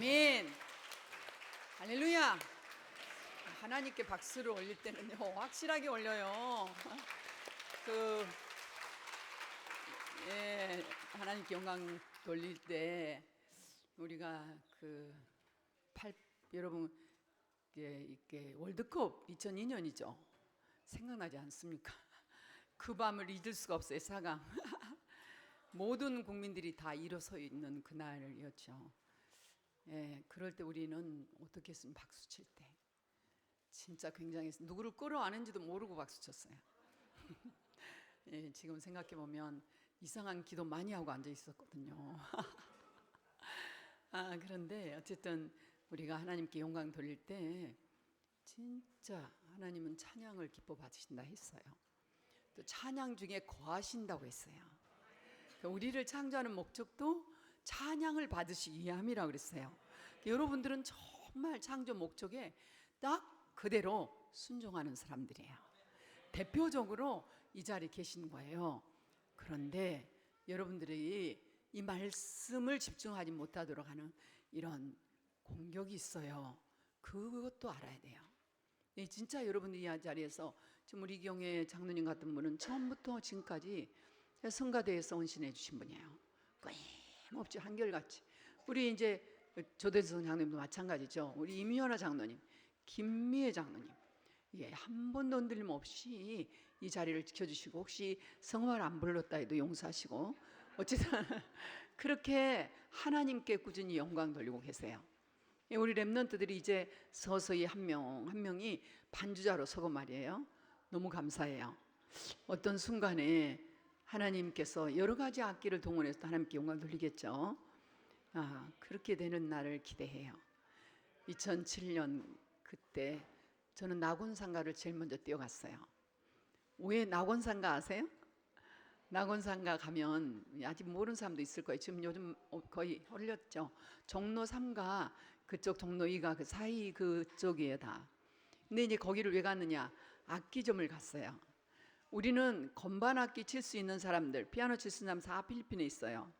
아멘. 할렐루야. 하나님께 박수를 올릴 때는요, 확실하게 올려요. 하나님께 영광 돌릴 때 우리가 여러분 이게 월드컵 2002년이죠. 생각나지 않습니까? 그 밤을 잊을 수가 없어요. 4강. 모든 국민들이 다 일어서 있는 그날이었죠. 그럴 때 우리는 어떻게 했으면 박수 칠 때 진짜 굉장했어요. 누구를 끌어안은지도 모르고 박수 쳤어요. 지금 생각해 보면 이상한 기도 많이 하고 앉아 있었거든요. 그런데 어쨌든 우리가 하나님께 영광 돌릴 때 진짜 하나님은 찬양을 기뻐 받으신다 했어요. 또 찬양 중에 거하신다고 했어요. 우리를 창조하는 목적도 찬양을 받으시기 위함이라고 그랬어요. 여러분들은 정말 창조 목적에 딱 그대로 순종하는 사람들이에요. 대표적으로 이 자리에 계신 거예요. 그런데 여러분들이 이 말씀을 집중하지 못하도록 하는 이런 공격이 있어요. 그것도 알아야 돼요. 진짜 여러분들이 이 자리에서 지금 우리 경회 장로님 같은 분은 처음부터 지금까지 성가대에서 헌신해 주신 분이에요. 끊임없이 한결같이. 우리 이제 조대성 장로님도 마찬가지죠. 우리 임현아 장로님, 김미애 장로님, 한 번도 흔들림 없이 이 자리를 지켜주시고, 혹시 성화를 안 불렀다 해도 용서하시고, 어쨌든 그렇게 하나님께 꾸준히 영광 돌리고 계세요. 우리 랩런트들이 이제 서서히 한 명 한 명이 반주자로 서고 말이에요. 너무 감사해요. 어떤 순간에 하나님께서 여러 가지 악기를 동원해서 하나님께 영광 돌리겠죠. 그렇게 되는 날을 기대해요. 2007년 그때 저는 낙원상가를 제일 먼저 뛰어갔어요. 왜 낙원상가 아세요? 낙원상가 가면 아직 모르는 사람도 있을 거예요. 지금 요즘 거의 헐렸죠. 종로 3가 그쪽, 종로 2가 그 사이 그쪽이에요 다. 근데 이제 거기를 왜 갔느냐, 악기점을 갔어요. 우리는 건반 악기 칠 수 있는 사람들, 피아노 칠 수 있는 사람 다 필리핀에 있어요.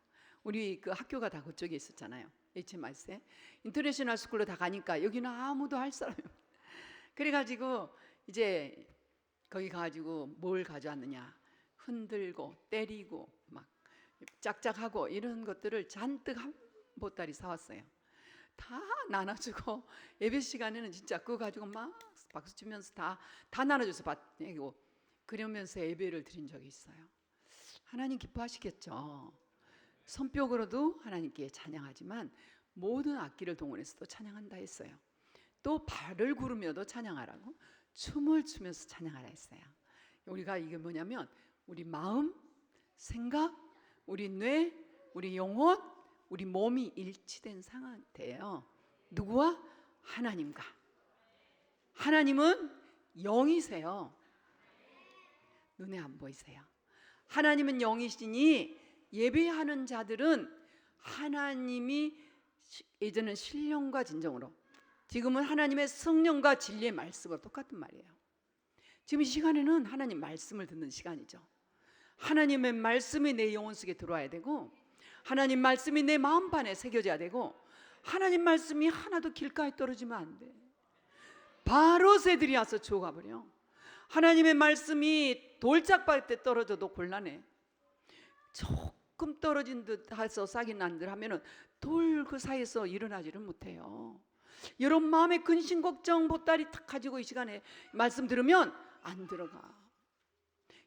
우리 그 학교가 다 그쪽에 있었잖아요. HMRC 인터내셔널 스쿨로 다 가니까 여기는 아무도 할 사람이 없어요. 그래가지고 이제 거기 가가지고 뭘 가져왔느냐, 흔들고 때리고 막 짝짝하고 이런 것들을 잔뜩 한 보따리 사왔어요. 다 나눠주고 예배 시간에는 진짜 그거 가지고 막 박수 치면서 다 나눠줘서 받고 그러면서 예배를 드린 적이 있어요. 하나님 기뻐하시겠죠. 손뼉으로도 하나님께 찬양하지만 모든 악기를 동원해서도 찬양한다 했어요. 또 발을 구르며도 찬양하라고, 춤을 추면서 찬양하라 했어요. 우리가 이게 뭐냐면 우리 마음, 생각, 우리 뇌, 우리 영혼, 우리 몸이 일치된 상태예요. 누구와? 하나님과. 하나님은 영이세요. 눈에 안 보이세요. 하나님은 영이시니 예배하는 자들은 하나님이 예전엔 신령과 진정으로, 지금은 하나님의 성령과 진리의 말씀으로 똑같은 말이에요. 지금 이 시간에는 하나님 말씀을 듣는 시간이죠. 하나님의 말씀이 내 영혼 속에 들어와야 되고, 하나님 말씀이 내 마음판에 새겨져야 되고, 하나님 말씀이 하나도 길가에 떨어지면 안 돼. 바로 새들이 와서 죽어가버려. 하나님의 말씀이 돌짝밭에 떨어져도 곤란해. 조금 떨어진 듯 해서 싹이 난 듯 하면은 돌 그 사이에서 일어나지를 못해요. 여러분 마음에 근심 걱정 보따리 탁 가지고 이 시간에 말씀 들으면 안 들어가.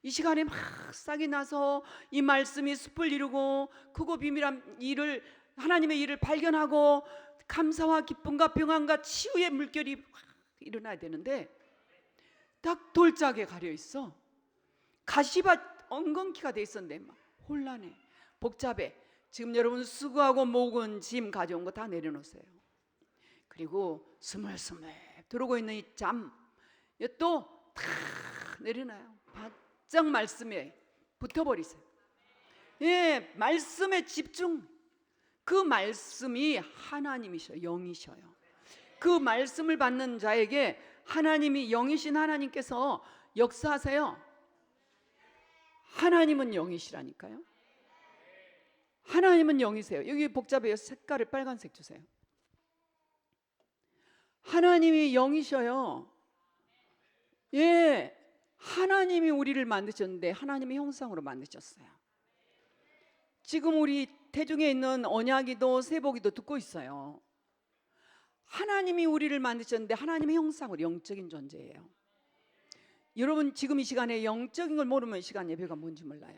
이 시간에 막 싹이 나서 이 말씀이 숲을 이루고 크고 비밀한 일을, 하나님의 일을 발견하고 감사와 기쁨과 평안과 치유의 물결이 일어나야 되는데 딱 돌짝에 가려 있어. 가시밭 엉겅퀴가 돼 있었는데 막 혼란해, 복잡해. 지금 여러분 수고하고 목은 짐 가져온 거 다 내려놓으세요. 그리고 스물스물 들어오고 있는 이 잠 또 다 내려놔요. 바짝 말씀에 붙어버리세요. 말씀에 집중. 그 말씀이 하나님이셔요. 영이셔요. 그 말씀을 받는 자에게 하나님이, 영이신 하나님께서 역사하세요. 하나님은 영이시라니까요. 하나님은 영이세요. 여기 복잡해요. 색깔을 빨간색 주세요. 하나님이 영이셔요. 예, 하나님이 우리를 만드셨는데 하나님의 형상으로 만드셨어요. 지금 우리 태중에 있는 언약기도 세보기도 듣고 있어요. 하나님이 우리를 만드셨는데 하나님의 형상으로 영적인 존재예요. 여러분 지금 이 시간에 영적인 걸 모르면 이 시간 예배가 뭔지 몰라요.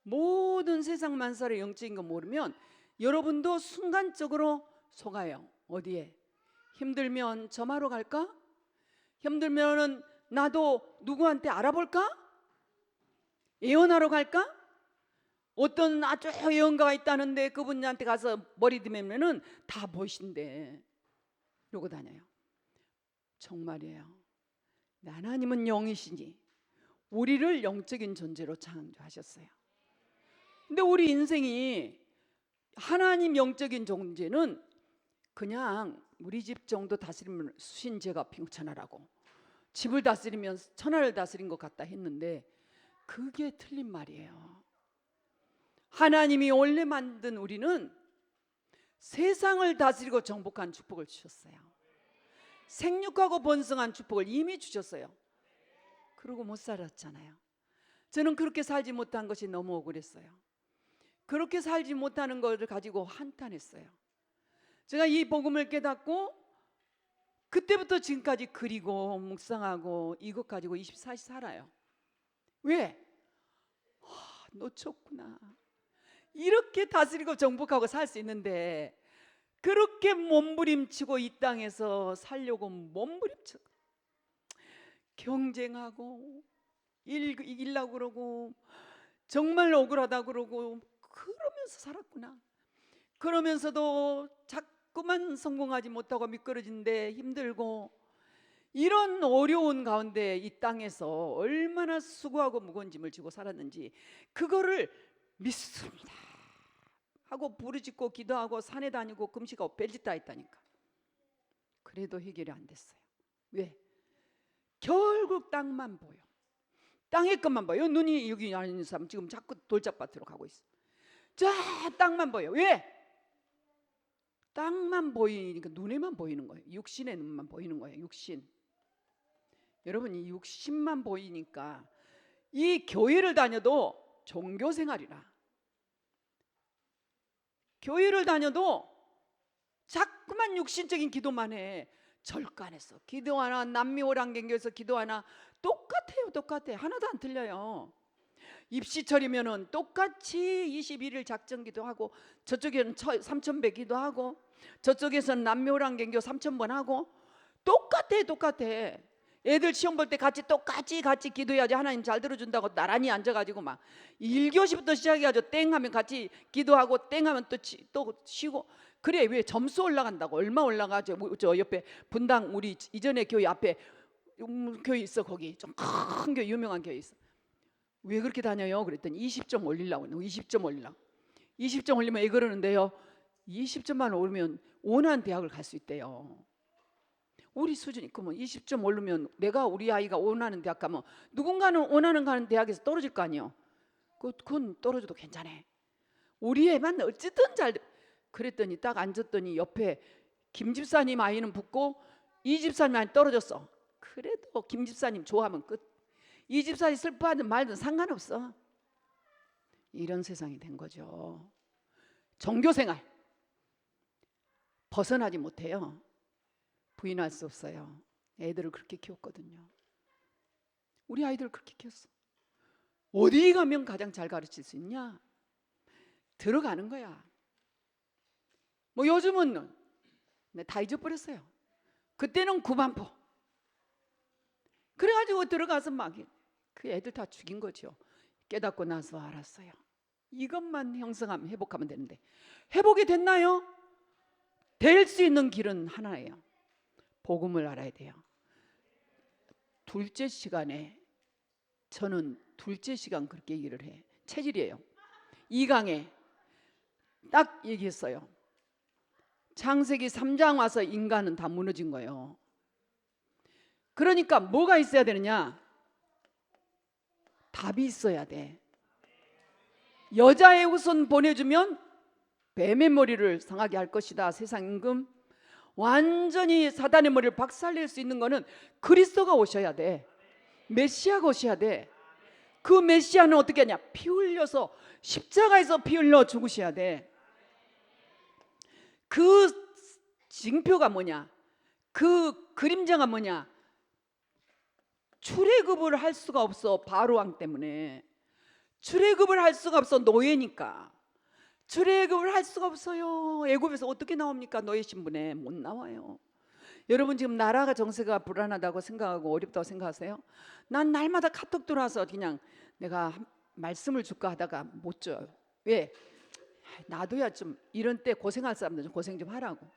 모든 세상 만사의 영적인 거 모르면 여러분도 순간적으로 속아요. 어디에? 힘들면 점하러 갈까? 힘들면은 나도 누구한테 알아볼까? 예언하러 갈까? 어떤 아주 예언가가 있다는데 그분한테 가서 머리 들면은 다 보이신데 이러고 다녀요. 정말이에요. 하나님은 영이시니 우리를 영적인 존재로 창조하셨어요. 근데 우리 인생이 하나님 영적인 존재는 그냥 우리 집 정도 다스리면 수신제가 핑천하라고 집을 다스리면 천하를 다스린 것 같다 했는데 그게 틀린 말이에요. 하나님이 원래 만든 우리는 세상을 다스리고 정복한 축복을 주셨어요. 생육하고 번성한 축복을 이미 주셨어요. 그러고 못 살았잖아요. 저는 그렇게 살지 못한 것이 너무 억울했어요. 그렇게 살지 못하는 것을 가지고 한탄했어요. 제가 이 복음을 깨닫고 그때부터 지금까지 그리고 묵상하고 이것 가지고 24시 살아요. 왜? 놓쳤구나. 이렇게 다스리고 정복하고 살 수 있는데 그렇게 몸부림치고 이 땅에서 살려고 몸부림치고 경쟁하고 이기려고 그러고 정말 억울하다 그러고 그러면서 살았구나. 그러면서도 자꾸만 성공하지 못하고 미끄러진데 힘들고 이런 어려운 가운데 이 땅에서 얼마나 수고하고 무거운 짐을 지고 살았는지 그거를 믿습니다 하고 부르짖고 기도하고 산에 다니고 금식하고 별짓 다 했다니까. 그래도 해결이 안 됐어요. 왜? 결국 땅만 보여. 땅의 것만 보여. 눈이 여기 있는 사람 지금 자꾸 돌짝밭으로 가고 있어. 저 땅만 보여. 왜? 땅만 보이니까 눈에만 보이는 거예요. 육신의 눈만 보이는 거예요. 육신. 여러분 이 육신만 보이니까 이 교회를 다녀도 종교생활이라 교회를 다녀도 자꾸만 육신적인 기도만 해. 절간에서 기도하나 남미오랑갱교에서 기도하나 똑같아요. 똑같아. 하나도 안 틀려요. 입시철이면은 똑같이 21일 작정 기도하고 저쪽에는 3000배 기도하고 저쪽에서는 남미오랑갱교 3000번 하고 똑같아. 똑같아. 애들 시험 볼 때 같이 기도해야지 하나님 잘 들어준다고 나란히 앉아가지고 막 1교시부터 시작해가지고 땡 하면 같이 기도하고 땡 하면 또 쉬고 그래. 왜? 점수 올라간다고. 얼마 올라가죠. 저 옆에 분당 우리 이전에 교회 앞에 교회 있어. 거기 좀 큰 교회 유명한 교회 있어. 왜 그렇게 다녀요? 그랬더니 20점 올리려고. 20점 올리려고. 20점 올리면 왜 그러는데요? 20점만 오르면 원하는 대학을 갈 수 있대요. 우리 수준이 그러면 20점 오르면 내가 우리 아이가 원하는 대학 가면 누군가는 원하는 가는 대학에서 떨어질 거 아니에요. 그건 떨어져도 괜찮아. 우리 애만 어쨌든 잘. 그랬더니 딱 앉았더니 옆에 김 집사님 아이는 붙고 이 집사님 아이는 떨어졌어. 그래도 김 집사님 좋아하면 끝. 이 집사님 슬퍼하든 말든 상관없어. 이런 세상이 된 거죠. 종교생활 벗어나지 못해요. 부인할 수 없어요. 애들을 그렇게 키웠거든요. 우리 아이들을 그렇게 키웠어. 어디 가면 가장 잘 가르칠 수 있냐? 들어가는 거야. 뭐 요즘은 다 잊어버렸어요. 그때는 구반포. 그래가지고 들어가서 막 그 애들 다 죽인 거죠. 깨닫고 나서 알았어요. 이것만 형성하면 회복하면 되는데 회복이 됐나요? 될 수 있는 길은 하나예요. 복음을 알아야 돼요. 둘째 시간에 저는 둘째 시간 그렇게 얘기를 해. 체질이에요. 2강에 딱 얘기했어요. 창세기 3장 와서 인간은 다 무너진 거예요. 그러니까 뭐가 있어야 되느냐? 답이 있어야 돼. 여자의 후손 보내주면 뱀의 머리를 상하게 할 것이다. 세상 임금. 완전히 사단의 머리를 박살낼 수 있는 거는 그리스도가 오셔야 돼. 메시아가 오셔야 돼. 그 메시아는 어떻게 하냐? 피 흘려서 십자가에서 피 흘려 죽으셔야 돼. 그 징표가 뭐냐? 그 그림자가 뭐냐? 출애굽을 할 수가 없어. 바로왕 때문에. 출애굽을 할 수가 없어. 노예니까. 출애굽을 할 수가 없어요. 애굽에서 어떻게 나옵니까? 노예 신분에 못 나와요. 여러분 지금 나라가 정세가 불안하다고 생각하고 어렵다고 생각하세요? 난 날마다 카톡 들어와서 그냥 내가 말씀을 줄까 하다가 못 줘요. 왜? 놔둬야 좀 이런 때 고생할 사람들 좀 고생 좀 하라고.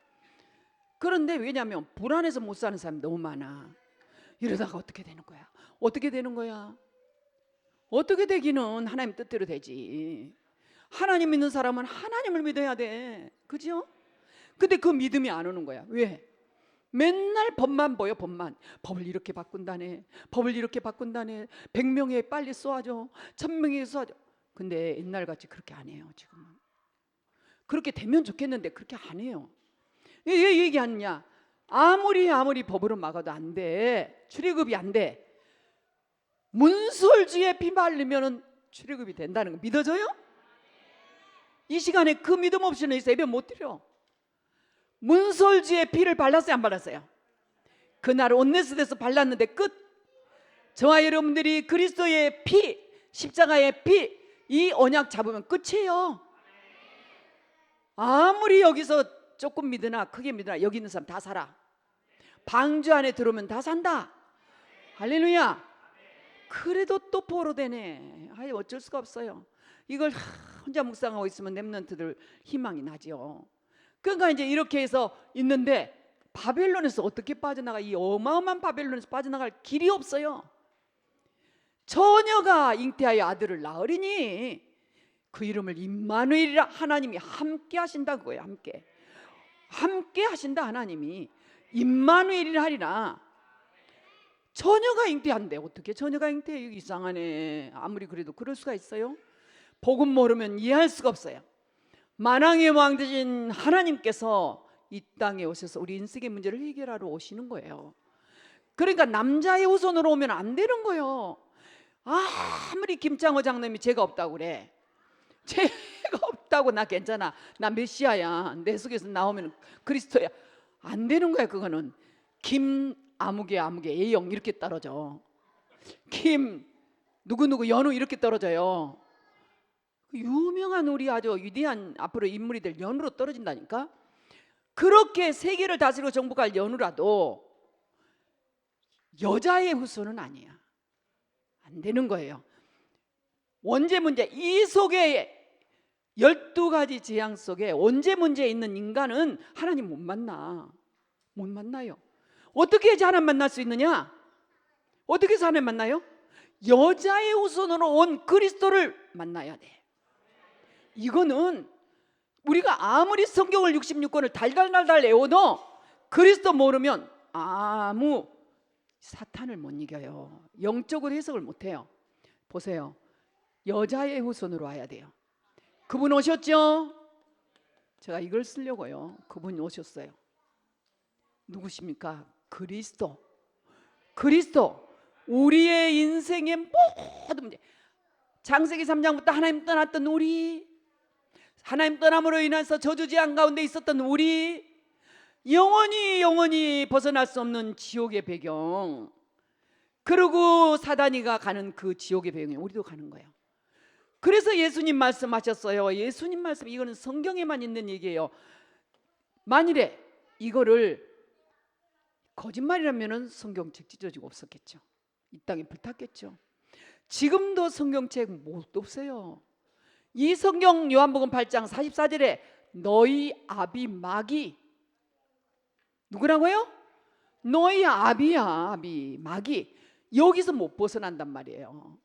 그런데 왜냐하면 불안해서 못 사는 사람이 너무 많아. 이러다가 어떻게 되는 거야? 어떻게 되는 거야? 어떻게 되기는 하나님 뜻대로 되지. 하나님 믿는 사람은 하나님을 믿어야 돼. 그죠? 근데 그 믿음이 안 오는 거야. 왜? 맨날 법만 보여. 법만. 법을 이렇게 바꾼다네. 법을 이렇게 바꾼다네. 100명에 빨리 쏘아줘. 1000명에 쏘아줘. 근데 옛날같이 그렇게 안 해요. 지금은. 그렇게 되면 좋겠는데 그렇게 안 해요. 왜 얘기하느냐? 아무리 법으로 막아도 안 돼. 출애굽이 안 돼. 문설주에 피 바르면은 출애굽이 된다는 거 믿어져요? 이 시간에 그 믿음 없이는 예배 못 드려. 문설주에 피를 발랐어요, 안 발랐어요? 그날 온네스에서 발랐는데 끝. 저와 여러분들이 그리스도의 피, 십자가의 피, 이 언약 잡으면 끝이에요. 아무리 여기서 조금 믿으나 크게 믿으나 여기 있는 사람 다 살아. 방주 안에 들어오면 다 산다. 할렐루야. 그래도 또 포로되네. 어쩔 수가 없어요. 이걸 혼자 묵상하고 있으면 렘넌트들 희망이 나죠. 그러니까 이제 이렇게 해서 있는데 바벨론에서 어떻게 빠져나가? 이 어마어마한 바벨론에서 빠져나갈 길이 없어요. 처녀가 잉태하여 아들을 낳으리니 그 이름을 임마누엘이라. 하나님이 함께 하신다는 거예요. 함께 하신다. 하나님이 임마누엘이라 하리라. 처녀가 잉태한대. 어떻게 처녀가 잉태해? 이상하네. 아무리 그래도 그럴 수가 있어요? 복음 모르면 이해할 수가 없어요. 만왕의 왕 되신 하나님께서 이 땅에 오셔서 우리 인생의 문제를 해결하러 오시는 거예요. 그러니까 남자의 후손으로 오면 안 되는 거예요. 아무리 김장호 장님이 죄가 없다고 그래. 죄가 없다고. 나 괜찮아. 나 메시아야. 내 속에서 나오면 그리스도야. 안 되는 거야. 그거는 김 아무개 A형 이렇게 떨어져. 김 누구누구 연우 이렇게 떨어져요. 유명한 우리 아주 위대한 앞으로 인물이 될 연우로 떨어진다니까. 그렇게 세계를 다스리고 정복할 연우라도 여자의 후손은 아니야. 안 되는 거예요. 원죄 문제, 이 속에 12가지 재앙 속에 원죄 문제에 있는 인간은 하나님 못 만나요. 어떻게 해야지 하나님 만날 수 있느냐? 어떻게 해서 하나님 만나요? 여자의 후손으로 온 그리스도를 만나야 돼. 이거는 우리가 아무리 성경을 66권을 달달달달 외워도 그리스도 모르면 아무 사탄을 못 이겨요. 영적으로 해석을 못 해요. 보세요. 여자의 후손으로 와야 돼요. 그분 오셨죠? 제가 이걸 쓰려고요. 그분이 오셨어요. 누구십니까? 그리스도. 우리의 인생의 모든 문제. 창세기 3장부터 하나님 떠났던 우리, 하나님 떠남으로 인해서 저주재앙 가운데 있었던 우리, 영원히 벗어날 수 없는 지옥의 배경, 그리고 사단이가 가는 그 지옥의 배경에 우리도 가는 거예요. 그래서 예수님 말씀하셨어요. 예수님 말씀, 이거는 성경에만 있는 얘기예요. 만일에 이거를 거짓말이라면 성경책 찢어지고 없었겠죠. 이 땅에 불탔겠죠. 지금도 성경책 못 없어요. 이 성경 요한복음 8장 44절에 너희 아비 마귀, 누구라고요? 너희 아비야. 아비 마귀. 여기서 못 벗어난단 말이에요.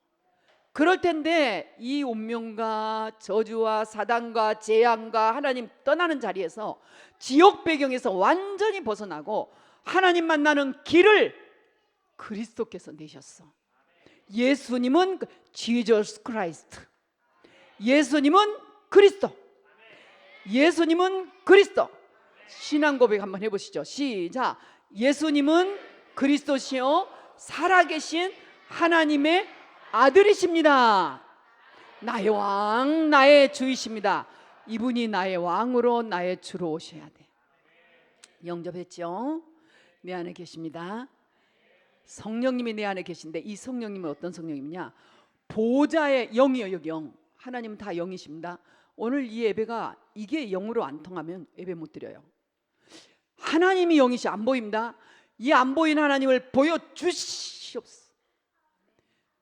그럴 텐데 이 운명과 저주와 사단과 재앙과 하나님 떠나는 자리에서 지옥 배경에서 완전히 벗어나고 하나님 만나는 길을 그리스도께서 내셨어. 예수님은 Jesus Christ. 예수님은 그리스도. 예수님은 그리스도. 신앙 고백 한번 해보시죠. 시작. 예수님은 그리스도시요 살아계신 하나님의 아들이십니다. 나의 왕, 나의 주이십니다. 이분이 나의 왕으로 나의 주로 오셔야 돼. 영접했죠? 내 안에 계십니다. 성령님이 내 안에 계신데, 이 성령님은 어떤 성령님이냐? 보좌의 영이요. 여기 영. 하나님은 다 영이십니다. 오늘 이 예배가 이게 영으로 안 통하면 예배 못 드려요. 하나님이 영이시 안 보입니다. 이 안 보이는 하나님을 보여주시옵소서.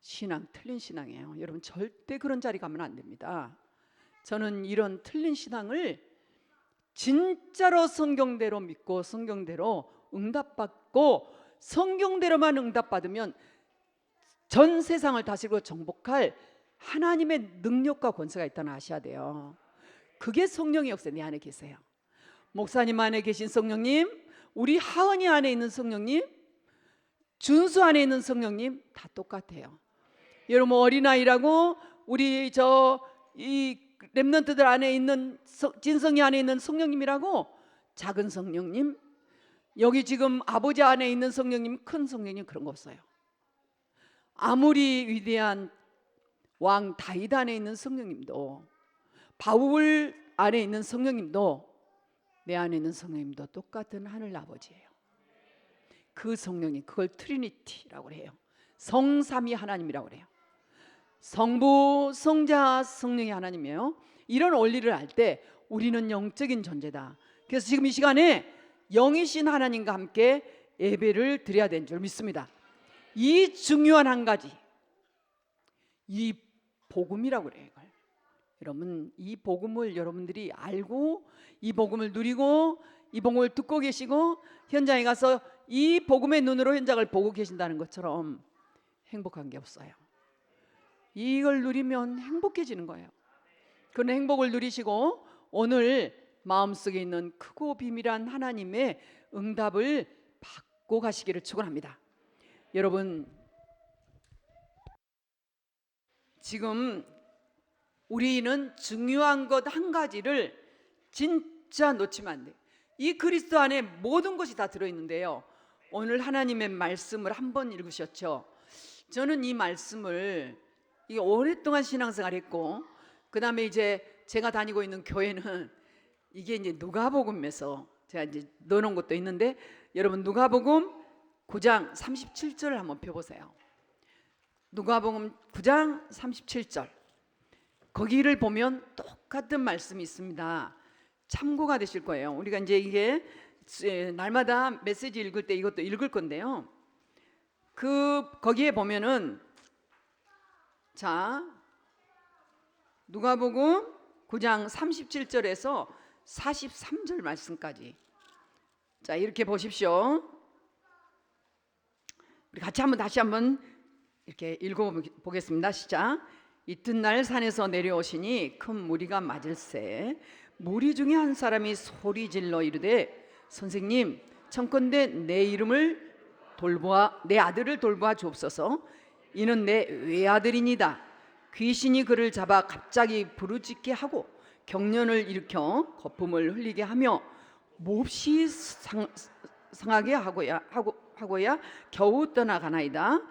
신앙 틀린 신앙이에요. 여러분 절대 그런 자리 가면 안 됩니다. 저는 이런 틀린 신앙을 진짜로 성경대로 믿고 성경대로 응답받고 성경대로만 응답받으면 전 세상을 다스리고 정복할 하나님의 능력과 권세가 있다는 아셔야 돼요. 그게 성령의 역사. 내 안에 계세요. 목사님 안에 계신 성령님, 우리 하은이 안에 있는 성령님, 준수 안에 있는 성령님 다 똑같아요. 여러분 어린아이라고 우리 이 렘넌트들 안에 있는 진성이 안에 있는 성령님이라고 작은 성령님, 여기 지금 아버지 안에 있는 성령님, 큰 성령님 그런 거 없어요. 아무리 위대한 왕 다윗 안에 있는 성령님도, 바울 안에 있는 성령님도, 내 안에 있는 성령님도 똑같은 하늘 아버지예요. 그 성령님, 그걸 트리니티라고 해요. 성삼위 하나님이라고 해요. 성부, 성자, 성령이 하나님이에요. 이런 원리를 알 때 우리는 영적인 존재다. 그래서 지금 이 시간에 영이신 하나님과 함께 예배를 드려야 되는 줄 믿습니다. 이 중요한 한 가지, 이 복음이라고 그래요. 이걸. 여러분 이 복음을 여러분들이 알고 이 복음을 누리고 이 복음을 듣고 계시고 현장에 가서 이 복음의 눈으로 현장을 보고 계신다는 것처럼 행복한 게 없어요. 이걸 누리면 행복해지는 거예요. 그런 행복을 누리시고 오늘 마음속에 있는 크고 비밀한 하나님의 응답을 받고 가시기를 축원합니다. 여러분 지금 우리는 중요한 것 한 가지를 진짜 놓치면 안 돼요. 이 그리스도 안에 모든 것이 다 들어있는데요. 오늘 하나님의 말씀을 한번 읽으셨죠? 저는 이 말씀을 이게 오랫동안 신앙생활했고 그 다음에 이제 제가 다니고 있는 교회는 이게 이제 누가복음에서 제가 이제 넣어놓은 것도 있는데 여러분 누가복음 9장 37절을 한번 펴보세요. 누가복음 9장 37절 거기를 보면 똑같은 말씀이 있습니다. 참고가 되실 거예요. 우리가 이제 이게 날마다 메시지 읽을 때 이것도 읽을 건데요. 거기에 보면은 자 누가복음 9장 37절에서 43절 말씀까지 자 이렇게 보십시오. 우리 같이 다시 한번 이렇게 읽어보겠습니다. 시작. 이튿날 산에서 내려오시니 큰 무리가 맞을세 무리 중에 한 사람이 소리질러 이르되 선생님 청컨대 내 아들을 돌보아 주옵소서. 이는 내 외아들이니다. 귀신이 그를 잡아 갑자기 부르짖게 하고 경련을 일으켜 거품을 흘리게 하며 몹시 상하게 하고야 겨우 떠나가나이다.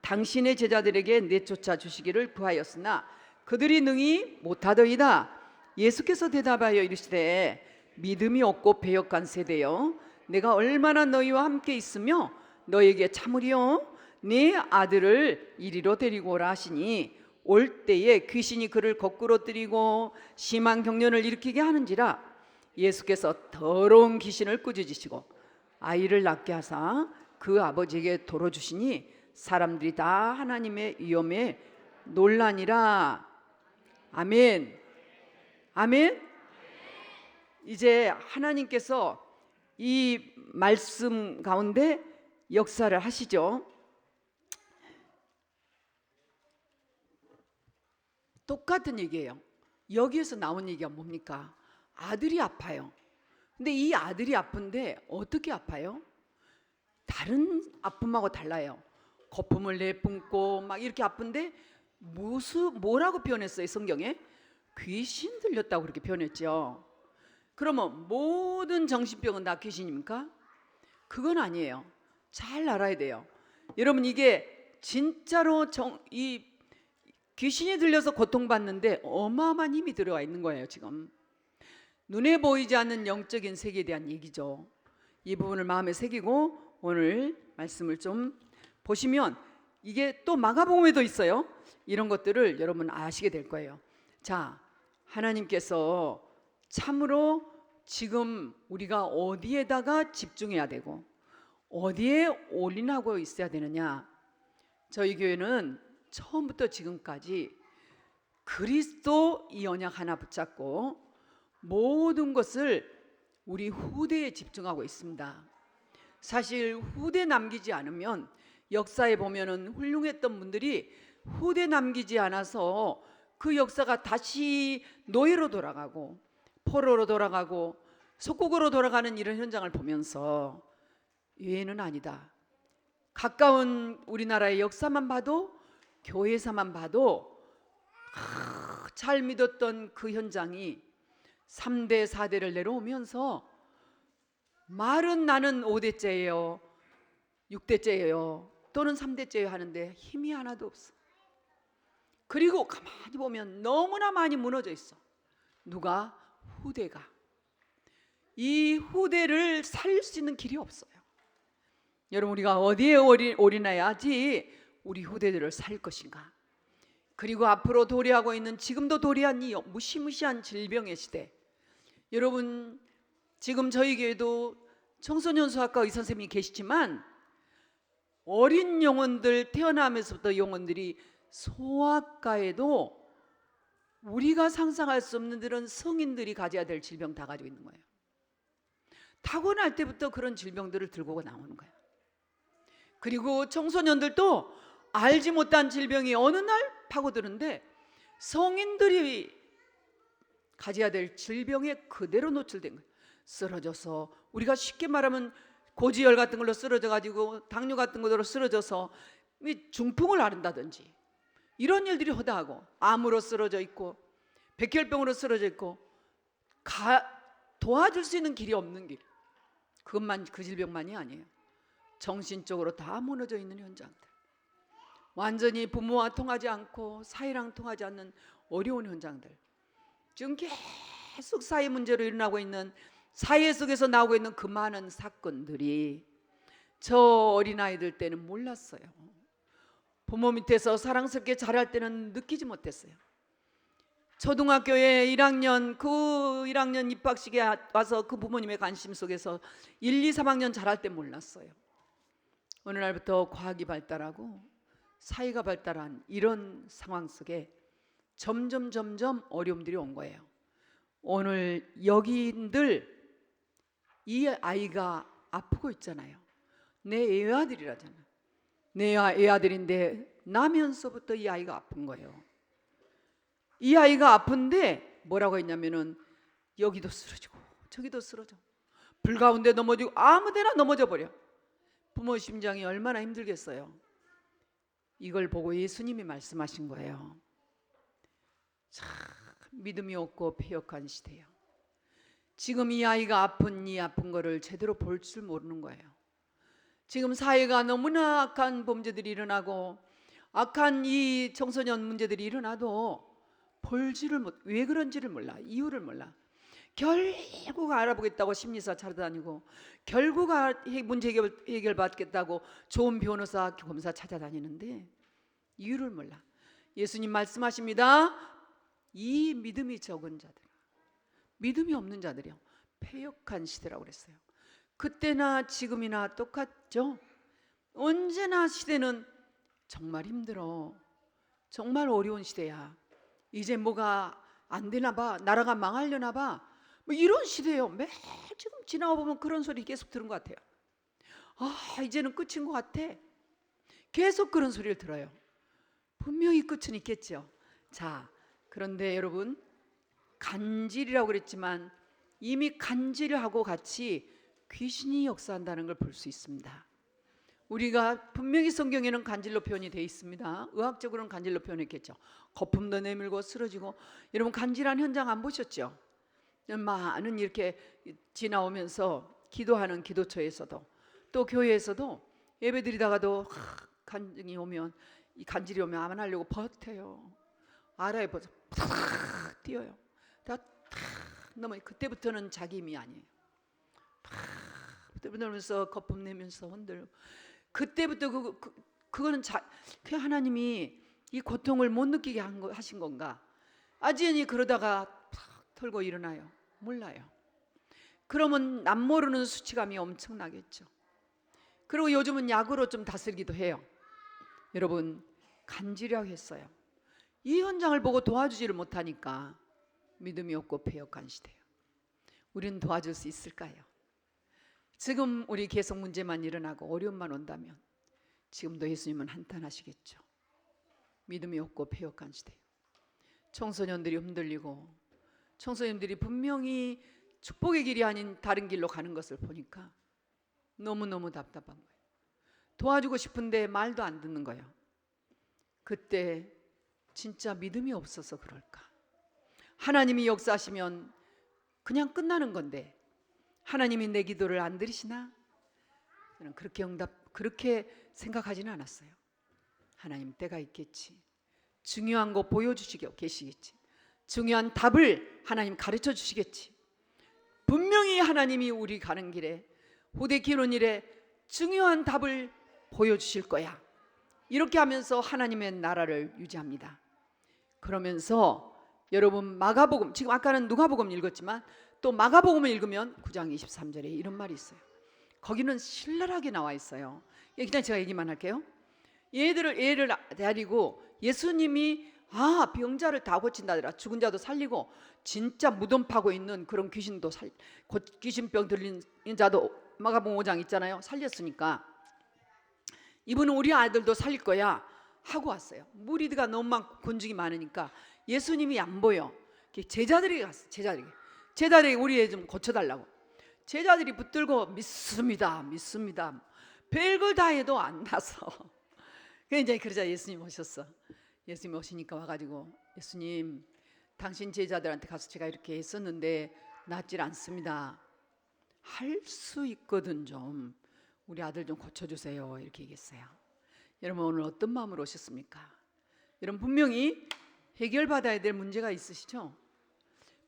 당신의 제자들에게 내쫓아 주시기를 구하였으나 그들이 능히 못하더이다. 예수께서 대답하여 이르시되 믿음이 없고 배역한 세대여 내가 얼마나 너희와 함께 있으며 너에게 참으리요 네 아들을 이리로 데리고 오라 하시니 올 때에 귀신이 그를 거꾸로 뜨리고 심한 경련을 일으키게 하는지라. 예수께서 더러운 귀신을 꾸짖으시고 아이를 낳게 하사 그 아버지에게 도로 주시니 사람들이 다 하나님의 위엄에 놀라니라. 아멘. 아멘. 이제 하나님께서 이 말씀 가운데 역사를 하시죠. 똑같은 얘기예요. 여기에서 나온 얘기가 뭡니까? 아들이 아파요. 근데 이 아들이 아픈데 어떻게 아파요? 다른 아픔하고 달라요. 거품을 내뿜고 막 이렇게 아픈데 뭐라고 표현했어요? 성경에 귀신 들렸다고 그렇게 표현했죠. 그러면 모든 정신병은 다 귀신입니까? 그건 아니에요. 잘 알아야 돼요. 여러분, 이게 진짜로 이 귀신이 들려서 고통받는데 어마어마한 힘이 들어와 있는 거예요. 지금 눈에 보이지 않는 영적인 세계에 대한 얘기죠. 이 부분을 마음에 새기고 오늘 말씀을 좀 보시면, 이게 또 마가복음에도 있어요. 이런 것들을 여러분 아시게 될 거예요. 자, 하나님께서 참으로 지금 우리가 어디에다가 집중해야 되고 어디에 올인하고 있어야 되느냐. 저희 교회는 처음부터 지금까지 그리스도 이 언약 하나 붙잡고 모든 것을 우리 후대에 집중하고 있습니다. 사실 후대 남기지 않으면, 역사에 보면은 훌륭했던 분들이 후대 남기지 않아서 그 역사가 다시 노예로 돌아가고 포로로 돌아가고 속국으로 돌아가는 이런 현장을 보면서 예외는 아니다. 가까운 우리나라의 역사만 봐도, 교회사만 봐도 잘 믿었던 그 현장이 3대 4대를 내려오면서 말은 나는 5대째예요, 6대째예요, 또는 3대째예요 하는데 힘이 하나도 없어. 그리고 가만히 보면 너무나 많이 무너져 있어. 누가? 후대가. 이 후대를 살릴 수 있는 길이 없어요. 여러분, 우리가 어디에 올인해야지 우리 후대들을 살릴 것인가? 그리고 앞으로 도래하고 있는, 지금도 도래한 이 무시무시한 질병의 시대. 여러분, 지금 저희 교회도 청소년 수학과 의사 선생님이 계시지만 어린 영혼들, 태어나면서부터 영혼들이 소아과에도 우리가 상상할 수 없는 그런 성인들이 가져야 될 질병 다 가지고 있는 거예요. 타고날 때부터 그런 질병들을 들고 나오는 거예요. 그리고 청소년들도 알지 못한 질병이 어느 날 파고드는데 성인들이 가져야 될 질병에 그대로 노출된 거예요. 쓰러져서, 우리가 쉽게 말하면 고지혈 같은 걸로 쓰러져 가지고 당뇨 같은 걸로 쓰러져서 중풍을 앓는다든지 이런 일들이 허다하고, 암으로 쓰러져 있고 백혈병으로 쓰러져 있고 도와줄 수 있는 길이 없는 길. 그것만, 그 질병만이 아니에요. 정신적으로 다 무너져 있는 현장들, 완전히 부모와 통하지 않고 사회랑 통하지 않는 어려운 현장들, 지금 계속 사회 문제로 일어나고 있는, 사회 속에서 나오고 있는 그 많은 사건들이 저 어린아이들 때는 몰랐어요. 부모 밑에서 사랑스럽게 자랄 때는 느끼지 못했어요. 초등학교에 1학년, 그 1학년 입학식에 와서 그 부모님의 관심 속에서 1, 2, 3학년 자랄 때 몰랐어요. 어느 날부터 과학이 발달하고 사회가 발달한 이런 상황 속에 점점 어려움들이 온 거예요. 오늘 여기들 이 아이가 아프고 있잖아요. 내 애아들이라잖아. 내 애아들인데 나면서부터 이 아이가 아픈 거예요. 이 아이가 아픈데 뭐라고 했냐면은 여기도 쓰러지고 저기도 쓰러져, 불 가운데 넘어지고 아무데나 넘어져 버려. 부모 심장이 얼마나 힘들겠어요. 이걸 보고 예수님이 말씀하신 거예요. 참 믿음이 없고 패역한 시대예요. 지금 이 아이가 아픈 거를 제대로 볼 줄 모르는 거예요. 지금 사회가 너무나 악한 범죄들이 일어나고 악한 이 청소년 문제들이 일어나도 왜 그런지를 몰라. 이유를 몰라. 결국 알아보겠다고 심리사 찾아다니고, 결국 문제 해결받겠다고 좋은 변호사, 검사 찾아다니는데 이유를 몰라. 예수님 말씀하십니다. 이 믿음이 적은 자들, 믿음이 없는 자들이요, 패역한 시대라고 그랬어요. 그때나 지금이나 똑같죠. 언제나 시대는 정말 힘들어, 정말 어려운 시대야. 이제 뭐가 안 되나 봐, 나라가 망하려나 봐, 뭐 이런 시대예요. 매일 지금 지나와 보면 그런 소리 계속 들은 것 같아요. 아, 이제는 끝인 것 같아. 계속 그런 소리를 들어요. 분명히 끝은 있겠죠. 자, 그런데 여러분, 간질이라고 그랬지만 이미 간질하고 같이 귀신이 역사한다는 걸 볼 수 있습니다. 우리가 분명히 성경에는 간질로 표현이 되어 있습니다. 의학적으로는 간질로 표현했겠죠. 거품도 내밀고 쓰러지고. 여러분, 간질한 현장 안 보셨죠? 많은 이렇게 지나오면서 기도하는 기도처에서도 또 교회에서도 예배드리다가도 간증이 오면 이 간질이 오면 안 하려고 버텨요. 알아요, 벌써 팍 뛰어요. 다 넘어. 그때부터는 자기 힘이 아니에요. 그때부터 거품 내면서 흔들고 그때부터 그거는 그 하나님이 이 고통을 못 느끼게 하신 건가? 아지연이 그러다가 팍 털고 일어나요? 몰라요. 그러면 남 모르는 수치감이 엄청나겠죠. 그리고 요즘은 약으로 좀 다스리기도 해요. 여러분, 간지려 했어요. 이 현장을 보고 도와주지를 못하니까 믿음이 없고 패역한 시대예요. 우리는 도와줄 수 있을까요? 지금 우리 계속 문제만 일어나고 어려움만 온다면 지금도 예수님은 한탄하시겠죠. 믿음이 없고 패역한 시대예요. 청소년들이 흔들리고 청소년들이 분명히 축복의 길이 아닌 다른 길로 가는 것을 보니까 너무너무 답답한 거예요. 도와주고 싶은데 말도 안 듣는 거예요. 그때 진짜 믿음이 없어서 그럴까? 하나님이 역사하시면 그냥 끝나는 건데 하나님이 내 기도를 안 들으시나? 저는 그렇게 생각하지는 않았어요. 하나님 때가 있겠지. 중요한 거 보여주시고 계시겠지. 중요한 답을 하나님 가르쳐 주시겠지. 분명히 하나님이 우리 가는 길에 후대 기론 일에 중요한 답을 보여주실 거야. 이렇게 하면서 하나님의 나라를 유지합니다. 그러면서 여러분 마가복음, 지금 아까는 누가복음 읽었지만 또 마가복음을 읽으면 9장 23절에 이런 말이 있어요. 거기는 신랄하게 나와 있어요. 그냥 제가 얘기만 할게요. 얘를 데리고 예수님이 병자를 다 고친다더라. 죽은 자도 살리고 진짜 무덤 파고 있는 그런 귀신도 귀신병 들린 자도 마가복음 5장 있잖아요. 살렸으니까 이분은 우리 아들도 살릴 거야 하고 왔어요. 무리가 너무 많고 군중이 많으니까 예수님이 안 보여. 제자들이 갔어요. 제자들이 우리 애 좀 고쳐달라고. 제자들이 붙들고 믿습니다. 별걸 다 해도 안 나서. 이제 그러자 예수님 오셨어. 예수님 오시니까 와가지고 예수님, 당신 제자들한테 가서 제가 이렇게 했었는데 낫질 않습니다. 할 수 있거든 좀 우리 아들 좀 고쳐주세요. 이렇게 얘기했어요. 여러분 오늘 어떤 마음으로 오셨습니까? 여러분 분명히 해결받아야 될 문제가 있으시죠?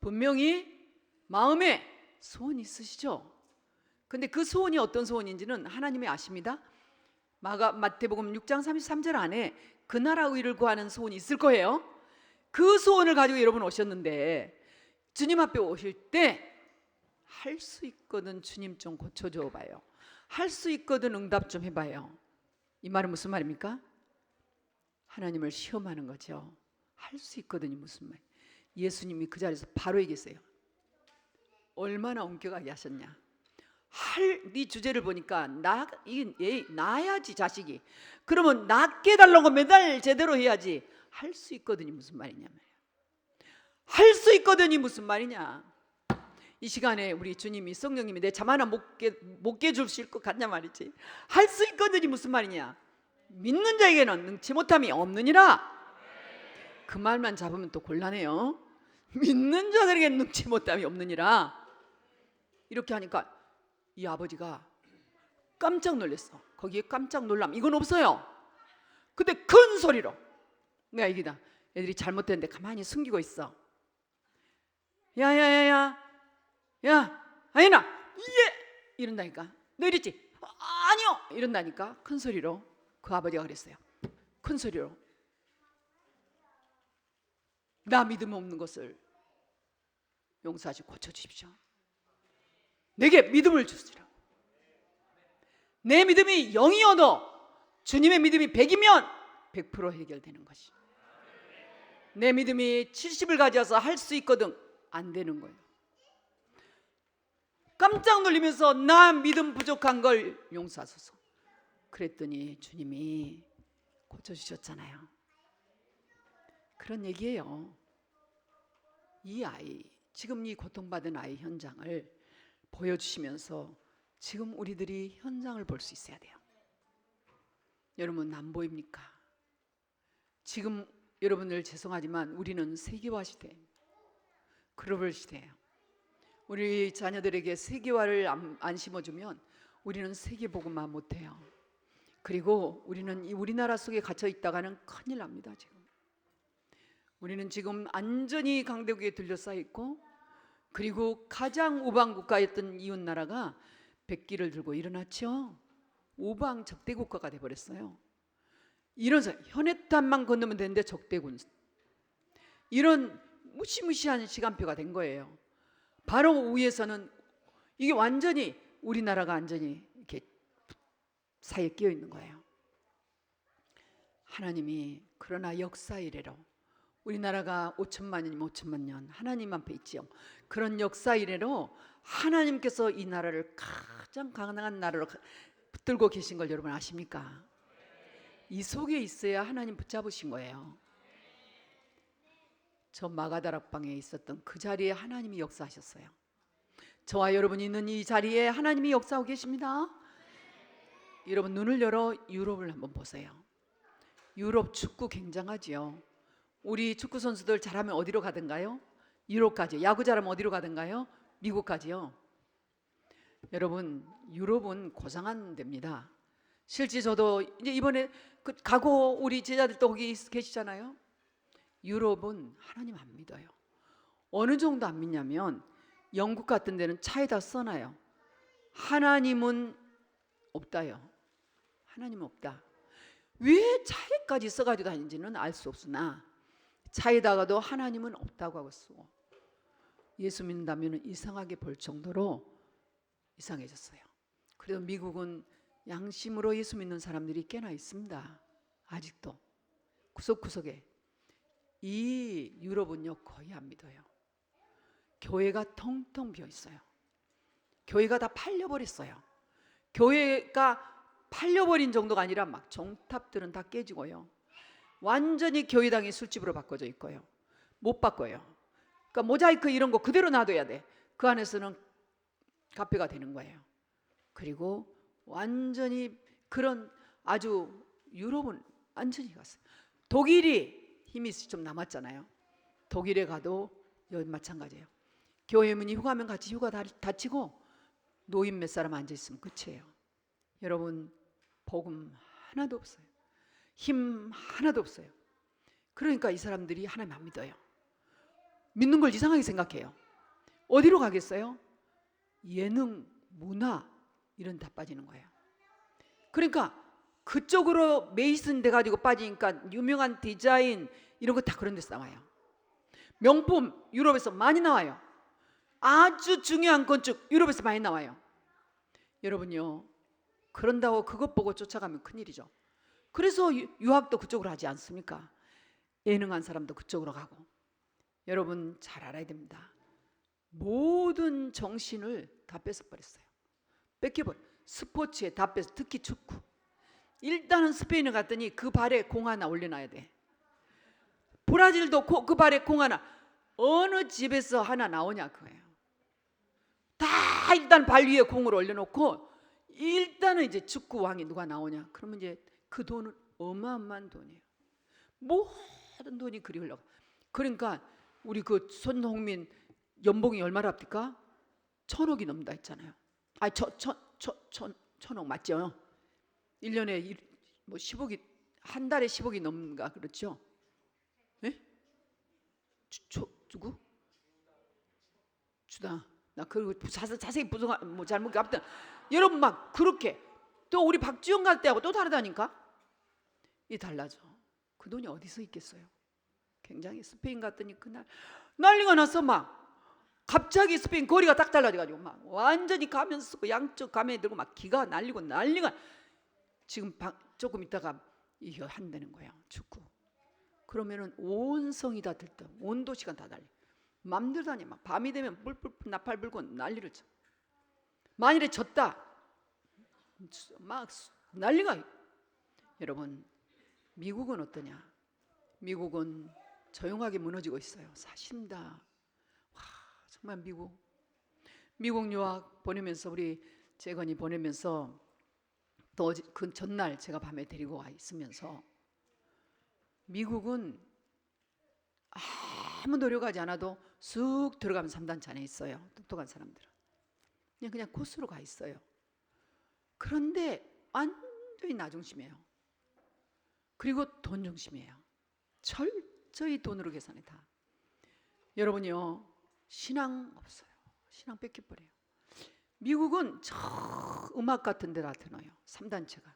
분명히 마음에 소원이 있으시죠? 근데 그 소원이 어떤 소원인지는 하나님이 아십니다. 마태복음 6장 33절 안에 그 나라 의를 구하는 소원이 있을 거예요. 그 소원을 가지고 여러분 오셨는데 주님 앞에 오실 때 할 수 있거든 주님 좀 고쳐줘 봐요. 할 수 있거든 응답 좀 해봐요. 이 말은 무슨 말입니까? 하나님을 시험하는 거죠. 할 수 있거든이 무슨 말? 예수님이 그 자리에서 바로 얘기했어요. 얼마나 엄격하게 하셨냐. 네 주제를 보니까 나야지 자식이. 그러면 낫게 해달라고 매달 제대로 해야지. 할 수 있거든이 무슨 말이냐 말이야. 할 수 있거든이 무슨 말이냐. 이 시간에 우리 주님이 성령님이 내 잠 하나 못 깨주실 것 같냐 말이지. 할 수 있거든이 무슨 말이냐. 믿는 자에게는 능치 못함이 없느니라. 그 말만 잡으면 또 곤란해요. 믿는 자들에게는 능치 못함이 없느니라. 이렇게 하니까 이 아버지가 깜짝 놀랐어. 거기에 깜짝 놀람 이건 없어요. 근데 큰 소리로 내가 얘기다. 애들이 잘못됐는데 가만히 숨기고 있어. 야야야야 아니나 이런다니까. 너 이랬지? 아니요 이런다니까. 큰 소리로 그 아버지가 그랬어요. 큰 소리로 나 믿음 없는 것을 용서하시고 고쳐주십시오. 내게 믿음을 주시라. 내 믿음이 0이어도 주님의 믿음이 100이면 100% 해결되는 것이. 내 믿음이 70을 가져서 할 수 있거든 안 되는 거예요. 깜짝 놀리면서 나 믿음 부족한 걸 용서하소서. 그랬더니 주님이 고쳐주셨잖아요. 그런 얘기예요. 이 아이, 지금 이 고통받은 아이 현장을 보여주시면서 지금 우리들이 현장을 볼 수 있어야 돼요. 여러분 안 보입니까? 지금 여러분들 죄송하지만 우리는 세계화 시대, 글로벌 시대예요. 우리 자녀들에게 세계화를 안 심어주면 우리는 세계복음화 못해요. 그리고 우리는 이 우리나라 속에 갇혀 있다가는 큰일 납니다. 우리는 지금 완전히 강대국에 둘러싸여 있고, 그리고 가장 우방 국가였던 이웃 나라가 백기를 들고 일어났죠. 우방 적대 국가가 돼버렸어요. 이런 현해탄만 건너면 되는데 적대군, 이런 무시무시한 시간표가 된 거예요. 바로 위에서는 이게 완전히 우리나라가 완전히 이렇게 사이에 끼어 있는 거예요. 하나님이 그러나 역사 이래로 우리나라가 5천만 년이면 5천만 년 하나님 앞에 있지요. 그런 역사 이래로 하나님께서 이 나라를 가장 강한 나라로 붙들고 계신 걸 여러분 아십니까? 이 속에 있어야 하나님 붙잡으신 거예요. 저 마가다락방에 있었던 그 자리에 하나님이 역사하셨어요. 저와 여러분이 있는 이 자리에 하나님이 역사하고 계십니다. 여러분 눈을 열어 유럽을 한번 보세요. 유럽 축구 굉장하지요. 우리 축구 선수들 잘하면 어디로 가든가요? 유럽까지. 야구 잘하면 어디로 가든가요? 미국까지요. 여러분 유럽은 고상한 데입니다. 실제 저도 이제 이번에 가고 우리 제자들도 거기 계시잖아요. 유럽은 하나님 안 믿어요. 어느 정도 안 믿냐면 영국 같은 데는 차에다 써놔요. 하나님은 없다요. 하나님은 없다. 왜 차에까지 써가지고 다니는지는 알 수 없으나 차에다가도 하나님은 없다고 하고 쓰고, 예수 믿는다면 이상하게 볼 정도로 이상해졌어요. 그래도 미국은 양심으로 예수 믿는 사람들이 꽤나 있습니다. 아직도 구석구석에. 이 유럽은요 거의 안 믿어요. 교회가 텅텅 비어 있어요. 교회가 다 팔려버렸어요. 교회가 팔려버린 정도가 아니라 막 정탑들은 다 깨지고요. 완전히 교회당이 술집으로 바꿔져 있고요. 못 바꿔요. 그러니까 모자이크 이런 거 그대로 놔둬야 돼. 그 안에서는 카페가 되는 거예요. 그리고 완전히 그런 아주 유럽은 완전히 갔어요. 독일이 힘이 좀 남았잖아요. 독일에 가도 여기 마찬가지예요. 교회 문이 휴가면 같이 휴가 다치고 노인 몇 사람 앉아있으면 끝이에요. 여러분 복음 하나도 없어요. 힘 하나도 없어요. 그러니까 이 사람들이 하나님 안 믿어요. 믿는 걸 이상하게 생각해요. 어디로 가겠어요? 예능, 문화 이런 다 빠지는 거예요. 그러니까 그쪽으로 메이슨 돼가지고 빠지니까 유명한 디자인 이런 거 다 그런 데서 나와요. 명품 유럽에서 많이 나와요. 아주 중요한 건축 유럽에서 많이 나와요. 여러분요 그런다고 그것 보고 쫓아가면 큰일이죠. 그래서 유학도 그쪽으로 하지 않습니까? 예능한 사람도 그쪽으로 가고. 여러분 잘 알아야 됩니다. 모든 정신을 다 뺏어버렸어요. 뺏겨버려. 스포츠에 다 뺏어. 특히 축구. 일단은 스페인을 갔더니 그 발에 공 하나 올려놔야 돼. 브라질도 그 발에 공 하나. 어느 집에서 하나 나오냐 그거예요. 다 일단 발 위에 공을 올려놓고 일단은 이제 축구 왕이 누가 나오냐. 그러면 이제 그 돈은 어마어마한 돈이에요. 모든 돈이 그리 흘러가. 그러니까 우리 그 손흥민 연봉이 얼마나 합니까? 1,000억이 넘는다 했잖아요. 아니 1,000억 맞죠? 1년에 뭐 10억이 한 달에 10억이 넘는가 그렇죠? 예? 누구? 주다. 나 그리고 자세히 부정 뭐 잘못 아무튼 여러분 막 그렇게 또 우리 박지영 갈 때하고 또 다르다니까. 이 달라져. 그 돈이 어디서 있겠어요? 굉장히 스페인 갔더니 그날 난리가 났어. 막 갑자기 스페인 거리가 딱 달라져가지고 막 완전히 가면 쓰고 양쪽 가면에 들고 막 기가 날리고 난리가. 지금 조금 있다가 이거 한다는 거예요. 축구. 그러면은 온 성이 다 들떠. 온 도시가 다 달려. 맘대로 다니. 막 밤이 되면 뿔뿔 나팔 불고 난리를 쳐. 만일에 졌다 막 난리가. 여러분 미국은 어떠냐? 미국은 조용하게 무너지고 있어요. 사실입니다. 와 정말 미국 유학 보내면서 우리 재건이 보내면서 또 그 전날 제가 밤에 데리고 와 있으면서 미국은 아무 노력하지 않아도 쑥 들어가면 3단체 안에 있어요. 똑똑한 사람들은 그냥 코스로 가 있어요. 그런데 완전히 나 중심이에요. 그리고 돈 중심이에요. 철저히 돈으로 계산해 다. 여러분이요, 신앙 없어요. 신앙 뺏겨버려요. 미국은 저 음악 같은 데다 넣어요. 3단체가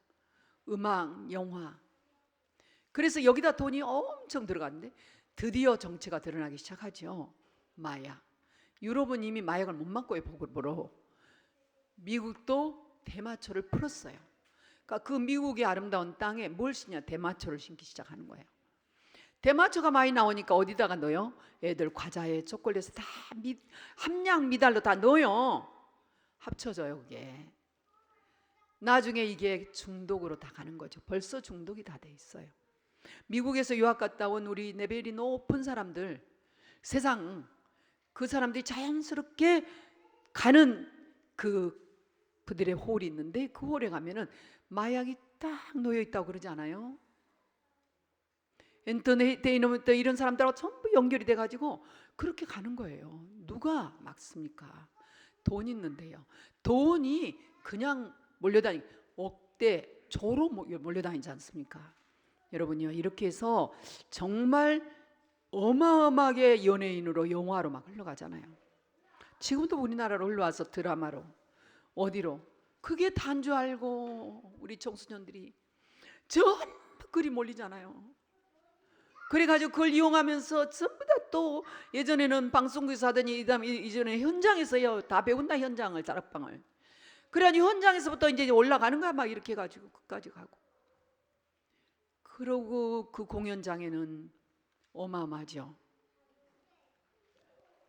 음악, 영화. 그래서 여기다 돈이 엄청 들어갔는데 드디어 정체가 드러나기 시작하죠. 마약. 유럽은 이미 마약을 못 막고요. 복으로. 미국도 대마초를 풀었어요. 그러니까 그 미국의 아름다운 땅에 뭘 심냐? 대마초를 심기 시작하는 거예요. 대마초가 많이 나오니까 어디다가 넣어요? 애들 과자에 초콜릿에 다 함량 미달로 다 넣어요. 합쳐져요 그게. 나중에 이게 중독으로 다 가는 거죠. 벌써 중독이 다 돼 있어요. 미국에서 유학 갔다 온 우리 레벨이 높은 사람들, 세상 그 사람들이 자연스럽게 가는 그들의 홀이 있는데 그 홀에 가면은 마약이 딱 놓여 있다고 그러지 않아요? 엔터테인먼트 이런 사람들하고 전부 연결이 돼가지고 그렇게 가는 거예요. 누가 막습니까? 돈 있는데요. 돈이 그냥 몰려다니 억대 조로 몰려다니지 않습니까? 여러분요, 이렇게 해서 정말 어마어마하게 연예인으로 영화로 막 흘러가잖아요. 지금도 우리나라로 흘러와서 드라마로 어디로? 그게 다인 줄 알고 우리 청소년들이 전부 그리 몰리잖아요. 그래가지고 그걸 이용하면서 전부 다 또 예전에는 방송국에서 하더니 이전에 현장에서요 다 배운다. 현장을 다락방을. 그러니 현장에서부터 이제 올라가는 거야. 막 이렇게 해가지고 끝까지 가고. 그러고 그 공연장에는 어마어마하죠.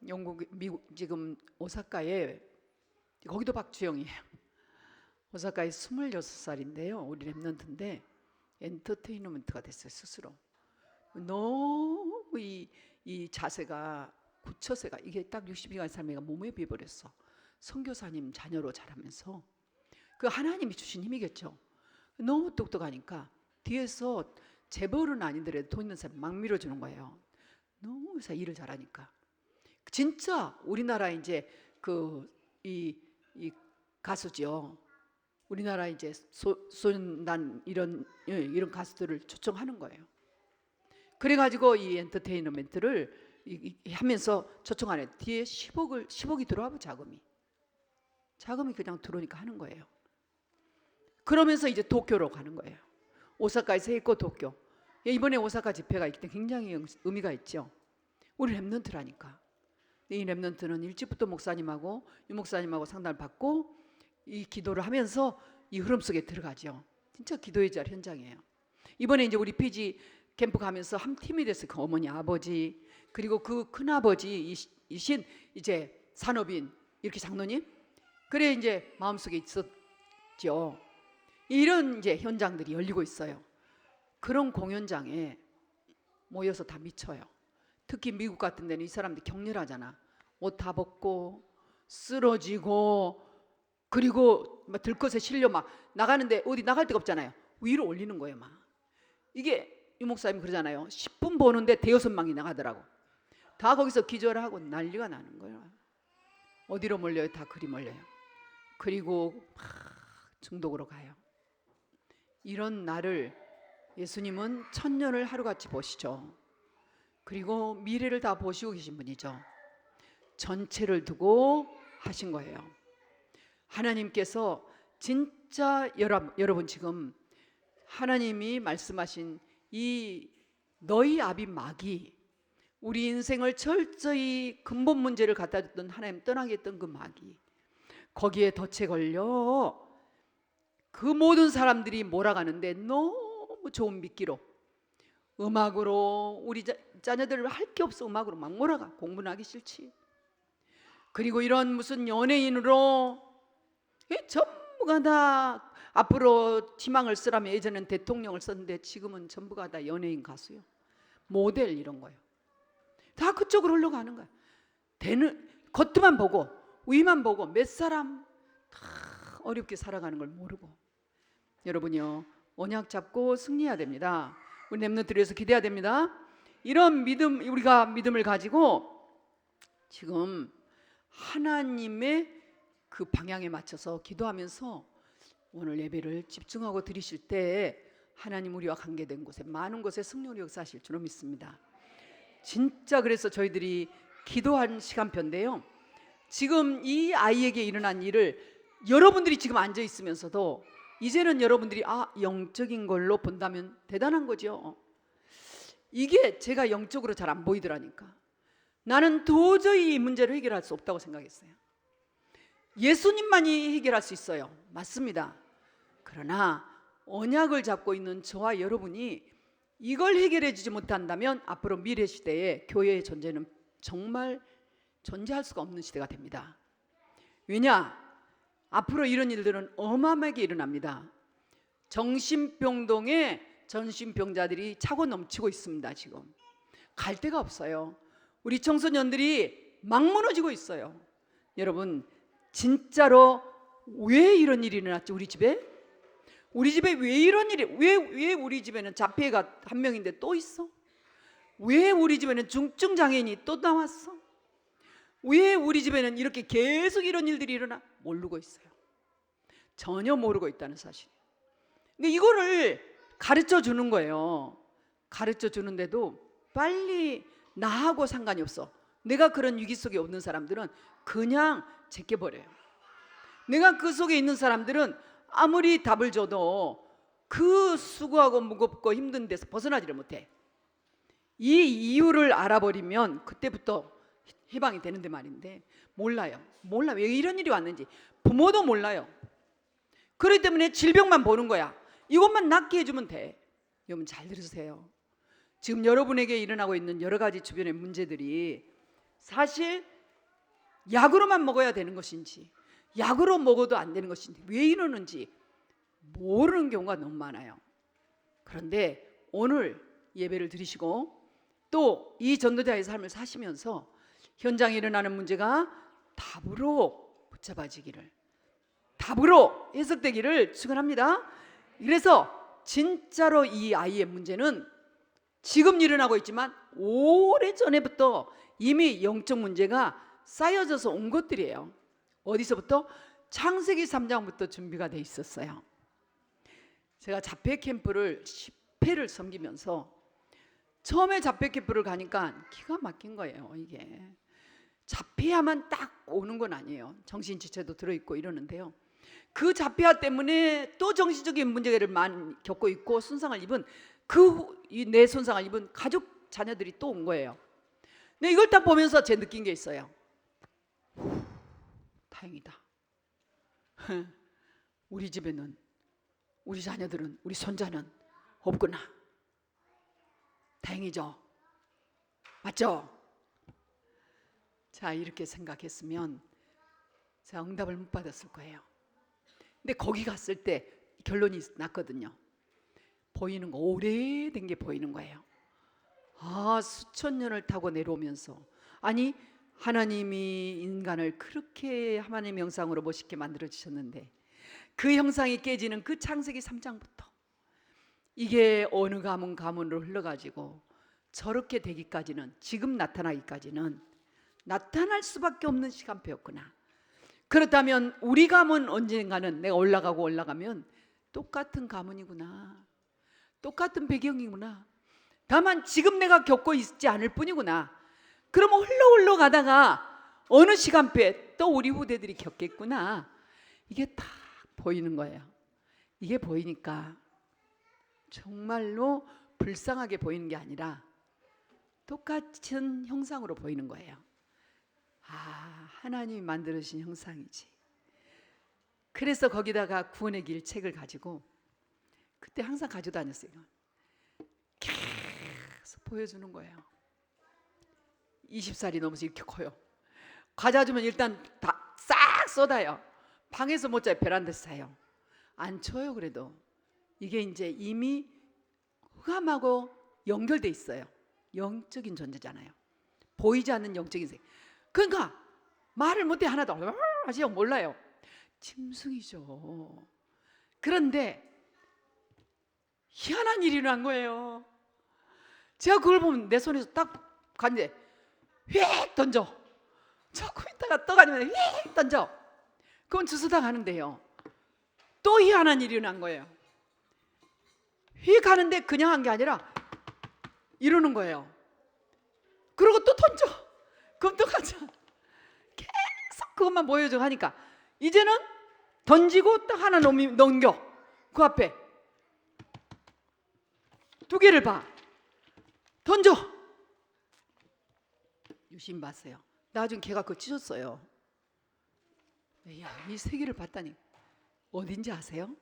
영국, 미국 지금 오사카에 거기도 박주영이에요. 오사카에 26살인데요. 우리 랩런트인데 엔터테인먼트가 됐어요. 스스로. 너무 이 자세가 구처세가 이게 딱 60이가 삶애가 몸에 비버렸어. 선교사님 자녀로 자라면서 그 하나님이 주신 힘이겠죠. 너무 똑똑하니까 뒤에서 재벌은 아니더라도 돈 있는 사람 막 밀어주는 거예요. 너무 일을 잘하니까. 진짜 우리나라 이제 이 가수죠. 우리나라 이제 소년단 이런 가수들을 초청하는 거예요. 그래가지고 이 엔터테인먼트를 하면서 초청하네. 뒤에 10억이 들어와요. 자금이 그냥 들어오니까 하는 거예요. 그러면서 이제 도쿄로 가는 거예요. 오사카에서 했고 도쿄. 이번에 오사카 집회가 있기 때문에 굉장히 의미가 있죠. 우리 랩런트라니까. 이 랩런트는 일찍부터 목사님하고 유목사님하고 상담을 받고 이 기도를 하면서 이 흐름 속에 들어가죠. 진짜 기도의 자 현장이에요. 이번에 이제 우리 피지 캠프 가면서 한 팀이 됐어요. 그 어머니, 아버지, 그리고 그 큰아버지이신 이제 산업인 이렇게 장로님. 그래 이제 마음속에 있었죠. 이런 이제 현장들이 열리고 있어요. 그런 공연장에 모여서 다 미쳐요. 특히 미국 같은 데는 이 사람들이 격렬하잖아. 옷 다 벗고 쓰러지고 그리고 막 들것에 실려 막 나가는데 어디 나갈 데가 없잖아요. 위로 올리는 거예요. 막 이게 유 목사님 그러잖아요. 10분 보는데 대여섯 명이 나가더라고. 다 거기서 기절하고 난리가 나는 거예요. 어디로 몰려요? 다 그리 몰려요. 그리고 막 중독으로 가요. 이런 나를 예수님은 천년을 하루같이 보시죠. 그리고 미래를 다 보시고 계신 분이죠. 전체를 두고 하신 거예요. 하나님께서 진짜 여러분 지금 하나님이 말씀하신 이 너희 아비 마귀, 우리 인생을 철저히 근본 문제를 갖다 줬던 하나님 떠나게 했던 그 마귀, 거기에 덫에 걸려 그 모든 사람들이 몰아가는데 너무 좋은 미끼로 음악으로 우리 자녀들 할 게 없어. 음악으로 막 몰아가. 공부는 하기 싫지. 그리고 이런 무슨 연예인으로 전부가 다 앞으로 희망을 쓰라면 예전엔 대통령을 썼는데 지금은 전부가 다 연예인 가수요. 모델 이런 거요. 다 그쪽으로 흘러가는 거야. 겉만 보고 위만 보고 몇 사람 다 어렵게 살아가는 걸 모르고. 여러분요, 언약 잡고 승리해야 됩니다. 우리 랩런트를 위해서 기대해야 됩니다. 이런 믿음, 우리가 믿음을 가지고 지금 하나님의 그 방향에 맞춰서 기도하면서 오늘 예배를 집중하고 드리실 때 하나님 우리와 관계된 곳에 많은 곳에 승리로 역사하실 줄로 믿습니다. 진짜 그래서 저희들이 기도한 시간표인데요, 지금 이 아이에게 일어난 일을 여러분들이 지금 앉아 있으면서도 이제는 여러분들이 영적인 걸로 본다면 대단한 거죠. 이게 제가 영적으로 잘 안 보이더라니까. 나는 도저히 이 문제를 해결할 수 없다고 생각했어요. 예수님만이 해결할 수 있어요. 맞습니다. 그러나 언약을 잡고 있는 저와 여러분이 이걸 해결해 주지 못한다면 앞으로 미래 시대에 교회의 존재는 정말 존재할 수가 없는 시대가 됩니다. 왜냐? 앞으로 이런 일들은 어마어마하게 일어납니다. 정신병동에 정신병자들이 차고 넘치고 있습니다. 지금 갈 데가 없어요. 우리 청소년들이 막 무너지고 있어요. 여러분, 진짜로 왜 이런 일이 일어났지? 우리 집에 왜 이런 일이, 왜 우리 집에는 자폐가 한 명인데 또 있어? 왜 우리 집에는 중증 장애인이 또 나왔어? 왜 우리 집에는 이렇게 계속 이런 일들이 일어나? 모르고 있어요. 전혀 모르고 있다는 사실. 근데 이거를 가르쳐 주는 거예요. 가르쳐 주는데도 빨리 나하고 상관이 없어. 내가 그런 위기 속에 없는 사람들은 그냥 제껴버려요. 내가 그 속에 있는 사람들은 아무리 답을 줘도 그 수고하고 무겁고 힘든 데서 벗어나지를 못해. 이 이유를 알아버리면 그때부터 해방이 되는데 말인데 몰라요. 왜 이런 일이 왔는지 부모도 몰라요. 그렇기 때문에 질병만 보는 거야. 이것만 낫게 해주면 돼. 여러분 잘 들으세요. 지금 여러분에게 일어나고 있는 여러 가지 주변의 문제들이 사실 약으로만 먹어야 되는 것인지, 약으로 먹어도 안 되는 것인지, 왜 이러는지 모르는 경우가 너무 많아요. 그런데 오늘 예배를 드리시고 또 이 전도자의 삶을 사시면서 현장에 일어나는 문제가 답으로 붙잡아지기를, 답으로 해석되기를 축원합니다. 그래서 진짜로 이 아이의 문제는 지금 일어나고 있지만 오래전에부터 이미 영적 문제가 쌓여져서 온 것들이에요. 어디서부터? 창세기 3장부터 준비가 돼 있었어요. 제가 자폐 캠프를 10회를 섬기면서 처음에 자폐 캠프를 가니까 기가 막힌 거예요. 이게 자폐야만 딱 오는 건 아니에요. 정신지체도 들어있고 이러는데요, 그 자폐아 때문에 또 정신적인 문제를 많이 겪고 있고 손상을 입은 내 손상을 입은 가족 자녀들이 또 온 거예요. 근데 이걸 딱 보면서 제 느낀 게 있어요. 다행이다. 우리 집에는, 우리 자녀들은, 우리 손자는 없구나. 다행이죠. 맞죠? 자, 이렇게 생각했으면 제가 응답을 못 받았을 거예요. 근데 거기 갔을 때 결론이 났거든요. 보이는 거, 오래된 게 보이는 거예요. 수천 년을 타고 내려오면서, 아니 하나님이 인간을 그렇게 하나님의 형상으로 멋있게 만들어 주셨는데 그 형상이 깨지는 그 창세기 3장부터 이게 어느 가문으로 흘러가지고 저렇게 되기까지는, 지금 나타나기까지는 나타날 수밖에 없는 시간표였구나. 그렇다면 우리 가문 언젠가는 내가 올라가면 똑같은 가문이구나, 똑같은 배경이구나. 다만 지금 내가 겪고 있지 않을 뿐이구나. 그러면 흘러 가다가 어느 시간표에 또 우리 후대들이 겪겠구나. 이게 딱 보이는 거예요. 이게 보이니까 정말로 불쌍하게 보이는 게 아니라 똑같은 형상으로 보이는 거예요. 하나님이 만들어주신 형상이지. 그래서 거기다가 구원의 길 책을 가지고 그때 항상 가지고 다녔어요. 계속 보여주는 거예요. 20살이 넘어서 이렇게 커요. 과자 주면 일단 다 싹 쏟아요. 방에서 못 자요. 베란다에서 자요. 안 쳐요. 그래도 이게 이제 이미 흑암하고 연결돼 있어요. 영적인 존재잖아요. 보이지 않는 영적인 세계. 그러니까 말을 못해. 하나도 아직 몰라요. 짐승이죠. 그런데 희한한 일이 일어난 거예요. 제가 그걸 보면 내 손에서 딱 갔는데 휙 던져. 조금 있다가 떠가지면 휙 던져. 그건 주스당 하는데요, 또 희한한 일이 일어난 거예요. 휙 하는데 그냥 한 게 아니라 이러는 거예요. 그리고 또 던져. 그럼 또 가자. 계속 그것만 보여줘 하니까 이제는 던지고 딱 하나 넘겨. 그 앞에 두 개를 봐. 던져. 유심 봤어요. 나중에 걔가 그거 찢었어요. 야, 이 세 개를 봤다니 어딘지 아세요?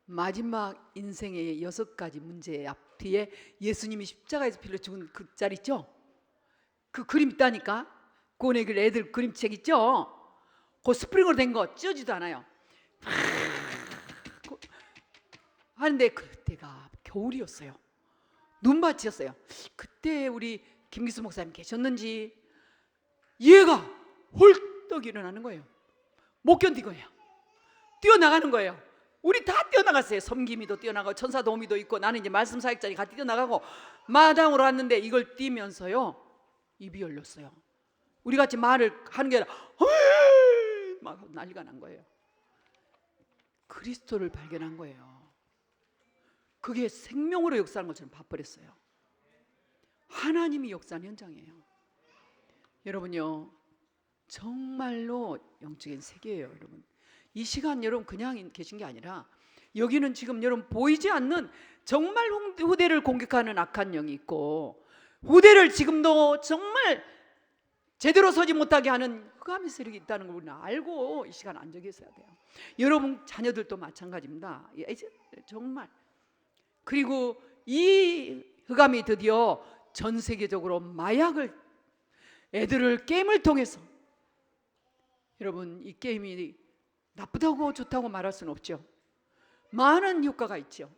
마지막 인생의 6가지 문제 앞 뒤에 예수님이 십자가에서 피를 죽은 그 짤 있죠? 그 그림 있다니까. 고네 그 애들 그림책 있죠? 그 스프링으로 된 거 찢어지도 않아요. 하는데 그때가 겨울이었어요. 눈밭이었어요. 그때 우리 김기수 목사님 계셨는지 얘가 홀떡 일어나는 거예요. 못 견디고요. 뛰어나가는 거예요. 우리 다 뛰어나갔어요. 섬기미도 뛰어나가고 천사도우미도 있고 나는 이제 말씀 사역자니 같이 뛰어나가고 마당으로 왔는데 이걸 뛰면서요 입이 열렸어요. 우리 같이 말을 하는 게 아니라 막 난리가 난 거예요. 그리스도를 발견한 거예요. 그게 생명으로 역사하는 것처럼 봐버렸어요. 하나님이 역사하는 현장이에요. 여러분요, 정말로 영적인 세계예요. 여러분, 이 시간 여러분 그냥 계신 게 아니라 여기는 지금 여러분 보이지 않는 정말 후대를 공격하는 악한 영이 있고 후대를 지금도 정말 제대로 서지 못하게 하는 흑암의 세력이 있다는 걸 우리는 알고 이 시간 앉아 계셔야 돼요. 여러분 자녀들도 마찬가지입니다. 정말. 그리고 이 흑암이 드디어 전 세계적으로 마약을, 애들을 게임을 통해서, 여러분 이 게임이 나쁘다고 좋다고 말할 수는 없죠. 많은 효과가 있죠.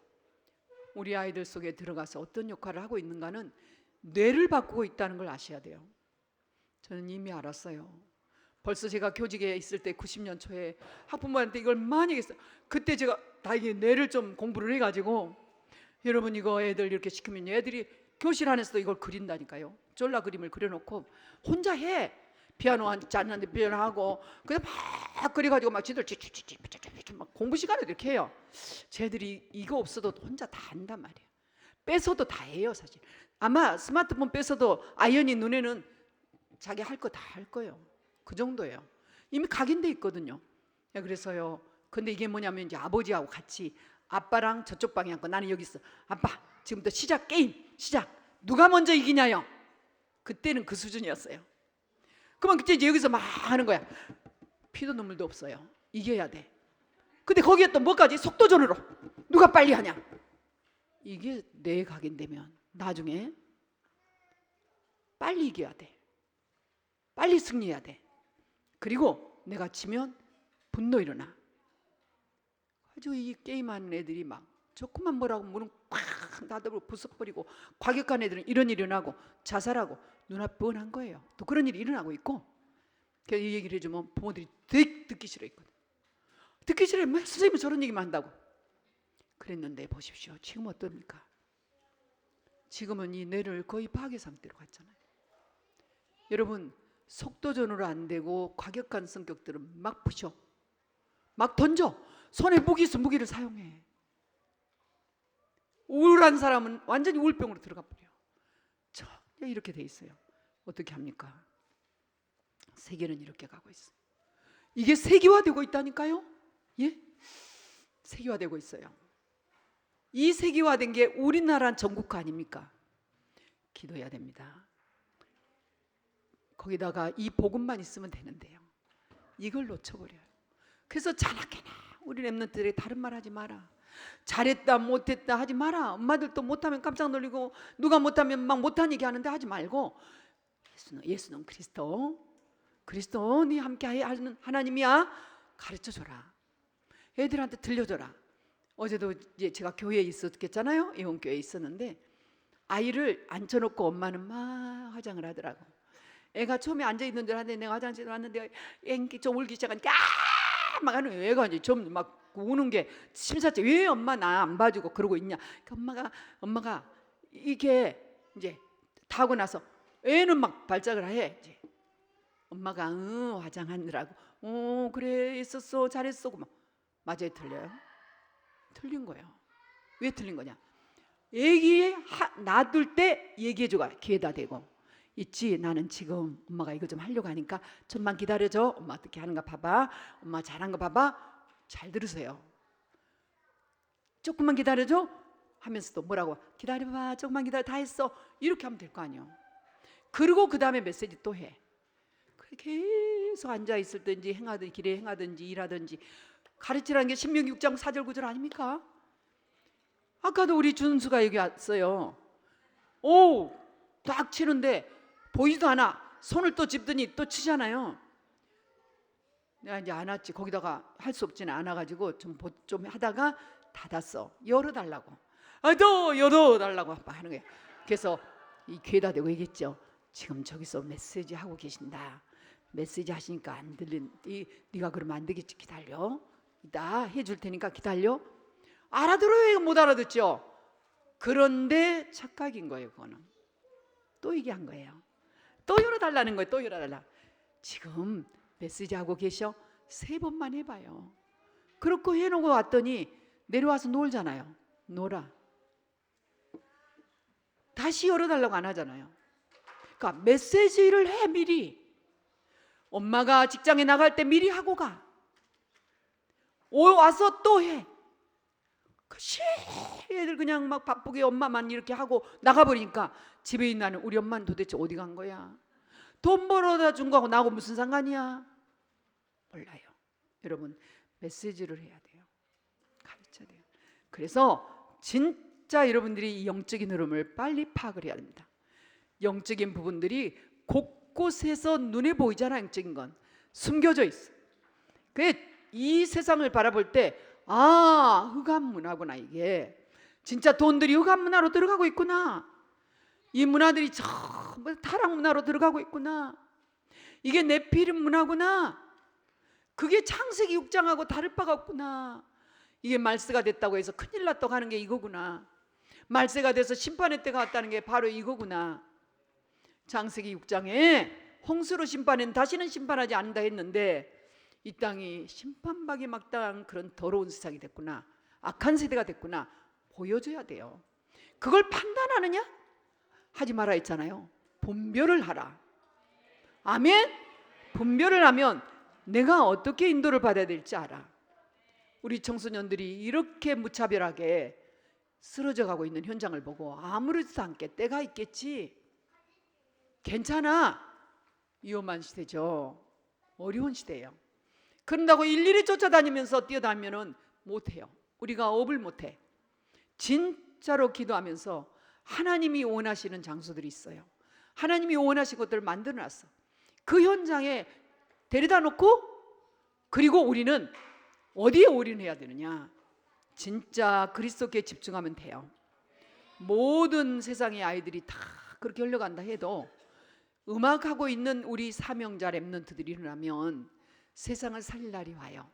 우리 아이들 속에 들어가서 어떤 역할을 하고 있는가는 뇌를 바꾸고 있다는 걸 아셔야 돼요. 저는 이미 알았어요. 벌써 제가 교직에 있을 때 90년 초에 학부모한테 이걸 많이 했어요. 그때 제가 다행히 뇌를 좀 공부를 해가지고, 여러분 이거 애들 이렇게 시키면 애들이 교실 안에서도 이걸 그린다니까요. 졸라 그림을 그려놓고 혼자 해. 피아노 앉았는데 피아노 하고 그냥 막 그려가지고 막 지들 막 공부 시간에도 이렇게 해요. 쟤들이 이거 없어도 혼자 다 한단 말이에요. 뺏어도 다 해요. 사실 아마 스마트폰 뺏어도 아이언이 눈에는 자기 할 거 다 할 거예요. 그 정도예요. 이미 각인돼 있거든요. 그래서요, 근데 이게 뭐냐면 이제 아버지하고 같이 아빠랑 저쪽 방에 앉고 나는 여기 있어. 아빠 지금부터 시작, 게임 시작. 누가 먼저 이기냐요. 그때는 그 수준이었어요. 그러면 그때 이제 여기서 막 하는 거야. 피도 눈물도 없어요. 이겨야 돼. 근데 거기에 또 뭐까지? 속도전으로 누가 빨리 하냐. 이게 뇌에 각인되면 나중에 빨리 이겨야 돼. 빨리 승리해야 돼. 그리고 내가 지면 분노 일어나. 아주 이 게임하는 애들이 막 조금만 뭐라고 문은 꽉 닫아버리고 부숴버리고, 과격한 애들은 이런 일이 일어나고 자살하고 눈앞 뻔한 거예요. 또 그런 일이 일어나고 있고. 그래서 이 얘기를 해주면 부모들이 되게 듣기 싫어했거든. 듣기 싫어해. 뭐 선생님이 저런 얘기만 한다고. 그랬는데 보십시오. 지금 어떻습니까? 지금은 이 뇌를 거의 파괴 상태로 갔잖아요. 여러분 속도전으로 안 되고 과격한 성격들은 막 부셔, 막 던져. 손에 무기 있으면 무기를 사용해. 우울한 사람은 완전히 우울병으로 들어가 버려. 이렇게 돼 있어요. 어떻게 합니까? 세계는 이렇게 가고 있어. 이게 세계화되고 있다니까요. 예? 세계화되고 있어요. 이 세계화된 게 우리나라 전국화 아닙니까? 기도해야 됩니다. 거기다가 이 복음만 있으면 되는데요, 이걸 놓쳐버려요. 그래서 자나깨나 우리 랩런트들이 다른 말 하지 마라. 잘했다 못했다 하지 마라. 엄마들도 못하면 깜짝 놀리고 누가 못하면 막 못한 얘기 하는데 하지 말고, 예수는 그리스도 네 함께 하는 하나님이야. 가르쳐줘라. 애들한테 들려줘라. 어제도 이제 제가 교회에 있었겠잖아요. 예원교회에 있었는데 아이를 앉혀놓고 엄마는 막 화장을 하더라고. 애가 처음에 앉아있는 줄 알았는데 내가 화장실에 왔는데 앵기 좀 울기 시작하니까 막 하는 거예요. 애가 이제 좀 막 우는 게 심사체. 왜 엄마 나 안 봐주고 그러고 있냐. 그러니까 엄마가 이게 이제 다 하고 나서 애는 막 발작을 해. 이제 엄마가 화장하느라고 그래 있었어 잘했어 막 맞아요 틀려요? 틀린 거예요. 왜 틀린 거냐? 애기 놔둘 때 얘기해줘가 귀에다 대고 있지 나는 지금 엄마가 이거 좀 하려고 하니까 좀만 기다려줘. 엄마 어떻게 하는가 봐봐. 엄마 잘한 거 봐봐. 잘 들으세요. 조금만 기다려줘 하면서도 뭐라고 기다려봐 조금만 기다려 다 했어 이렇게 하면 될 거 아니에요. 그리고 그 다음에 메시지 또 해. 계속 앉아있을 든지 행하든지 길에 행하든지 일하든지 가르치라는 게 신명기 6장 4절 9절 아닙니까? 아까도 우리 준수가 여기 왔어요. 딱 치는데 보이지도 않아. 손을 또 짚더니 또 치잖아요. 내가 이제 안 왔지. 거기다가 할 수 없지는 않아가지고 좀 하다가 닫았어. 열어달라고. 또 열어달라고 하는 거예요. 그래서 이 귀에다 대고 얘기했죠. 지금 저기서 메시지 하고 계신다. 메시지 하시니까 안 들린. 네가 그러면 안 되겠지. 기다려. 이따 해줄 테니까 기다려. 알아들어요? 못 알아듣죠? 그런데 착각인 거예요. 그거는 또 얘기한 거예요. 또 열어달라는 거예요. 또 열어달라. 지금 메시지 하고 계셔? 3번만 해봐요. 그렇고 해놓고 왔더니 내려와서 놀잖아요. 놀아. 다시 열어달라고 안 하잖아요. 그러니까 메시지를 해. 미리 엄마가 직장에 나갈 때 미리 하고 가. 와서 또 해. 애들 그냥 막 바쁘게 엄마만 이렇게 하고 나가버리니까 집에 있는 우리 엄마는 도대체 어디 간 거야? 돈 벌어다 준 거하고 나하고 무슨 상관이야? 몰라요. 여러분 메시지를 해야 돼요. 가르쳐야 돼요. 그래서 진짜 여러분들이 이 영적인 흐름을 빨리 파악을 해야 됩니다. 영적인 부분들이 곳곳에서 눈에 보이잖아. 영적인 건 숨겨져 있어. 이 세상을 바라볼 때 흑암 문화구나. 이게 진짜 돈들이 흑암 문화로 들어가고 있구나. 이 문화들이 전부 타락 문화로 들어가고 있구나. 이게 네피림 문화구나. 그게 창세기 6장하고 다를 바가 없구나. 이게 말세가 됐다고 해서 큰일 났다고 하는 게 이거구나. 말세가 돼서 심판의 때가 왔다는 게 바로 이거구나. 창세기 6장에 홍수로 심판은 다시는 심판하지 않는다 했는데 이 땅이 심판받기 마땅한 그런 더러운 세상이 됐구나. 악한 세대가 됐구나. 보여줘야 돼요. 그걸 판단하느냐? 하지 마라 했잖아요. 분별을 하라. 아멘? 분별을 하면 내가 어떻게 인도를 받아야 될지 알아. 우리 청소년들이 이렇게 무차별하게 쓰러져 가고 있는 현장을 보고 아무렇지도 않게 때가 있겠지. 괜찮아. 위험한 시대죠. 어려운 시대예요. 그런다고 일일이 쫓아다니면서 뛰어다니면 못해요. 우리가 업을 못해. 진짜로 기도하면서 하나님이 원하시는 장소들이 있어요. 하나님이 원하신 것들을 만들어놨어. 그 현장에 데려다 놓고 그리고 우리는 어디에 올인해야 되느냐? 진짜 그리스도께 집중하면 돼요. 모든 세상의 아이들이 다 그렇게 흘러간다 해도 음악하고 있는 우리 사명자 랩런트들이 일어나면 세상을 살릴 날이 와요.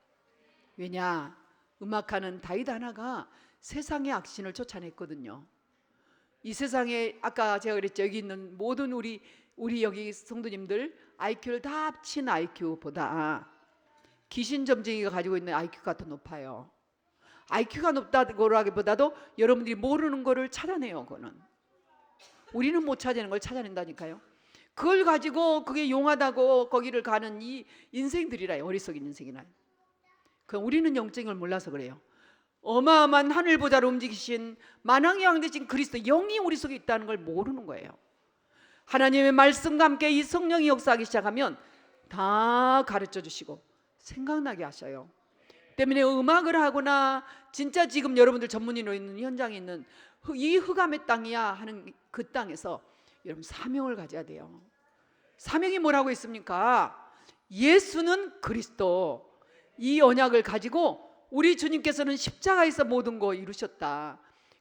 왜냐? 음악하는 다윗 하나가 세상의 악신을 쫓아냈거든요. 이 세상에 아까 제가 그랬죠. 여기 있는 모든 우리 여기 성도님들 IQ를 다 합친 IQ보다 귀신 점쟁이가 가지고 있는 IQ가 더 높아요. IQ가 높다고 하기보다도 여러분들이 모르는 거를 찾아내요. 그거는 우리는 못 찾아내는 걸 찾아낸다니까요. 그걸 가지고 그게 용하다고 거기를 가는 이 인생들이라. 어리석인 인생이라. 우리는 영적인 걸 몰라서 그래요. 어마어마한 하늘 보좌를 움직이신 만왕의 왕 되신 그리스도 영이 우리 속에 있다는 걸 모르는 거예요. 하나님의 말씀과 함께 이 성령이 역사하기 시작하면 다 가르쳐 주시고 생각나게 하셔요. 때문에 음악을 하거나 진짜 지금 여러분들 전문의로 있는 현장에 있는 이 흑암의 땅이야 하는 그 땅에서 여러분 사명을 가져야 돼요. 사명이 뭐라고 했습니까? 예수는 그리스도. 이 언약을 가지고 우리 주님께서는 십자가에서 모든 거 이루셨다.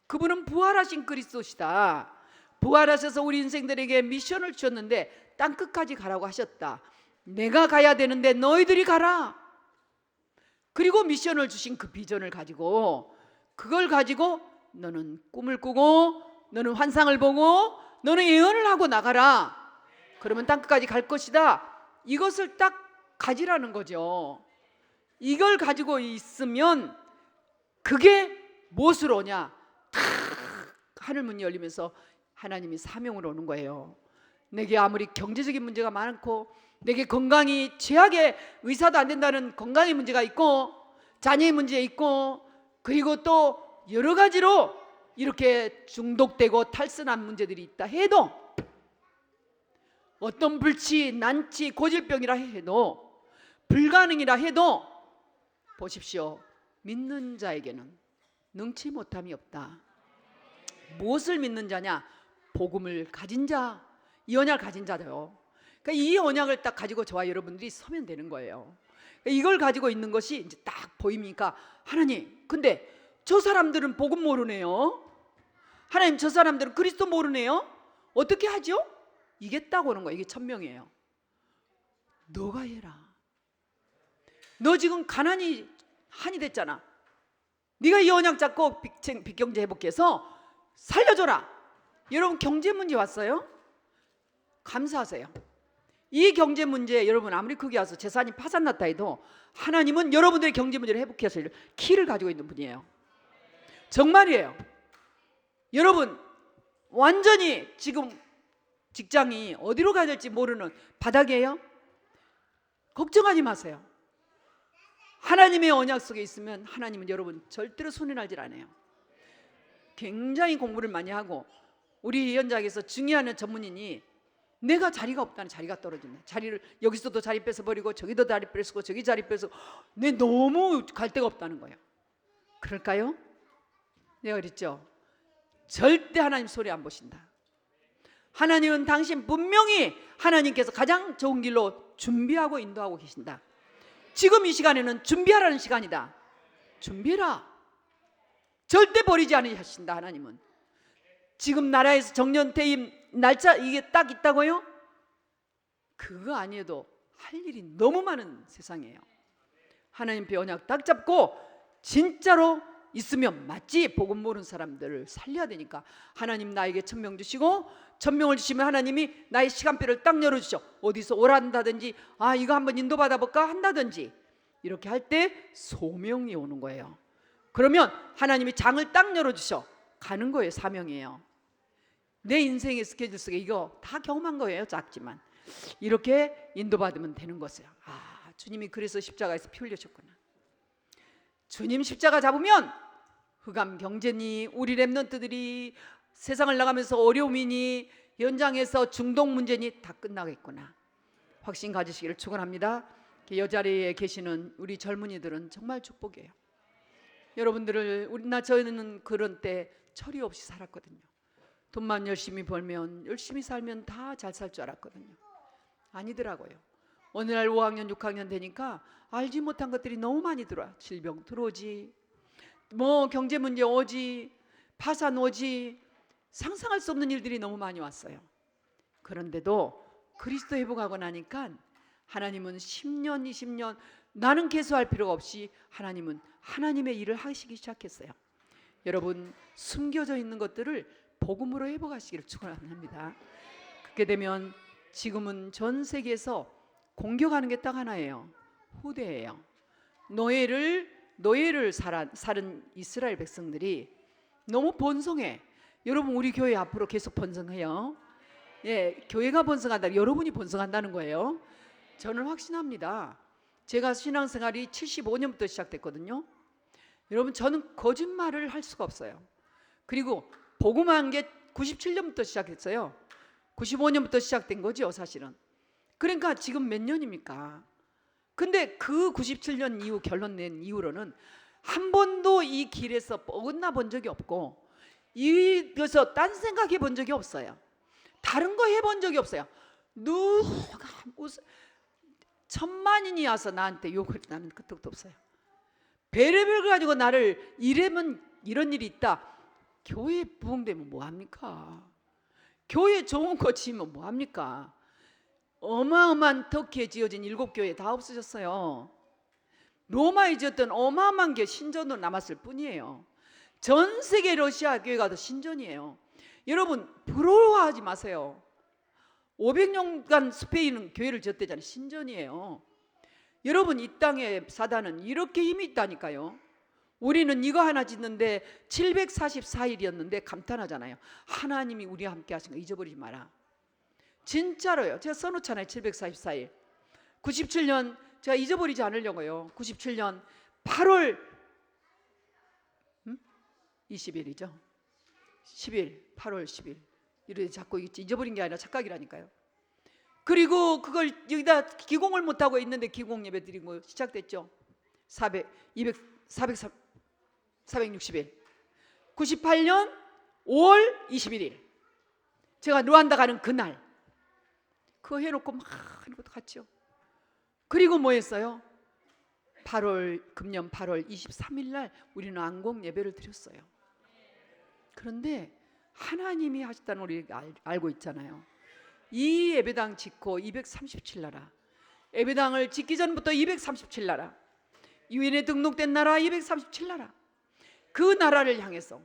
그분은 부활하신 그리스도시다. 부활하셔서 우리 인생들에게 미션을 주셨는데 땅끝까지 가라고 하셨다. 내가 가야 되는데 너희들이 가라. 그리고 미션을 주신 그 비전을 가지고 그걸 가지고 너는 꿈을 꾸고 너는 환상을 보고 너는 예언을 하고 나가라. 그러면 땅끝까지 갈 것이다. 이것을 딱 가지라는 거죠. 이걸 가지고 있으면 그게 무엇으로 오냐? 탁 하늘 문이 열리면서 하나님이 사명으로 오는 거예요. 내게 아무리 경제적인 문제가 많고, 내게 건강이 최악의 의사도 안 된다는 건강의 문제가 있고, 자녀의 문제 있고, 그리고 또 여러 가지로 이렇게 중독되고 탈선한 문제들이 있다 해도, 어떤 불치, 난치, 고질병이라 해도, 불가능이라 해도 보십시오. 믿는 자에게는 능치 못함이 없다. 무엇을 믿는 자냐? 복음을 가진 자, 이 언약을 가진 자죠. 그러니까 이 언약을 딱 가지고 저와 여러분들이 서면 되는 거예요. 그러니까 이걸 가지고 있는 것이 이제 딱 보입니까? 하나님, 근데 저 사람들은 복음 모르네요. 하나님, 저 사람들은 그리스도 모르네요. 어떻게 하죠? 이겠다고 하는 거예요. 이게 천명이에요. 너가 해라. 너 지금 가난이 한이 됐잖아. 네가 이 언약 잡고 빅경제 회복해서 살려줘라. 여러분, 경제 문제 왔어요? 감사하세요. 이 경제 문제, 여러분 아무리 크게 와서 재산이 파산났다 해도 하나님은 여러분들의 경제 문제를 회복해서 키를 가지고 있는 분이에요. 정말이에요. 여러분, 완전히 지금 직장이 어디로 가야 될지 모르는 바닥이에요? 걱정하지 마세요. 하나님의 언약 속에 있으면 하나님은 여러분 절대로 손해 날 일 안 해요. 굉장히 공부를 많이 하고, 우리 현장에서 중요한 전문인이 내가 자리가 없다는, 자리가 떨어진다. 자리를 여기서도 자리 뺏어버리고 저기도 자리 뺏고 저기 자리 뺏어, 내 너무 갈 데가 없다는 거예요. 그럴까요? 내가 그랬죠. 절대 하나님 소리 안 보신다. 하나님은 당신 분명히 하나님께서 가장 좋은 길로 준비하고 인도하고 계신다. 지금 이 시간에는 준비하라는 시간이다. 준비해라. 절대 버리지 않으신다. 하나님은 지금 나라에서 정년 퇴임 날짜 이게 딱 있다고요? 그거 아니어도 할 일이 너무 많은 세상이에요. 하나님께 언약 딱 잡고 진짜로 있으면 맞지. 복음 모르는 사람들을 살려야 되니까 하나님 나에게 천명 주시고, 천명을 주시면 하나님이 나의 시간표를 딱 열어주셔. 어디서 오란다든지, 아 이거 한번 인도받아 볼까 한다든지, 이렇게 할 때 소명이 오는 거예요. 그러면 하나님이 장을 딱 열어주셔. 가는 거예요. 사명이에요. 내 인생의 스케줄 속에 이거 다 경험한 거예요. 작지만 이렇게 인도받으면 되는 것이에요. 아, 주님이 그래서 십자가에서 피 흘리셨구나. 주님 십자가 잡으면 흑암 경제니, 우리 랩런트들이 세상을 나가면서 어려움이니, 현장에서 중독 문제니 다 끝나겠구나. 확신 가지시기를 축원합니다. 여자리에 계시는 우리 젊은이들은 정말 축복이에요. 여러분들을, 저는 그런 때 철이 없이 살았거든요. 돈만 열심히 벌면, 열심히 살면 다 잘 살 줄 알았거든요. 아니더라고요. 어느 날 5학년 6학년 되니까 알지 못한 것들이 너무 많이 들어와. 질병 들어오지, 뭐 경제 문제 오지, 파산 오지, 상상할 수 없는 일들이 너무 많이 왔어요. 그런데도 그리스도 회복하고 나니까 하나님은 10년 20년 나는 개수할 필요가 없이 하나님은 하나님의 일을 하시기 시작했어요. 여러분, 숨겨져 있는 것들을 복음으로 회복하시기를 축원합니다. 그렇게 되면 지금은 전 세계에서 공격하는 게 딱 하나예요. 후대예요. 노예를 살은 이스라엘 백성들이 너무 번성해. 여러분, 우리 교회 앞으로 계속 번성해요. 예, 교회가 번성한다. 여러분이 번성한다는 거예요. 저는 확신합니다. 제가 신앙생활이 75년부터 시작됐거든요. 여러분, 저는 거짓말을 할 수가 없어요. 그리고 복음한 게 97년부터 시작했어요. 95년부터 시작된 거죠, 사실은. 그러니까 지금 몇 년입니까? 근데 그 97년 이후 결론 낸 이후로는 한 번도 이 길에서 어긋나 본 적이 없고, 이것서 딴 생각해 본 적이 없어요. 다른 거 해본 적이 없어요. 누가 무슨 천만인이 와서 나한테 욕을, 나는 그것도 없어요. 별의별 거 가지고 나를 이러면 이런 일이 있다. 교회 부흥되면 뭐합니까? 교회 좋은 거 지으면 뭐합니까? 어마어마한 터키에 지어진 7교회 다 없어졌어요. 로마에 지었던 어마어마한 게 신전으로 남았을 뿐이에요. 전 세계 러시아 교회가 더 신전이에요. 여러분, 부러워하지 마세요. 500년간 스페인은 교회를 지었대잖아요. 신전이에요. 여러분, 이 땅에 사단은 이렇게 힘이 있다니까요. 우리는 이거 하나 짓는데 744일이었는데 감탄하잖아요. 하나님이 우리와 함께 하신 거 잊어버리지 마라. 진짜로요. 제가 써놓잖아요. 744일. 97년 제가 잊어버리지 않으려고요. 97년 8월 20일이죠. 10일, 8월 10일. 이렇게 자꾸 잊어버린 게 아니라 착각이라니까요. 그리고 그걸 여기다 기공을 못하고 있는데 기공 예배 드리고 시작됐죠. 460일. 98년 5월 21일. 제가 루안다 가는 그날. 그거 해놓고 막 하는 것도 같죠. 그리고 뭐 했어요? 금년 8월 23일 날 우리는 안공 예배를 드렸어요. 그런데 하나님이 하셨다는 우리 알고 있잖아요. 이 예배당 짓고 237나라, 예배당을 짓기 전부터 237나라, 유엔에 등록된 나라 237나라, 그 나라를 향해서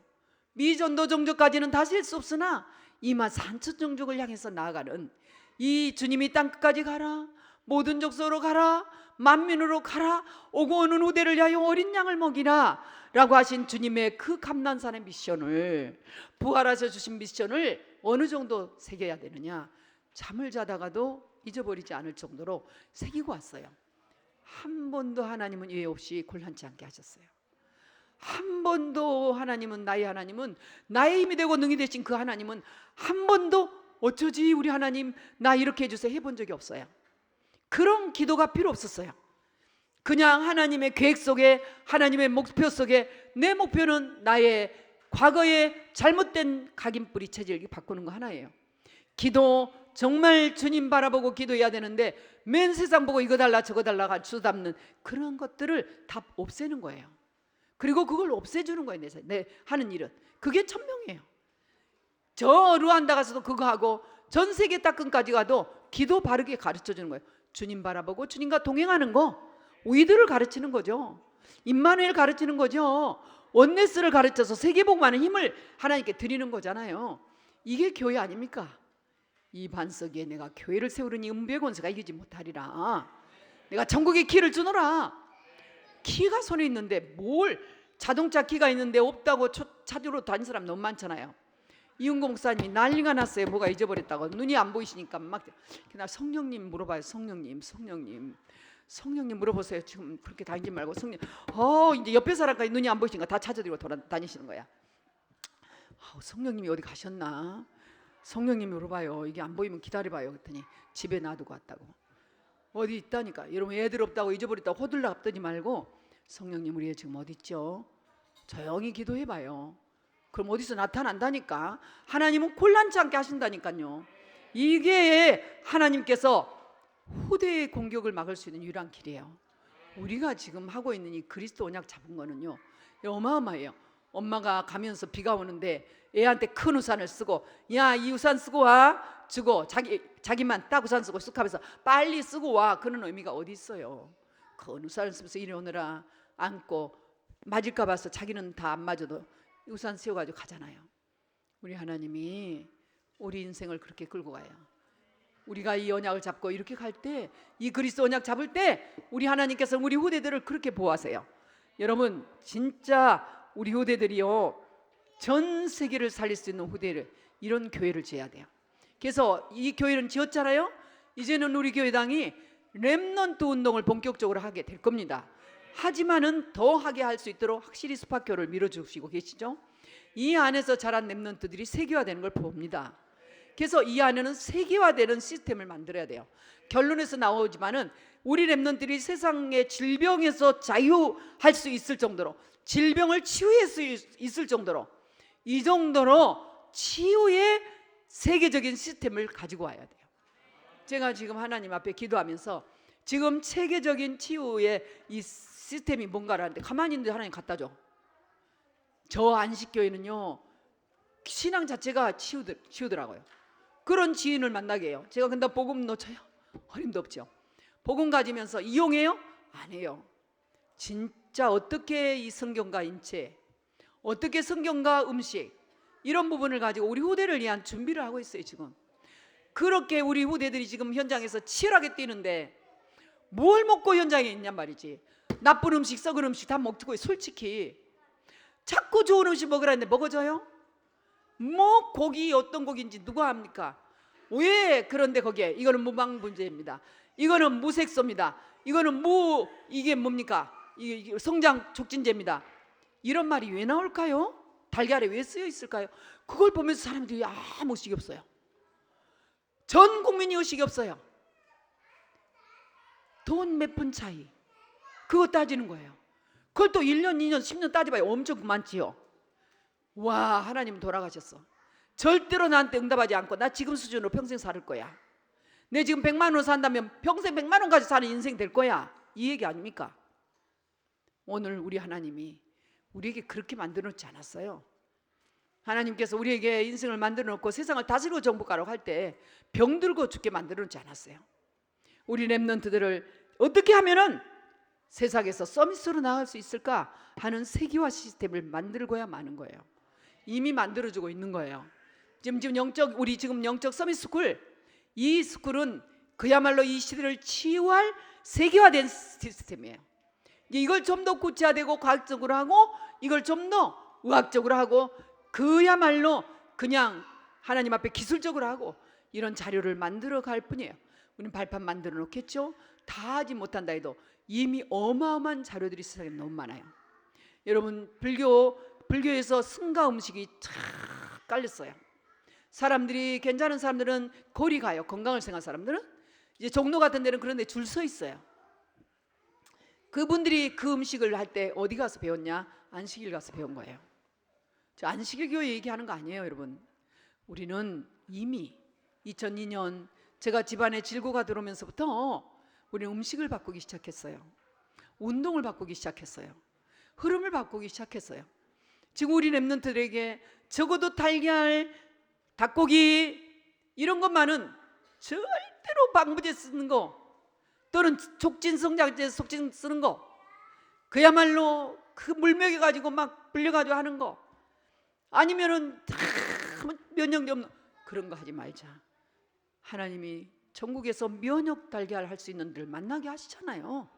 미전도 종족까지는 다 셀 수 없으나 24,000 종족을 향해서 나아가는 이 주님이 땅끝까지 가라, 모든 족속으로 가라, 만민으로 가라, 오고 오는 후대를 위하여 어린 양을 먹이라 라고 하신 주님의 그 감난산의 미션을, 부활하셔 주신 미션을 어느 정도 새겨야 되느냐, 잠을 자다가도 잊어버리지 않을 정도로 새기고 왔어요. 한 번도 하나님은 예외 없이 곤란치 않게 하셨어요. 한 번도 하나님은 나의 힘이 되고 능히 되신 그 하나님은 한 번도 어쩌지 우리 하나님 나 이렇게 해주세요 해본 적이 없어요. 그런 기도가 필요 없었어요. 그냥 하나님의 계획 속에, 하나님의 목표 속에, 내 목표는 나의 과거의 잘못된 각인뿌리 체질 바꾸는 거 하나예요. 기도, 정말 주님 바라보고 기도해야 되는데 맨 세상 보고 이거 달라 저거 달라가 주담는 그런 것들을 다 없애는 거예요. 그리고 그걸 없애주는 거예요. 내 하는 일은 그게 천명이에요. 저 루안다 가서도 그거 하고 전 세계 따끔까지 가도 기도 바르게 가르쳐주는 거예요. 주님 바라보고 주님과 동행하는 거, 우리들을 가르치는 거죠. 임마누엘 가르치는 거죠. 원네스를 가르쳐서 세계복음하는 힘을 하나님께 드리는 거잖아요. 이게 교회 아닙니까? 이 반석에 내가 교회를 세우려니 음부의 권세가 이기지 못하리라. 내가 천국의 키를 주노라. 키가 손에 있는데 뭘, 자동차 키가 있는데 없다고 찾으러 다니는 사람 너무 많잖아요. 이은고 목사님이 난리가 났어요. 뭐가 잊어버렸다고. 눈이 안 보이시니까 막. 그날 성령님 물어봐요. 성령님 물어보세요. 지금 그렇게 다니지 말고 성령. 이제 옆에 사람까지 눈이 안 보이시니까 다 찾아들고 돌아다니시는 거야. 성령님이 어디 가셨나? 성령님 물어봐요. 이게 안 보이면 기다려봐요. 그랬더니 집에 놔두고 왔다고. 어디 있다니까. 여러분 애들 없다고 잊어버렸다고 호들갑 떠지 말고 성령님 우리 애 지금 어디 있죠? 조용히 기도해봐요. 그럼 어디서 나타난다니까. 하나님은 곤란치 않게 하신다니까요. 이게 하나님께서 후대의 공격을 막을 수 있는 유일한 길이에요. 우리가 지금 하고 있는 이 그리스도 언약 잡은 거는요 어마어마해요. 엄마가 가면서 비가 오는데 애한테 큰 우산을 쓰고 야 이 우산 쓰고 와 주고 자기만 딱 우산 쓰고 쑥 하면서 빨리 쓰고 와. 그런 의미가 어디 있어요. 큰 우산을 쓰면서 이리 오느라 안고 맞을까 봐서 자기는 다 안 맞아도 우산 세워가지고 가잖아요. 우리 하나님이 우리 인생을 그렇게 끌고 가요. 우리가 이 언약을 잡고 이렇게 갈 때, 이 그리스도 언약 잡을 때 우리 하나님께서 우리 후대들을 그렇게 보호하세요. 여러분 진짜 우리 후대들이요 전 세계를 살릴 수 있는 후대를, 이런 교회를 지어야 돼요. 그래서 이 교회는 지었잖아요. 이제는 우리 교회당이 렘넌트 운동을 본격적으로 하게 될 겁니다. 하지만은 더 하게 할 수 있도록 확실히 스파교를 밀어주시고 계시죠. 이 안에서 자란 렘넌트들이 세계화되는 걸 봅니다. 그래서 이 안에는 세계화되는 시스템을 만들어야 돼요. 결론에서 나오지만은 우리 렘넌트들이 세상의 질병에서 자유할 수 있을 정도로, 질병을 치유할 수 있을 정도로, 이 정도로 치유의 세계적인 시스템을 가지고 와야 돼요. 제가 지금 하나님 앞에 기도하면서 지금 체계적인 치유의 이 시스템이 뭔가라는데 가만히 있는데 하나님 갖다 줘. 저 안식교회는요 신앙 자체가 치유더라고요. 그런 지인을 만나게 해요. 제가 근데 복음 놓쳐요? 어림도 없죠. 복음 가지면서 이용해요? 안 해요. 진짜 어떻게 이 성경과 인체, 어떻게 성경과 음식, 이런 부분을 가지고 우리 후대를 위한 준비를 하고 있어요. 지금 그렇게 우리 후대들이 지금 현장에서 치열하게 뛰는데 뭘 먹고 현장에 있냔 말이지. 나쁜 음식, 썩은 음식 다 먹고, 솔직히 자꾸 좋은 음식 먹으라는데 먹어져요? 뭐 고기 어떤 고기인지 누가 합니까? 왜? 그런데 거기에 이거는 무방문제입니다. 이거는 무색소입니다. 이거는 이게 뭡니까? 이게 성장 촉진제입니다. 이런 말이 왜 나올까요? 달걀에 왜 쓰여 있을까요? 그걸 보면서 사람들이 아무 의식이 없어요. 전 국민이 의식이 없어요. 돈 몇 푼 차이, 그거 따지는 거예요. 그걸 또 1년, 2년, 10년 따져봐야 엄청 많지요. 와, 하나님 돌아가셨어. 절대로 나한테 응답하지 않고 나 지금 수준으로 평생 살 거야. 내 지금 100만 원 산다면 평생 100만 원 가지고 사는 인생 될 거야. 이 얘기 아닙니까? 오늘 우리 하나님이 우리에게 그렇게 만들어 놓지 않았어요. 하나님께서 우리에게 인생을 만들어 놓고 세상을 다스리고 정복하라고 할 때 병들고 죽게 만들어 놓지 않았어요. 우리 렘넌트들을 어떻게 하면은 세상에서 서밋으로 나갈 수 있을까 하는 세계화 시스템을 만들고야 마는 거예요. 이미 만들어주고 있는 거예요. 우리 지금 영적 서밋 스쿨, 이 스쿨은 그야말로 이 시대를 치유할 세계화된 시스템이에요. 이걸 좀 더 구체화되고 과학적으로 하고, 이걸 좀 더 의학적으로 하고, 그야말로 그냥 하나님 앞에 기술적으로 하고, 이런 자료를 만들어 갈 뿐이에요. 우리는 발판 만들어 놓겠죠. 다 하지 못한다 해도 이미 어마어마한 자료들이 세상에 너무 많아요. 여러분, 불교에서 승가 음식이 쫙 깔렸어요. 사람들이, 괜찮은 사람들은 거리 가요. 건강을 생각하는 사람들은 이제 종로 같은 데는 그런 데 줄 서 있어요. 그분들이 그 음식을 할 때 어디 가서 배웠냐? 안식일 가서 배운 거예요. 저 안식일 교회 얘기하는 거 아니에요, 여러분. 우리는 이미 2002년 제가 집안에 질고가 들어오면서부터 우리는 음식을 바꾸기 시작했어요. 운동을 바꾸기 시작했어요. 흐름을 바꾸기 시작했어요. 지금 우리 렘넌트들에게 적어도 달걀, 닭고기 이런 것만은 절대로 방부제 쓰는 거, 또는 촉진 성장제 촉진 쓰는 거, 그야말로 그 물 먹여가지고 막 불려가지고 하는 거, 아니면은 다 면역력 없는 그런 거 하지 말자. 하나님이 전국에서 면역 달걀 할 수 있는 데를 만나게 하시잖아요.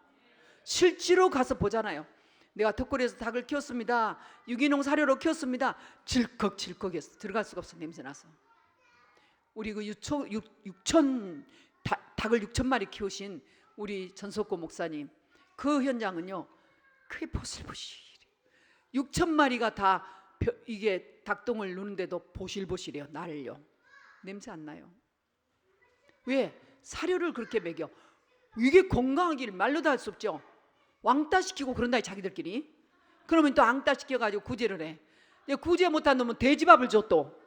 실제로 가서 보잖아요. 내가 턱걸이에서 닭을 키웠습니다. 유기농 사료로 키웠습니다. 질컥질컥해서 들어갈 수가 없어. 냄새나서. 우리 그 닭을 6,000마리 키우신 우리 전석고 목사님, 그 현장은요, 그게 보실보실, 6,000마리가 다 이게 닭똥을 누는데도 보실보실해요. 날요. 냄새 안 나요. 왜? 사료를 그렇게 먹여. 이게 건강하길 말로도 할 수 없죠. 왕따 시키고 그런다, 자기들끼리. 그러면 또 앙따 시켜가지고 구제를 해. 구제 못한 놈은 돼지밥을 줘 또.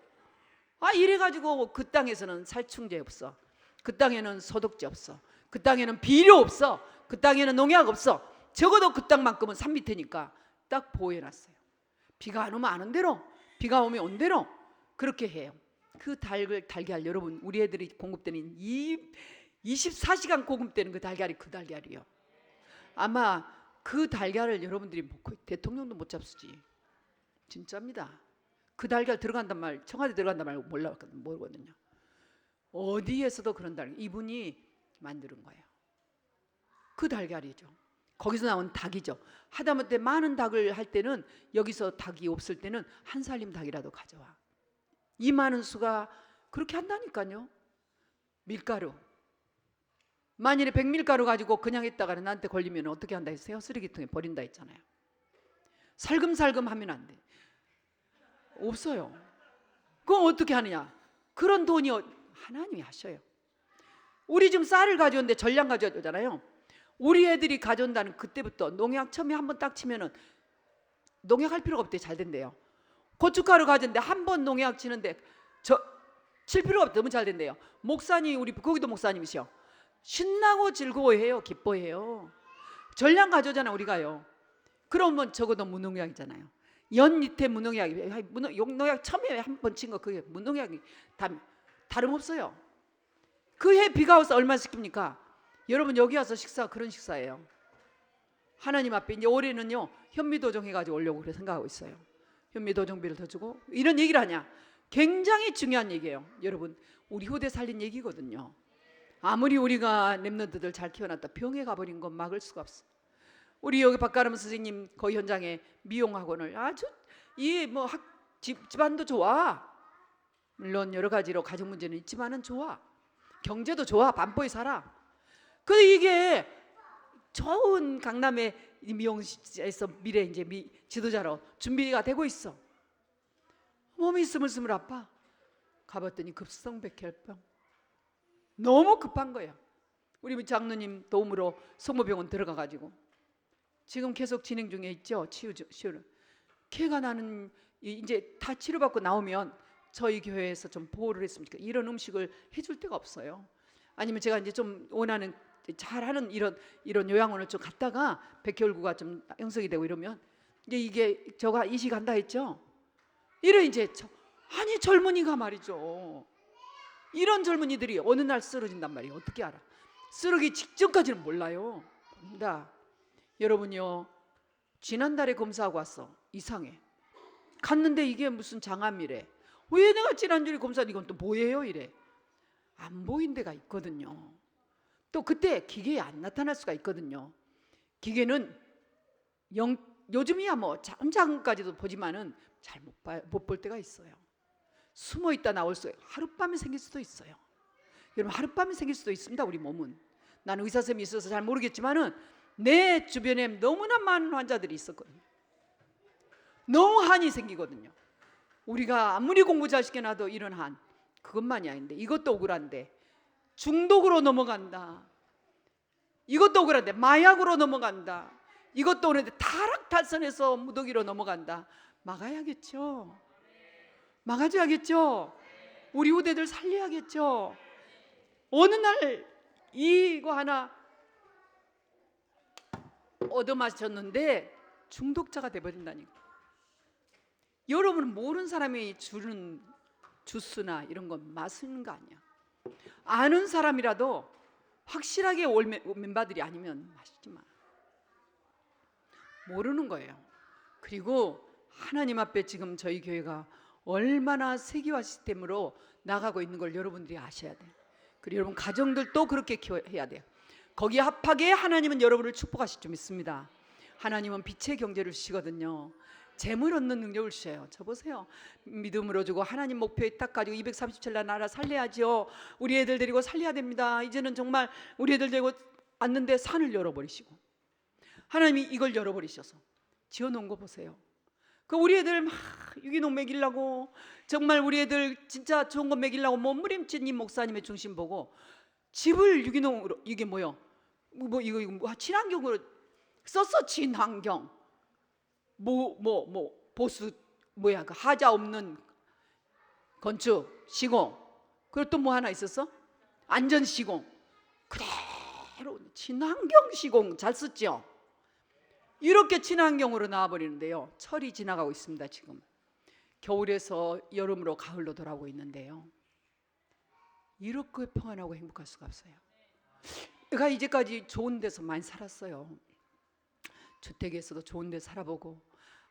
이래가지고 그 땅에서는 살충제 없어. 그 땅에는 소독제 없어. 그 땅에는 비료 없어. 그 땅에는 농약 없어. 적어도 그 땅만큼은 산 밑에니까 딱 보호해놨어요. 비가 안 오면 안 온 대로, 비가 오면 온 대로 그렇게 해요. 그 달걀 여러분, 우리 애들이 공급되는 24시간 공급되는 그 달걀이 그 달걀이요. 아마 그 달걀을 여러분들이 먹고 대통령도 못 잡수지. 진짜입니다. 그 달걀 들어간단 말, 청와대 들어간단 말 모르거든요. 어디에서도 그런 달걀, 이분이 만드는 거예요. 그 달걀이죠. 거기서 나온 닭이죠. 하다못해 많은 닭을 할 때는, 여기서 닭이 없을 때는 한 살림 닭이라도 가져와. 이 많은 수가 그렇게 한다니까요. 밀가루, 만일에 100밀가루 가지고 그냥 했다가 나한테 걸리면 어떻게 한다 했어요? 쓰레기통에 버린다 했잖아요. 살금살금 하면 안 돼. 없어요. 그럼 어떻게 하느냐? 그런 돈이 하나님이 하셔요. 우리 지금 쌀을 가져오는데 전량 가져오잖아요. 우리 애들이 가져온다는 그때부터 농약 처음에 한번 딱 치면은 농약할 필요가 없대. 잘 된대요. 고춧가루 가져오는데 한 번 농약 치는데 칠 필요가 없대. 너무 잘 된대요. 목사님, 우리 거기도 목사님이시요. 신나고 즐거워해요. 기뻐해요. 전량 가져오잖아 우리가요. 그러면 적어도 무농약이잖아요. 연잎에 무농약이, 농약 처음에 한 번 친 거 그게 무농약이 다름없어요. 그 해 비가 와서 얼마 시킵니까? 여러분 여기 와서 식사 그런 식사예요. 하나님 앞에 이제 올해는요 현미도정 해가지고 오려고 그래 생각하고 있어요. 현미도정비를 더 주고 이런 얘기를 하냐? 굉장히 중요한 얘기예요. 여러분, 우리 후대 살린 얘기거든요. 아무리 우리가 렘넌트들 잘 키워놨다 병에 가버린 건 막을 수가 없어. 우리 여기 박가람 선생님 거기 현장에 미용학원을 아주 이뭐 집안도 좋아. 물론 여러 가지로 가정 문제는 있지만은 좋아. 경제도 좋아. 반포에 살아. 근데 이게 좋은 강남의 미용실에서 미래 이제 지도자로 준비가 되고 있어. 몸이 스물스물 아파. 가봤더니 급성백혈병. 너무 급한 거야. 우리 장로님 도움으로 성모병원 들어가가지고 지금 계속 진행 중에 있죠. 치유는. 걔가 나는 이제 다 치료받고 나오면 저희 교회에서 좀 보호를 했으면 좋겠어요. 이런 음식을 해줄 데가 없어요. 아니면 제가 이제 좀 원하는 잘하는 이런 요양원을 좀 갔다가 백혈구가 좀 형성이 되고 이러면 이제 이게 저가 이식한다 했죠. 이래 이제 아니 젊은이가 말이죠. 이런 젊은이들이 어느 날 쓰러진단 말이에요. 어떻게 알아? 쓰러기 직전까지는 몰라요. 모른다. 여러분요, 지난달에 검사하고 왔어. 이상해. 갔는데 이게 무슨 장암이래. 왜 내가 지난주에 검사한 이건 또 뭐예요? 이래. 안 보인 데가 있거든요. 또 그때 기계에 안 나타날 수가 있거든요. 기계는 요즘이야 뭐 현장까지도 보지만은 잘 못 볼 때가 있어요. 숨어 있다 나올 수 하룻밤에 생길 수도 있어요. 여러분, 하룻밤에 생길 수도 있습니다. 우리 몸은. 나는 의사 선생님이 있어서 잘 모르겠지만은 내 주변에 너무나 많은 환자들이 있었거든요. 너무 한이 생기거든요. 우리가 아무리 공부 잘 시켜놔도 이런 한 그것만이 아닌데 이것도 억울한데 중독으로 넘어간다. 이것도 억울한데 마약으로 넘어간다. 이것도 오는데 타락탈선에서 무더기로 넘어간다. 막아야겠죠. 막아줘야겠죠. 우리 후대들 살려야겠죠. 어느 날 이거 하나 얻어마셨는데 중독자가 돼버린다니까. 여러분은 모르는 사람이 주는 주스나 이런 건 마시는 거 아니야. 아는 사람이라도 확실하게 올 멤버들이 아니면 마시지 마. 모르는 거예요. 그리고 하나님 앞에 지금 저희 교회가 얼마나 세계화 시스템으로 나가고 있는 걸 여러분들이 아셔야 돼요. 그리고 여러분 가정들도 그렇게 해야 돼요. 거기에 합하게 하나님은 여러분을 축복하실 줄 믿습니다. 하나님은 빛의 경제를 주시거든요. 재물 얻는 능력을 주셔요. 저 보세요. 믿음으로 주고 하나님 목표에 딱 가지고 237날 나라 살려야죠. 우리 애들 데리고 살려야 됩니다. 이제는 정말 우리 애들 데리고 왔는데 산을 열어버리시고 하나님이 이걸 열어버리셔서 지어놓은 거 보세요. 그 우리 애들 막 유기농 먹이려고 정말 우리 애들 진짜 좋은 거 먹이려고 몸부림치는 목사님의 중심 보고 집을 유기농으로 이게 뭐요? 이거 친환경으로 썼어. 친환경 보수 뭐야 그 하자 없는 건축 시공. 그리고 또 뭐 하나 있었어? 안전 시공. 그대로 친환경 시공 잘 썼죠. 이렇게 친환경으로 나와버리는데요. 철이 지나가고 있습니다. 지금 겨울에서 여름으로 가을로 돌아오고 있는데요. 이렇게 평안하고 행복할 수가 없어요. 제가 이제까지 좋은 데서 많이 살았어요. 주택에서도 좋은 데 살아보고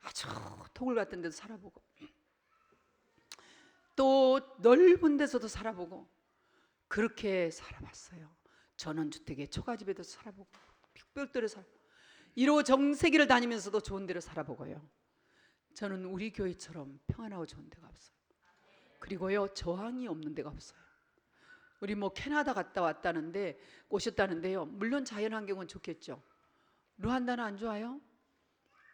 아주 토굴 같은 데도 살아보고 또 넓은 데서도 살아보고 그렇게 살아봤어요. 전원주택에 초가집에도 살아보고 빅벽돌에 살아보고 이러고 정세기를 다니면서도 좋은 데로 살아보고요. 저는 우리 교회처럼 평안하고 좋은 데가 없어요. 그리고요 저항이 없는 데가 없어요. 우리 뭐 캐나다 갔다 왔다는데 오셨다는데요. 물론 자연환경은 좋겠죠. 루안다는 안 좋아요?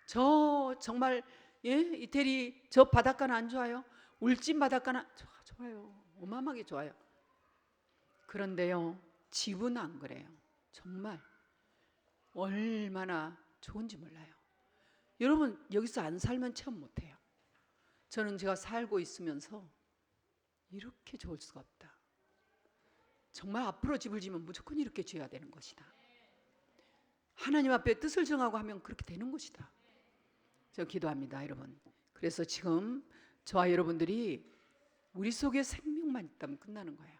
저 정말 이태리 저 바닷가는 안 좋아요? 울진 바닷가는 좋아요. 어마어마하게 좋아요. 그런데요 집은 안 그래요. 정말 얼마나 좋은지 몰라요. 여러분 여기서 안 살면 체험 못해요. 저는 제가 살고 있으면서 이렇게 좋을 수가 없다. 정말 앞으로 집을 지면 무조건 이렇게 지어야 되는 것이다. 하나님 앞에 뜻을 정하고 하면 그렇게 되는 것이다. 저 기도합니다 여러분. 그래서 지금 저와 여러분들이 우리 속에 생명만 있다면 끝나는 거예요.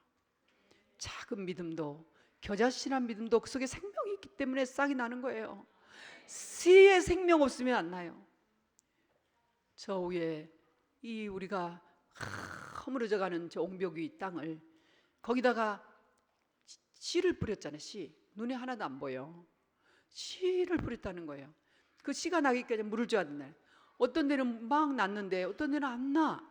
작은 믿음도 겨자씨란 믿음도 그 속에 생명이 있기 때문에 싹이 나는 거예요. 씨에 생명 없으면 안 나요. 저 위에 이 우리가 허물어져가는 저 옹벽 위 땅을 거기다가 씨를 뿌렸잖아요. 씨. 눈에 하나도 안 보여. 씨를 뿌렸다는 거예요. 그 씨가 나기까지 물을 줘야 된다. 어떤 데는 막 났는데 어떤 데는 안 나.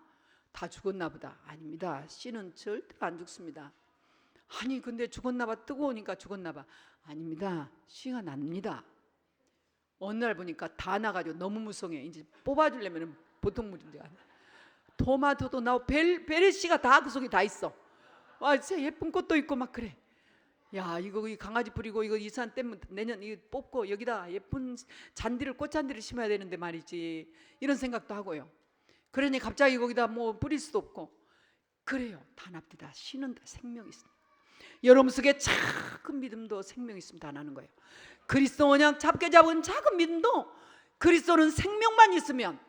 다 죽었나 보다. 아닙니다. 씨는 절대로 안 죽습니다. 아니 근데 죽었나 봐. 뜨거우니까 죽었나 봐. 아닙니다. 씨가 납니다. 어느 날 보니까 다 나가지고 너무 무성해. 이제 뽑아주려면 보통 문제가 아니야. 토마토도 나오고 베레 씨가 다 그 속에 다 있어. 와 진짜 예쁜 꽃도 있고 막 그래. 야 이거 이 강아지 뿌리고 이거 이산 떼면 내년 이거 뽑고 여기다 예쁜 잔디를 꽃잔디를 심어야 되는데 말이지. 이런 생각도 하고요. 그러니 갑자기 거기다 뭐 뿌릴 수도 없고 그래요. 다 납니다. 씨는 다 생명이 있습니다. 여러분 속에 작은 믿음도 생명이 있으면 다 나는 거예요. 그리스도 언약 잡게 잡은 작은 믿음도 그리스도는 생명만 있으면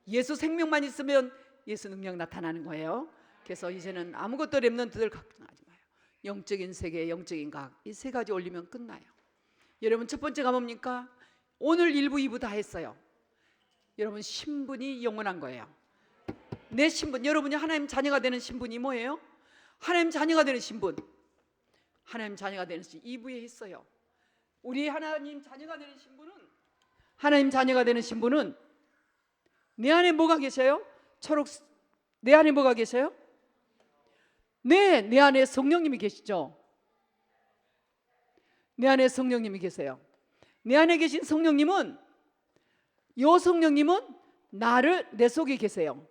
예수 생명만 있으면 예수 능력 나타나는 거예요. 그래서 이제는 아무것도 렘넌트들 걱정하지 마요. 영적인 세계, 영적인 과학 이 세 가지 올리면 끝나요. 여러분 첫 번째가 뭡니까? 오늘 1부, 2부 다 했어요. 여러분 신분이 영원한 거예요. 내 신분, 여러분이 하나님 자녀가 되는 신분이 뭐예요? 하나님 자녀가 되는 신분. 하나님 자녀가 되는 신분 2부에 했어요. 우리 하나님 자녀가 되는 신분은 하나님 자녀가 되는 신분은 내 안에 뭐가 계셔요? 내 안에 뭐가 계셔요? 네, 내 안에 성령님이 계시죠. 내 안에 성령님이 계세요. 내 안에 계신 성령님은 요 성령님은 내 속에 계세요.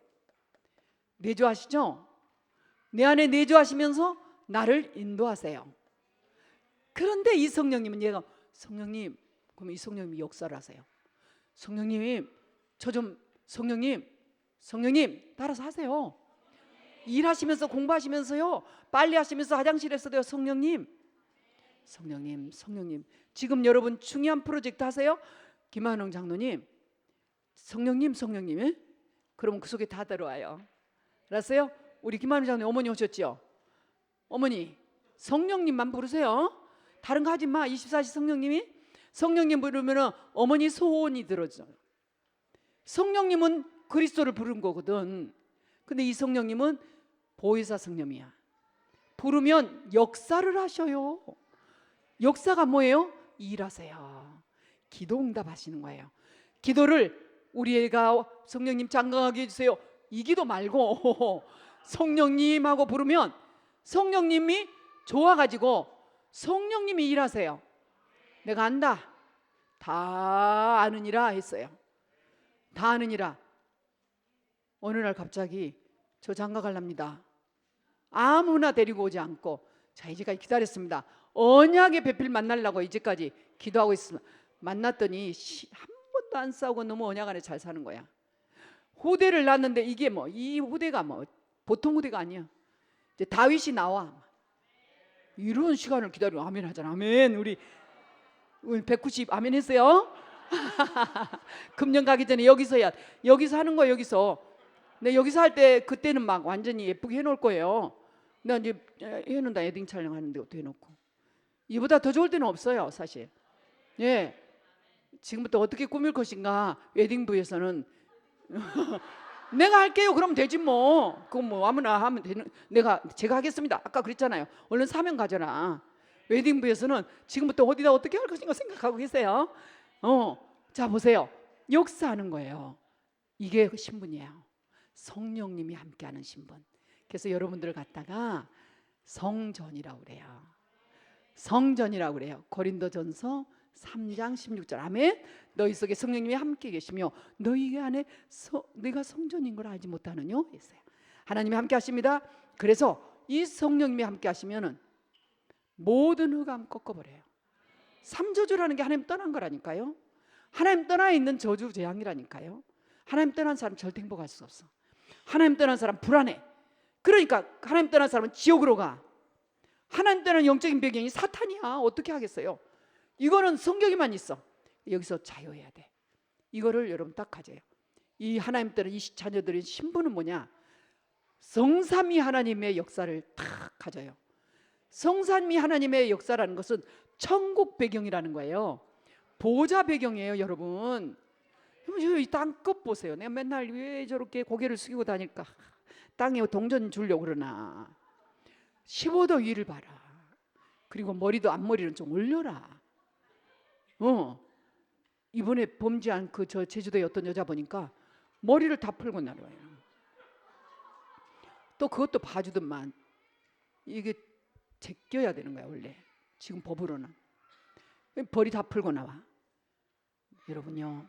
내주하시죠? 내 안에 내주하시면서 나를 인도하세요. 그런데 이 성령님은 얘가 성령님 그러면 이 성령님이 역사를 하세요. 성령님 성령님 따라서 하세요. 일하시면서 공부하시면서요 빨리 하시면서 화장실에서도요 성령님 지금 여러분 중요한 프로젝트 하세요. 김한웅 장로님 성령님 그러면 그 속에 다 들어와요. 알았어요? 우리 김한웅 장로님 어머니 오셨죠? 어머니 성령님만 부르세요. 다른 거 하지 마. 24시 성령님 부르면 어머니 소원이 들어져요. 성령님은 그리스도를 부른 거거든. 근데 이 성령님은 보혜사 성령이야. 부르면 역사를 하셔요. 역사가 뭐예요? 일하세요. 기도 응답하시는 거예요. 기도를 우리 애가 성령님 장강하게 해주세요 이 기도 말고 성령님하고 부르면 성령님이 좋아가지고 성령님이 일하세요. 내가 안다. 다 아느니라 했어요. 다 아느니라. 어느 날 갑자기 저 장가 갈랍니다. 아무나 데리고 오지 않고 자 이제까지 기다렸습니다. 언약의 배필 만나려고 이제까지 기도하고 있습니다. 만났더니 한 번도 안 싸우고 너무 언약 안에 잘 사는 거야. 후대를 낳았는데 이게 뭐 이 후대가 뭐 보통 후대가 아니야. 이제 다윗이 나와. 이런 시간을 기다리고 아멘 하잖아. 아멘. 우리 190 아멘 했어요. 금년 가기 전에 여기서 하는 거야. 여기서. 근데 여기서 할 때 그때는 막 완전히 예쁘게 해놓을 거예요. 나 이제 해놓는다. 웨딩 촬영하는데 어떻게 해놓고 이보다 더 좋을 때는 없어요 사실. 예, 지금부터 어떻게 꾸밀 것인가 웨딩부에서는 내가 할게요. 그럼 되지 뭐. 그거 뭐 아무나 하면 되는. 제가 하겠습니다. 아까 그랬잖아요. 얼른 사명 가져라. 웨딩부에서는 지금부터 어디다 어떻게 할 것인가 생각하고 계세요. 자 보세요. 역사하는 거예요. 이게 신분이에요. 성령님이 함께하는 신분. 그래서 여러분들을 갖다가 성전이라고 그래요. 성전이라고 그래요. 고린도전서 3장 16절 아멘. 너희 속에 성령님이 함께 계시며 너희 안에 네가 성전인 걸 알지 못하느뇨 했어요. 하나님이 함께 하십니다. 그래서 이 성령님이 함께 하시면은 모든 흑암 꺾어버려요. 삼저주라는 게 하나님 떠난 거라니까요. 하나님 떠나 있는 저주 재앙이라니까요. 하나님 떠난 사람 절대 행복할 수 없어. 하나님 떠난 사람 불안해. 그러니까 하나님 떠난 사람은 지옥으로 가. 하나님 떠난 영적인 배경이 사탄이야. 어떻게 하겠어요? 이거는 성경에만 있어. 여기서 자유해야 돼. 이거를 여러분 딱 가져요. 이 하나님 떠난 이 자녀들의 신분은 뭐냐? 성삼위 하나님의 역사를 딱 가져요. 성삼위 하나님의 역사라는 것은 천국 배경이라는 거예요. 보좌 배경이에요, 여러분. 이 땅끝 보세요. 내가 맨날 왜 저렇게 고개를 숙이고 다닐까? 땅에 동전 주려고 그러나 15도 위를 봐라. 그리고 머리도 앞머리는 좀 올려라. 이번에 범죄한 그 저 제주도의 어떤 여자 보니까 머리를 다 풀고 나와요. 또 그것도 봐주더만. 이게 제껴야 되는 거야 원래. 지금 법으로는. 머리 다 풀고 나와. 여러분요,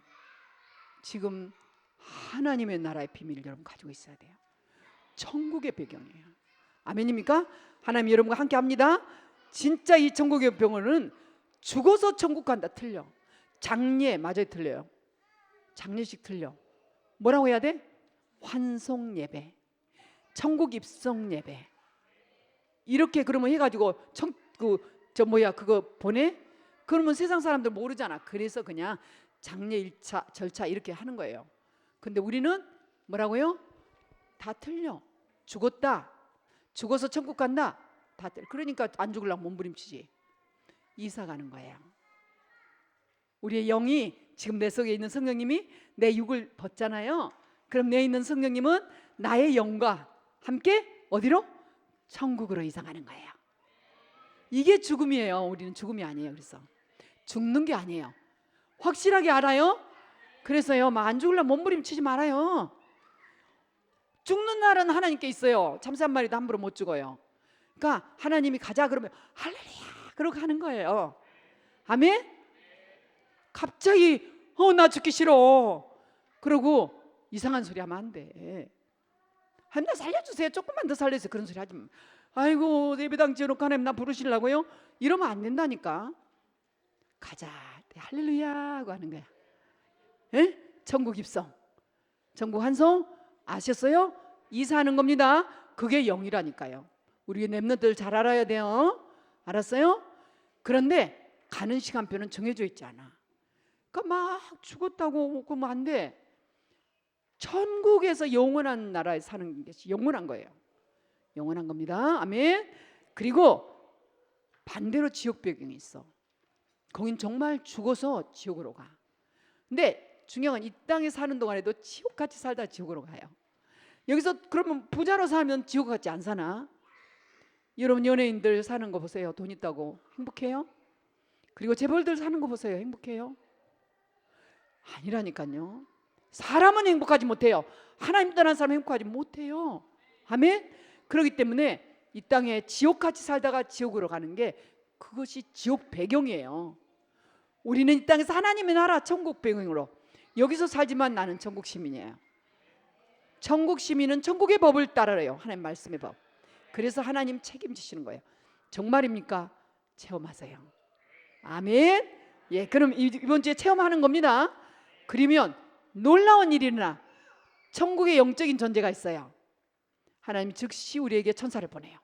지금 하나님의 나라의 비밀을 여러분 가지고 있어야 돼요. 천국의 배경이에요. 아멘입니까? 하나님 여러분과 함께 합니다. 진짜 이 천국의 배경은 죽어서 천국 간다 틀려. 장례 맞아요, 틀려요. 장례식 틀려. 뭐라고 해야 돼? 환송 예배, 천국 입성 예배. 이렇게 그러면 해가지고 그거 보내? 그러면 세상 사람들 모르잖아. 그래서 그냥 장례 1차 절차 이렇게 하는 거예요. 근데 우리는 뭐라고요? 다 틀려. 죽었다, 죽어서 천국 간다, 다 틀려. 그러니까 안 죽으려고 몸부림치지. 이사 가는 거예요. 우리의 영이 지금 내 속에 있는 성령님이 내 육을 벗잖아요. 그럼 내 있는 성령님은 나의 영과 함께 어디로? 천국으로 이사 가는 거예요. 이게 죽음이에요. 우리는 죽음이 아니에요. 그래서 죽는 게 아니에요. 확실하게 알아요. 그래서요, 막 안 죽으려면 몸부림치지 말아요. 죽는 날은 하나님께 있어요. 참새 한 마리도 함부로 못 죽어요. 그러니까 하나님이 가자 그러면 할렐루야 그러고 하는 거예요. 아멘? 갑자기 나 죽기 싫어 그러고 이상한 소리 하면 안 돼. 하나님 나 살려주세요, 조금만 더 살려주세요, 그런 소리 하지 마. 아이고 예배당 지어놓고 하나님 나 부르시려고요? 이러면 안 된다니까. 가자 할렐루야 하고 하는 거야. 에? 천국 입성, 천국 환송 아셨어요? 이사하는 겁니다. 그게 영이라니까요. 우리 렘넌트들 잘 알아야 돼요. 알았어요? 그런데 가는 시간표는 정해져 있지 않아. 그러니까 막 죽었다고 그러면 안 돼. 천국에서 영원한 나라에 사는 것이 영원한 거예요. 영원한 겁니다. 아멘. 그리고 반대로 지옥 배경이 있어. 거긴 정말 죽어서 지옥으로 가. 근데 중요한 건 이 땅에 사는 동안에도 지옥같이 살다 지옥으로 가요. 여기서 그러면 부자로 살면 지옥같이 안 사나? 여러분 연예인들 사는 거 보세요. 돈 있다고 행복해요? 그리고 재벌들 사는 거 보세요. 행복해요? 아니라니까요. 사람은 행복하지 못해요. 하나님 떠난 사람은 행복하지 못해요. 아멘? 그렇기 때문에 이 땅에 지옥같이 살다가 지옥으로 가는 게 그것이 지옥 배경이에요. 우리는 이 땅에서 하나님의 나라 천국 배경으로 여기서 살지만 나는 천국 시민이에요. 천국 시민은 천국의 법을 따라요. 하나님 말씀의 법. 그래서 하나님 책임지시는 거예요. 정말입니까? 체험하세요. 아멘. 예, 그럼 이번 주에 체험하는 겁니다. 그러면 놀라운 일이 일어나. 천국의 영적인 존재가 있어요. 하나님 즉시 우리에게 천사를 보내요.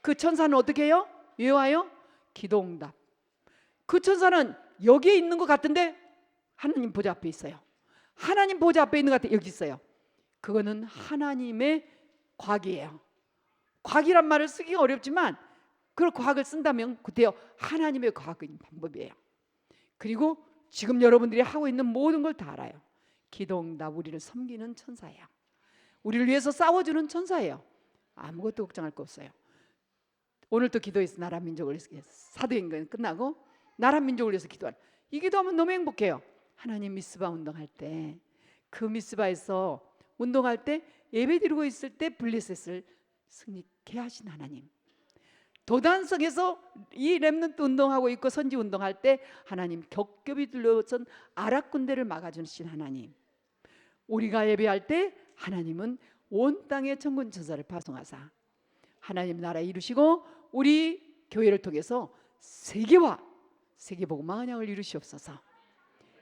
그 천사는 어떻게 해요? 왜 와요? 기도응답. 그 천사는 여기에 있는 것 같은데 하나님 보좌 앞에 있어요. 하나님 보좌 앞에 있는 것 같아. 여기 있어요. 그거는 하나님의 과학이에요. 과학이란 말을 쓰기가 어렵지만 그걸 과학을 쓴다면 그때요 하나님의 과학인 방법이에요. 그리고 지금 여러분들이 하고 있는 모든 걸 다 알아요. 기도응답, 우리를 섬기는 천사예요. 우리를 위해서 싸워주는 천사예요. 아무것도 걱정할 거 없어요. 오늘 또 기도해서 나라 민족을 위해서 사도행전 끝나고 나라 민족을 위해서 기도하는, 이 기도하면 너무 행복해요. 하나님 미스바 운동할 때, 그 미스바에서 운동할 때 예배 드리고 있을 때 블레셋을 승리케 하신 하나님, 도단성에서 이 렘넌트 운동하고 있고 선지 운동할 때 하나님 겹겹이 둘러선 아랍 군대를 막아주신 하나님, 우리가 예배할 때 하나님은 온 땅에 천군 천사를 파송하사 하나님 나라 이루시고 우리 교회를 통해서 세계와 세계복음 만양을 이루시옵소서.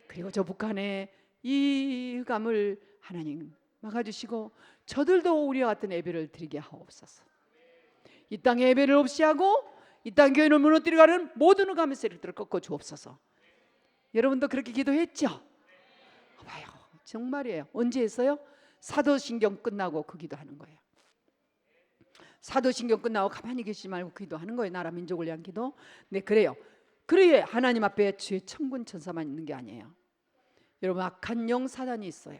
그리고 저 북한의 이 흑암을 하나님 막아주시고 저들도 우리와 같은 예배를 드리게 하옵소서. 이 땅에 예배를 없이 하고 이 땅 교회를 무너뜨려가는 모든 흑암의 세력들을 꺾어 주옵소서. 여러분도 그렇게 기도했죠? 봐요, 정말이에요. 언제 했어요? 사도신경 끝나고 그 기도하는 거예요. 사도신경 끝나고 가만히 계시지 말고 그 기도하는 거예요. 나라 민족을 위한 기도. 네, 그래요. 그래야 하나님 앞에 주의 천군 천사만 있는 게 아니에요. 여러분, 악한 영 사단이 있어요.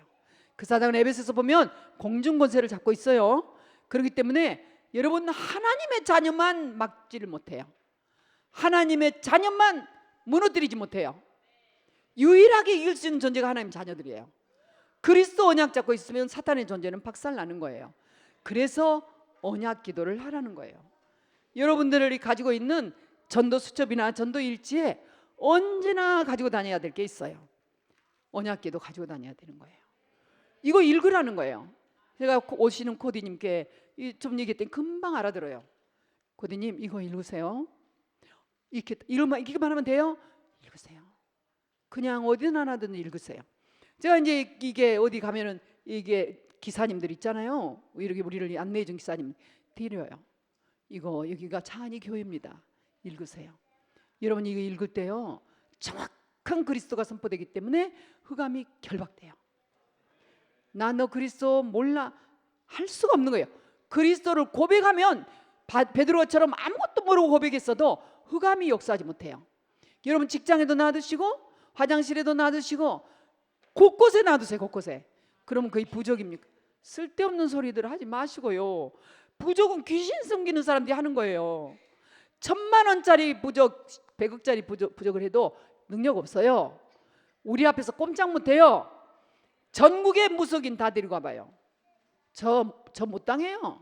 그 사단은 에베소서 보면 공중 권세를 잡고 있어요. 그렇기 때문에 여러분 하나님의 자녀만 막지를 못해요. 하나님의 자녀만 무너뜨리지 못해요. 유일하게 이길 수 있는 존재가 하나님 자녀들이에요. 그리스도 언약 잡고 있으면 사탄의 존재는 박살나는 거예요. 그래서 언약 기도를 하라는 거예요. 여러분들이 가지고 있는 전도 수첩이나 전도 일지에 언제나 가지고 다녀야 될 게 있어요. 언약 기도 가지고 다녀야 되는 거예요. 이거 읽으라는 거예요. 제가 오시는 코디님께 좀 얘기했더니 금방 알아들어요. 코디님 이거 읽으세요. 읽기만 하면 돼요? 읽으세요. 그냥 어디나 나든 읽으세요. 제가 이제 이게 어디 가면은 이게 기사님들 있잖아요. 이렇게 우리를 안내해 준 기사님 드려요. 이거 여기가 차안이 교회입니다. 읽으세요. 여러분 이거 읽을 때요 정확한 그리스도가 선포되기 때문에 흑암이 결박돼요. 나 너 그리스도 몰라 할 수가 없는 거예요. 그리스도를 고백하면 베드로처럼 아무것도 모르고 고백했어도 흑암이 역사하지 못해요. 여러분 직장에도 놔두시고 화장실에도 놔두시고 곳곳에 놔두세요. 곳곳에. 그러면 그게 부적입니까? 쓸데없는 소리들 하지 마시고요. 부적은 귀신 숨기는 사람들이 하는 거예요. 1000만 원짜리 부적, 100억짜리 부적을 해도 능력 없어요. 우리 앞에서 꼼짝 못해요. 전국의 무속인 다 데리고 와봐요. 저 못 당해요.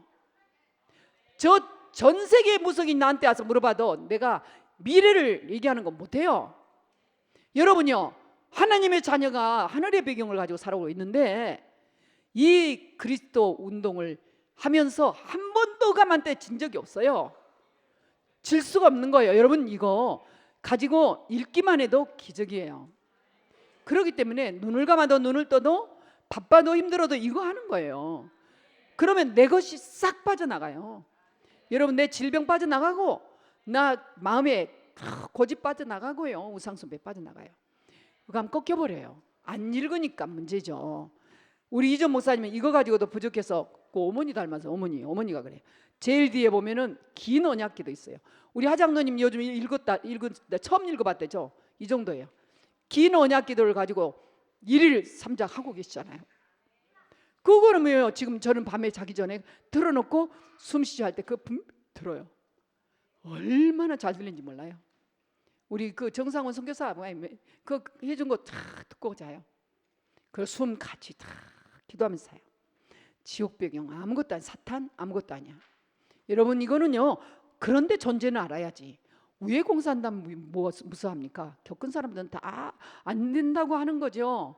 전 세계의 무속인 나한테 와서 물어봐도 내가 미래를 얘기하는 건 못해요. 여러분요 하나님의 자녀가 하늘의 배경을 가지고 살아오고 있는데 이 그리스도 운동을 하면서 한 번도 흑암한테 진 적이 없어요. 질 수가 없는 거예요. 여러분 이거 가지고 읽기만 해도 기적이에요. 그렇기 때문에 눈을 감아도 눈을 떠도 바빠도 힘들어도 이거 하는 거예요. 그러면 내 것이 싹 빠져나가요. 여러분 내 질병 빠져나가고 나 마음에 고집 빠져나가고요. 우상숭배 빠져나가요. 흑암 꺾여버려요. 안 읽으니까 문제죠. 우리 이전 목사님은 이거 가지고도 부족해서 그 어머니 닮아서 어머니가 그래요. 제일 뒤에 보면은 긴 언약기도 있어요. 우리 하장로님 요즘 읽었다 처음 읽어봤대죠. 이 정도예요. 긴 언약기도를 가지고 1일 3작 하고 계시잖아요. 그거는 뭐예요? 지금 저는 밤에 자기 전에 틀어놓고 숨 쉬지 할 때 그거 들어요. 얼마나 잘 들리는지 몰라요. 우리 그 정상원 선교사 그 해준 거 다 듣고 자요. 그 숨 같이 다 기도하면서 자요. 지옥 배경 아무것도 아니야. 사탄 아무것도 아니야. 여러분 이거는요. 그런데 존재는 알아야지. 왜 공산당 무서워합니까? 겪은 사람들은 다 안 된다고 하는 거죠.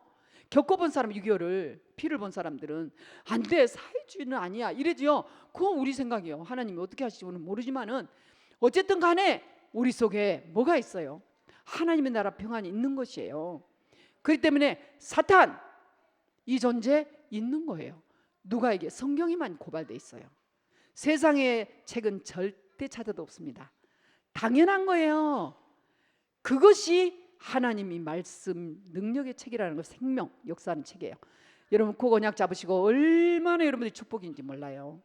겪어본 사람 6.25를 피를 본 사람들은 안 돼 사회주의는 아니야 이래지요. 그건 우리 생각이에요. 하나님이 어떻게 하실지는 모르지만은 어쨌든 간에 우리 속에 뭐가 있어요? 하나님의 나라 평안이 있는 것이에요. 그렇기 때문에 사탄 이 존재 있는 거예요. 누가에게 성경에만 고발돼 있어요. 세상의 책은 절대 찾아도 없습니다. 당연한 거예요. 그것이 하나님이 말씀 능력의 책이라는 거 생명 역사하는 책이에요. 여러분 그 언약 잡으시고 얼마나 여러분들이 축복인지 몰라요.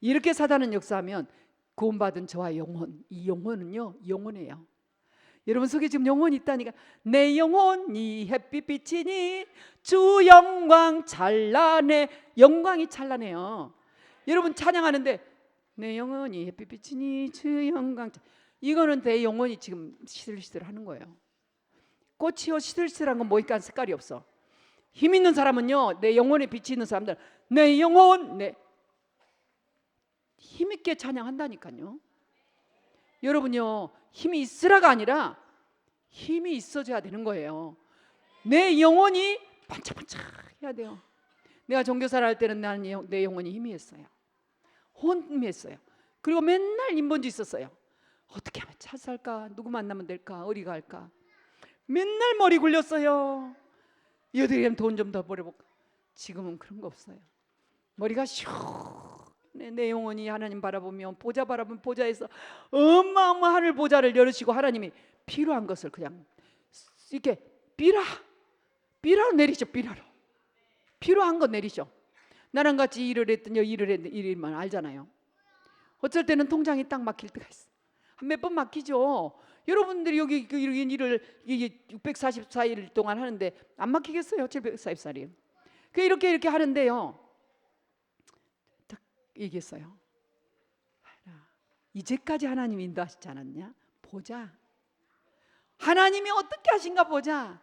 이렇게 사단은 역사하면 구원받은 저와 영혼 이 영혼은요 영혼이에요. 여러분 속에 지금 영혼이 있다니까. 내 영혼이 햇빛빛이니 주 영광 찬란해. 영광이 찬란해요. 여러분 찬양하는데 내 영혼이 햇빛빛이니 주 영광 이거는 내 영혼이 지금 시들시들하는 거예요. 꽃이요 시들시들한 건 뭐니까 색깔이 없어. 힘 있는 사람은요 내 영혼에 빛이 있는 사람들 내 영혼 내 힘있게 찬양한다니까요. 여러분요 힘이 있으라가 아니라 힘이 있어져야 되는 거예요. 내 영혼이 반짝반짝 해야 돼요. 내가 종교사를 할 때는 나는 내 영혼이 희미했어요. 혼미했어요. 그리고 맨날 인본주 있었어요. 어떻게 하면 차 살까? 누구 만나면 될까? 어디 갈까? 맨날 머리 굴렸어요. 어디 가면 돈 좀 더 벌어볼까? 지금은 그런 거 없어요. 머리가 시원해. 내 영혼이 하나님 바라보면 보좌 바라보면 보좌에서 어마어마한 하늘 보좌를 열으시고 하나님이 필요한 것을 그냥 이렇게 비라로 내리셔. 비라로 필요한 거 내리셔. 나랑 같이 일을 했더니 일만 알잖아요. 어쩔 때는 통장이 딱 막힐 때가 있어. 몇 번 막히죠. 여러분들이 여기 이런 일을 644일 동안 하는데 안 막히겠어요? 744일. 그 이렇게 하는데요. 얘기했어요. 이제까지 하나님이 인도하시지 않았냐? 보자. 하나님이 어떻게 하신가 보자.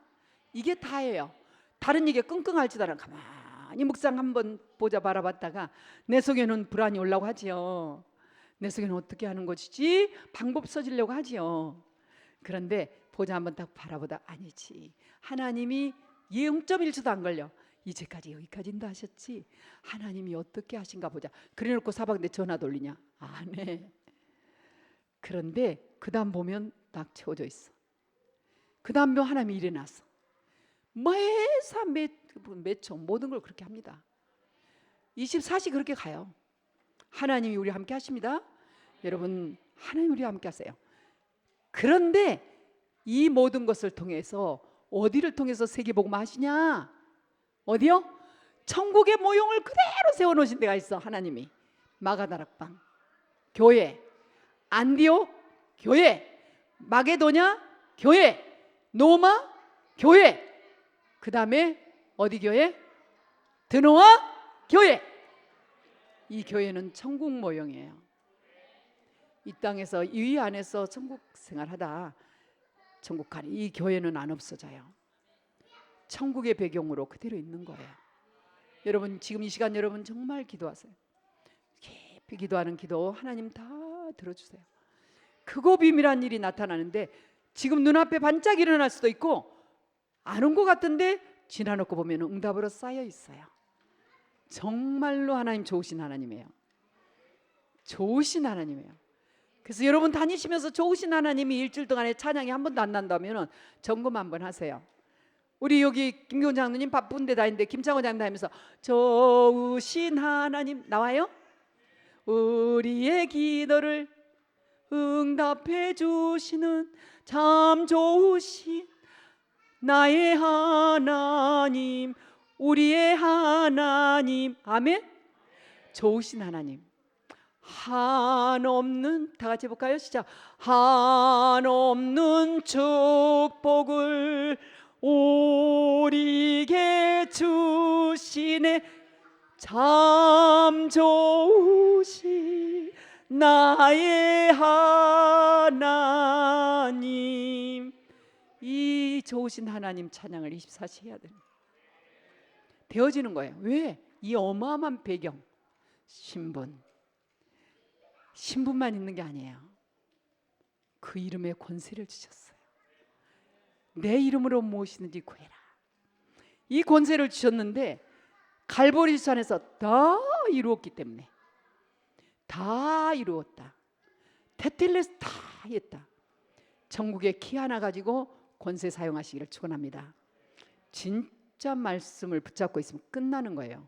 이게 다예요. 다른 얘기에 끙끙 앓지도 않아. 가만히 묵상 한번 보자 바라봤다가 내 속에는 불안이 올라고 하지요. 내 속에는 어떻게 하는 것이지? 방법 써지려고 하지요. 그런데 보자 한번 딱 바라보다 아니지. 하나님이 0.1초도 안 걸려. 이제까지 여기까지 인도하셨지. 하나님이 어떻게 하신가 보자. 그래놓고 사방대 전화 돌리냐? 안 해. 그런데 그 다음 보면 딱 채워져 있어. 그 다음 보면 하나님이 일어났어. 매사 몇 초 모든 걸 그렇게 합니다. 24시 그렇게 가요. 하나님이 우리 함께 하십니다. 여러분, 하나님 우리와 함께 하세요. 그런데 이 모든 것을 통해서 어디를 통해서 세계복음화 하시냐? 어디요? 천국의 모형을 그대로 세워놓으신 데가 있어. 하나님이 마가다락방 교회, 안디옥 교회, 마게도냐 교회, 노마 교회, 그 다음에 어디 교회? 드노아 교회. 이 교회는 천국 모형이에요. 이 땅에서 이 안에서 천국 생활하다 천국 가는 이 교회는 안 없어져요. 천국의 배경으로 그대로 있는 거예요. 여러분 지금 이 시간 여러분 정말 기도하세요. 깊이 기도하는 기도 하나님 다 들어주세요. 크고 비밀한 일이 나타나는데 지금 눈앞에 반짝 일어날 수도 있고 안 온 것 같은데 지나놓고 보면 응답으로 쌓여 있어요. 정말로 하나님 좋으신 하나님이에요. 좋으신 하나님이에요. 그래서 여러분 다니시면서 좋으신 하나님이 일주일 동안에 찬양이 한 번도 안 난다면 점검 한번 하세요. 우리 여기 김경호 장로님 바쁜 데 다니는데 김창호 장로 다니면서 좋으신 하나님 나와요? 우리의 기도를 응답해 주시는 참 좋으신 나의 하나님, 우리의 하나님. 아멘. 좋으신 하나님. 한없는, 다 같이 해볼까요? 시작. 한없는 축복을 우리에게 주시네 참 좋으신 나의 하나님. 이 좋으신 하나님 찬양을 24시 해야 됩니다. 되어지는 거예요. 왜? 이 어마어마한 배경, 신분만 있는 게 아니에요. 그 이름에 권세를 주셨어요. 내 이름으로 무엇이든지 구해라. 이 권세를 주셨는데 갈보리 산에서 다 이루었기 때문에 다 이루었다. 테텔레스 다 했다. 전국에 키 하나 가지고 권세 사용하시기를 축원합니다. 진짜 말씀을 붙잡고 있으면 끝나는 거예요.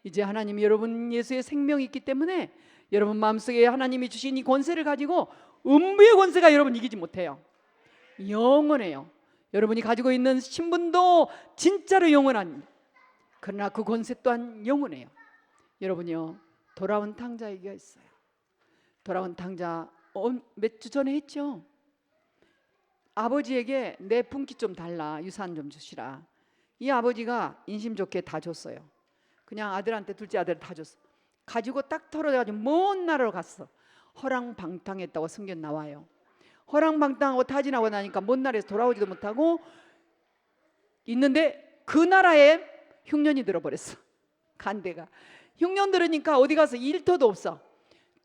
이제 하나님이 여러분 예수의 생명이 있기 때문에 여러분 마음속에 하나님이 주신 이 권세를 가지고 음부의 권세가 여러분 이기지 못해요. 영원해요. 여러분이 가지고 있는 신분도 진짜로 영원한, 그러나 그 권세 또한 영원해요. 여러분요, 돌아온 탕자 얘기가 있어요. 돌아온 탕자 몇 주 전에 했죠. 아버지에게 내 분기 좀 달라, 유산 좀 주시라. 이 아버지가 인심 좋게 다 줬어요. 그냥 아들한테 둘째 아들 다 줬어. 가지고 딱 털어가지고 먼 나라로 갔어. 허랑방탕했다고 성경 나와요. 허랑방탕하고 타진하고 나니까 먼 나라에서 돌아오지도 못하고 있는데 그 나라에 흉년이 들어버렸어. 간대가 흉년 들으니까 어디 가서 일터도 없어.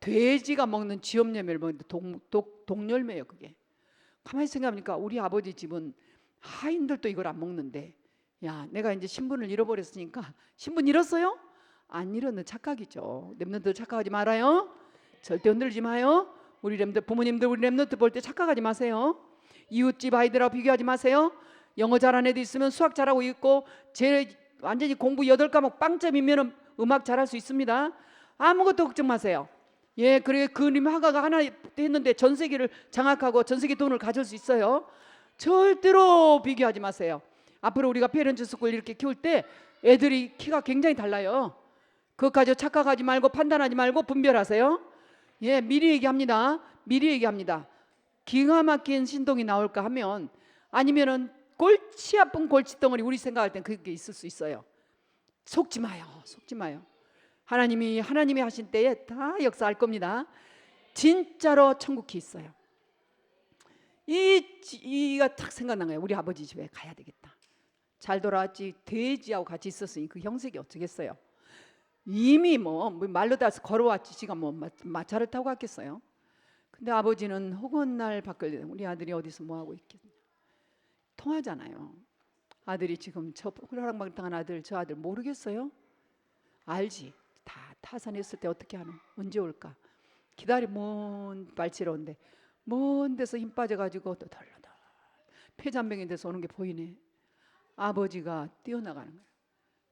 돼지가 먹는 쥐염열매를 먹는데 독열매예요. 그게 가만히 생각하니까 우리 아버지 집은 하인들도 이걸 안 먹는데, 야 내가 이제 신분을 잃어버렸으니까, 신분 잃었어요? 안 잃었는 착각이죠. 렘넌트 착각하지 말아요. 절대 흔들지 마요. 우리 렘넌트 부모님들 우리 렘넌트 볼 때 착각하지 마세요. 이웃집 아이들하고 비교하지 마세요. 영어 잘하는 애도 있으면 수학 잘하고 있고 완전히 공부 8과목 빵점이면 음악 잘할 수 있습니다. 아무것도 걱정 마세요. 예, 그래 그림 화가가 하나 했는데 전 세계를 장악하고 전 세계 돈을 가질 수 있어요. 절대로 비교하지 마세요. 앞으로 우리가 페런츠 스쿨 이렇게 키울 때 애들이 키가 굉장히 달라요. 그것까지 착각하지 말고 판단하지 말고 분별하세요. 예, 미리 얘기합니다. 미리 얘기합니다. 기가 막힌 신동이 나올까 하면, 아니면은 골치 아픈 골치덩어리 우리 생각할 땐 그게 있을 수 있어요. 속지 마요. 속지 마요. 하나님이 하신 때에 다 역사할 겁니다. 진짜로 천국이 있어요. 이가 딱 생각난 거예요. 우리 아버지 집에 가야 되겠다. 잘 돌아왔지. 돼지하고 같이 있었으니 그 형색이 어쩌겠어요. 이미 뭐 말로 다서 걸어왔지. 지가 뭐 마차를 타고 갔겠어요. 근데 아버지는 혹은 날 밖을 우리 아들이 어디서 뭐 하고 있겠냐. 통하잖아요. 아들이 지금 저 호랑방탕한 아들, 저 아들 모르겠어요? 알지. 다 타산했을 때 어떻게 하노? 언제 올까? 기다리 먼 발치러온데 먼 데서 힘 빠져가지고 또 덜덜 폐잔병이 돼서 오는 게 보이네. 아버지가 뛰어나가는 거예요.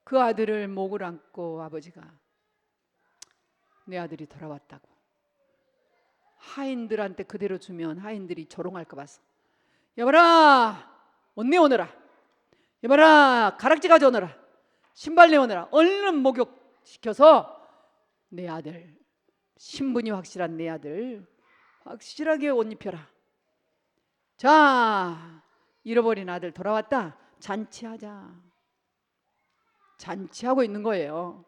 그 아들을 목을 안고 아버지가 내 아들이 돌아왔다고. 하인들한테 그대로 주면 하인들이 조롱할까 봐서 여봐라 언니 오너라, 여봐라 가락지 가져오너라, 신발 내오너라. 얼른 목욕시켜서 내 아들, 신분이 확실한 내 아들 확실하게 옷 입혀라. 자, 잃어버린 아들 돌아왔다. 잔치하자. 잔치하고 있는 거예요.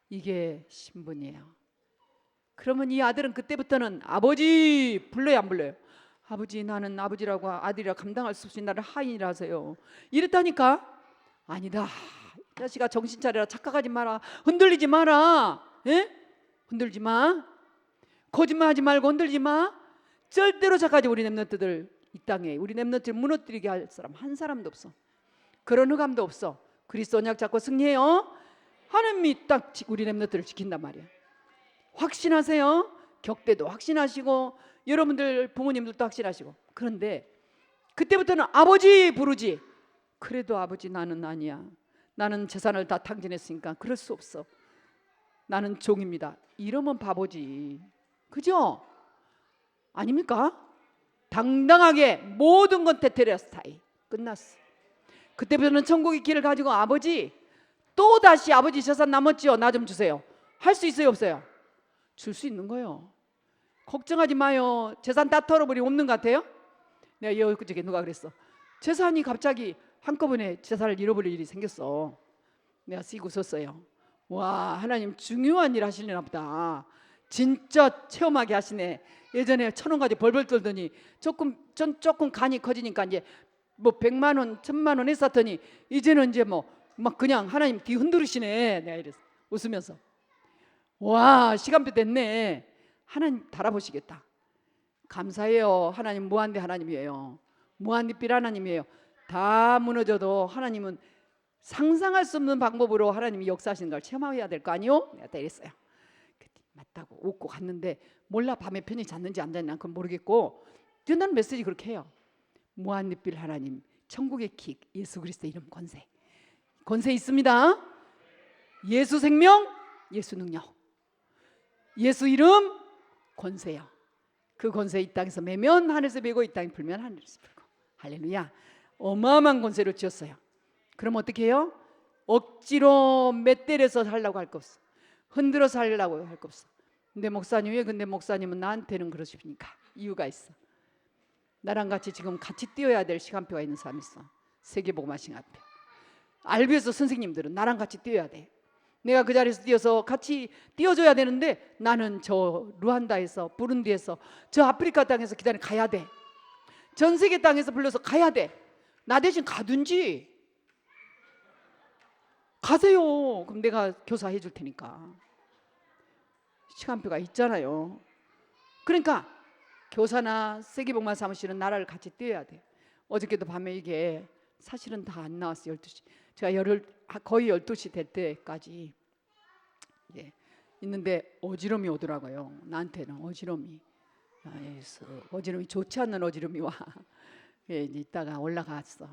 이게 신분이에요. 그러면 이 아들은 그때부터는 아버지 불러요, 안 불러요? 아버지, 나는 아버지라고 아들이라 감당할 수 없이 나를 하인이라서요. 이랬다니까. 아니다. 이 자식아 정신 차려라. 착각하지 마라. 흔들리지 마라. 에? 흔들지 마. 거짓말하지 말고 흔들지 마. 절대로 착하지. 우리 렘넌트들 이 땅에 우리 렘넌트를 무너뜨리게 할 사람 한 사람도 없어. 그런 흑암도 없어. 그리스도 언약 잡고 승리해요. 하나님이 딱 우리 렘넌트를 지킨단 말이야. 확신하세요. 격대도 확신하시고 여러분들 부모님들도 확신하시고. 그런데 그때부터는 아버지 부르지. 그래도 아버지 나는 아니야. 나는 재산을 다 탕진했으니까 그럴 수 없어. 나는 종입니다. 이러면 바보지. 그죠? 아닙니까? 당당하게 모든 건 테테레스타이 끝났어. 그때부터는 천국의 길을 가지고 아버지 또 다시 아버지 재산 남았지요. 나 좀 주세요. 할 수 있어요, 없어요? 줄 수 있는 거예요. 걱정하지 마요. 재산 다 털어버리면 없는 것 같아요? 내가 그저께 누가 그랬어. 재산이 갑자기 한꺼번에 재산을 잃어버릴 일이 생겼어. 내가 쓰고 썼어요. 와, 하나님 중요한 일 하시려나 보다. 진짜 체험하게 하시네. 예전에 1,000원 가지고 벌벌 떨더니 조금 간이 커지니까 이제 뭐 100만 원, 1,000만 원 했었더니 이제는 이제 뭐 막 그냥 하나님 뒤 흔들으시네. 내가 이랬어. 웃으면서. 와, 시간표 됐네. 하나님 달아보시겠다. 감사해요. 하나님 무한대 하나님이에요. 무한리필 하나님이에요. 다 무너져도 하나님은 상상할 수 없는 방법으로 하나님이 역사하시는 걸 체험해야 될 거 아니요? 내가 이랬어요. 맞다고 웃고 갔는데 몰라. 밤에 편히 잤는지 안 잤나 그건 모르겠고 뛰어나는 메시지 그렇게 해요. 무한리필 하나님, 천국의 킥, 예수 그리스도 이름 권세. 권세 있습니다. 예수 생명, 예수 능력. 예수 이름 권세요. 그 권세 이 땅에서 매면 하늘에서 매고 이 땅에 풀면 하늘에서 풀고. 할렐루야. 어마어마한 권세로 지었어요. 그럼 어떻게 해요? 억지로 맷대려서 살라고 할 거 없어. 흔들어서 살라고 할 거 없어. 근데 목사님 왜 근데 목사님은 나한테는 그러십니까? 이유가 있어. 나랑 같이 지금 같이 뛰어야 될 시간표가 있는 사람이 있어. 세계복음화 시간표. 알비에서 선생님들은 나랑 같이 뛰어야 돼. 내가 그 자리에서 뛰어서 같이 뛰어줘야 되는데 나는 저 루안다에서 부룬디에서 저 아프리카 땅에서 기다려 가야 돼. 전 세계 땅에서 불러서 가야 돼. 나 대신 가든지 가세요. 그럼 내가 교사해 줄 테니까. 시간표가 있잖아요. 그러니까 교사나 세계복음화 사무실은 나라를 같이 뛰어야 돼. 어저께도 밤에 이게 사실은 다 안 나왔어. 12시. 제가 거의 12시 될 때까지 있는데 어지럼이 오더라고요. 나한테는 어지럼이. 어지럼이 좋지 않는 어지럼이 와. 이제 이따가 올라갔어.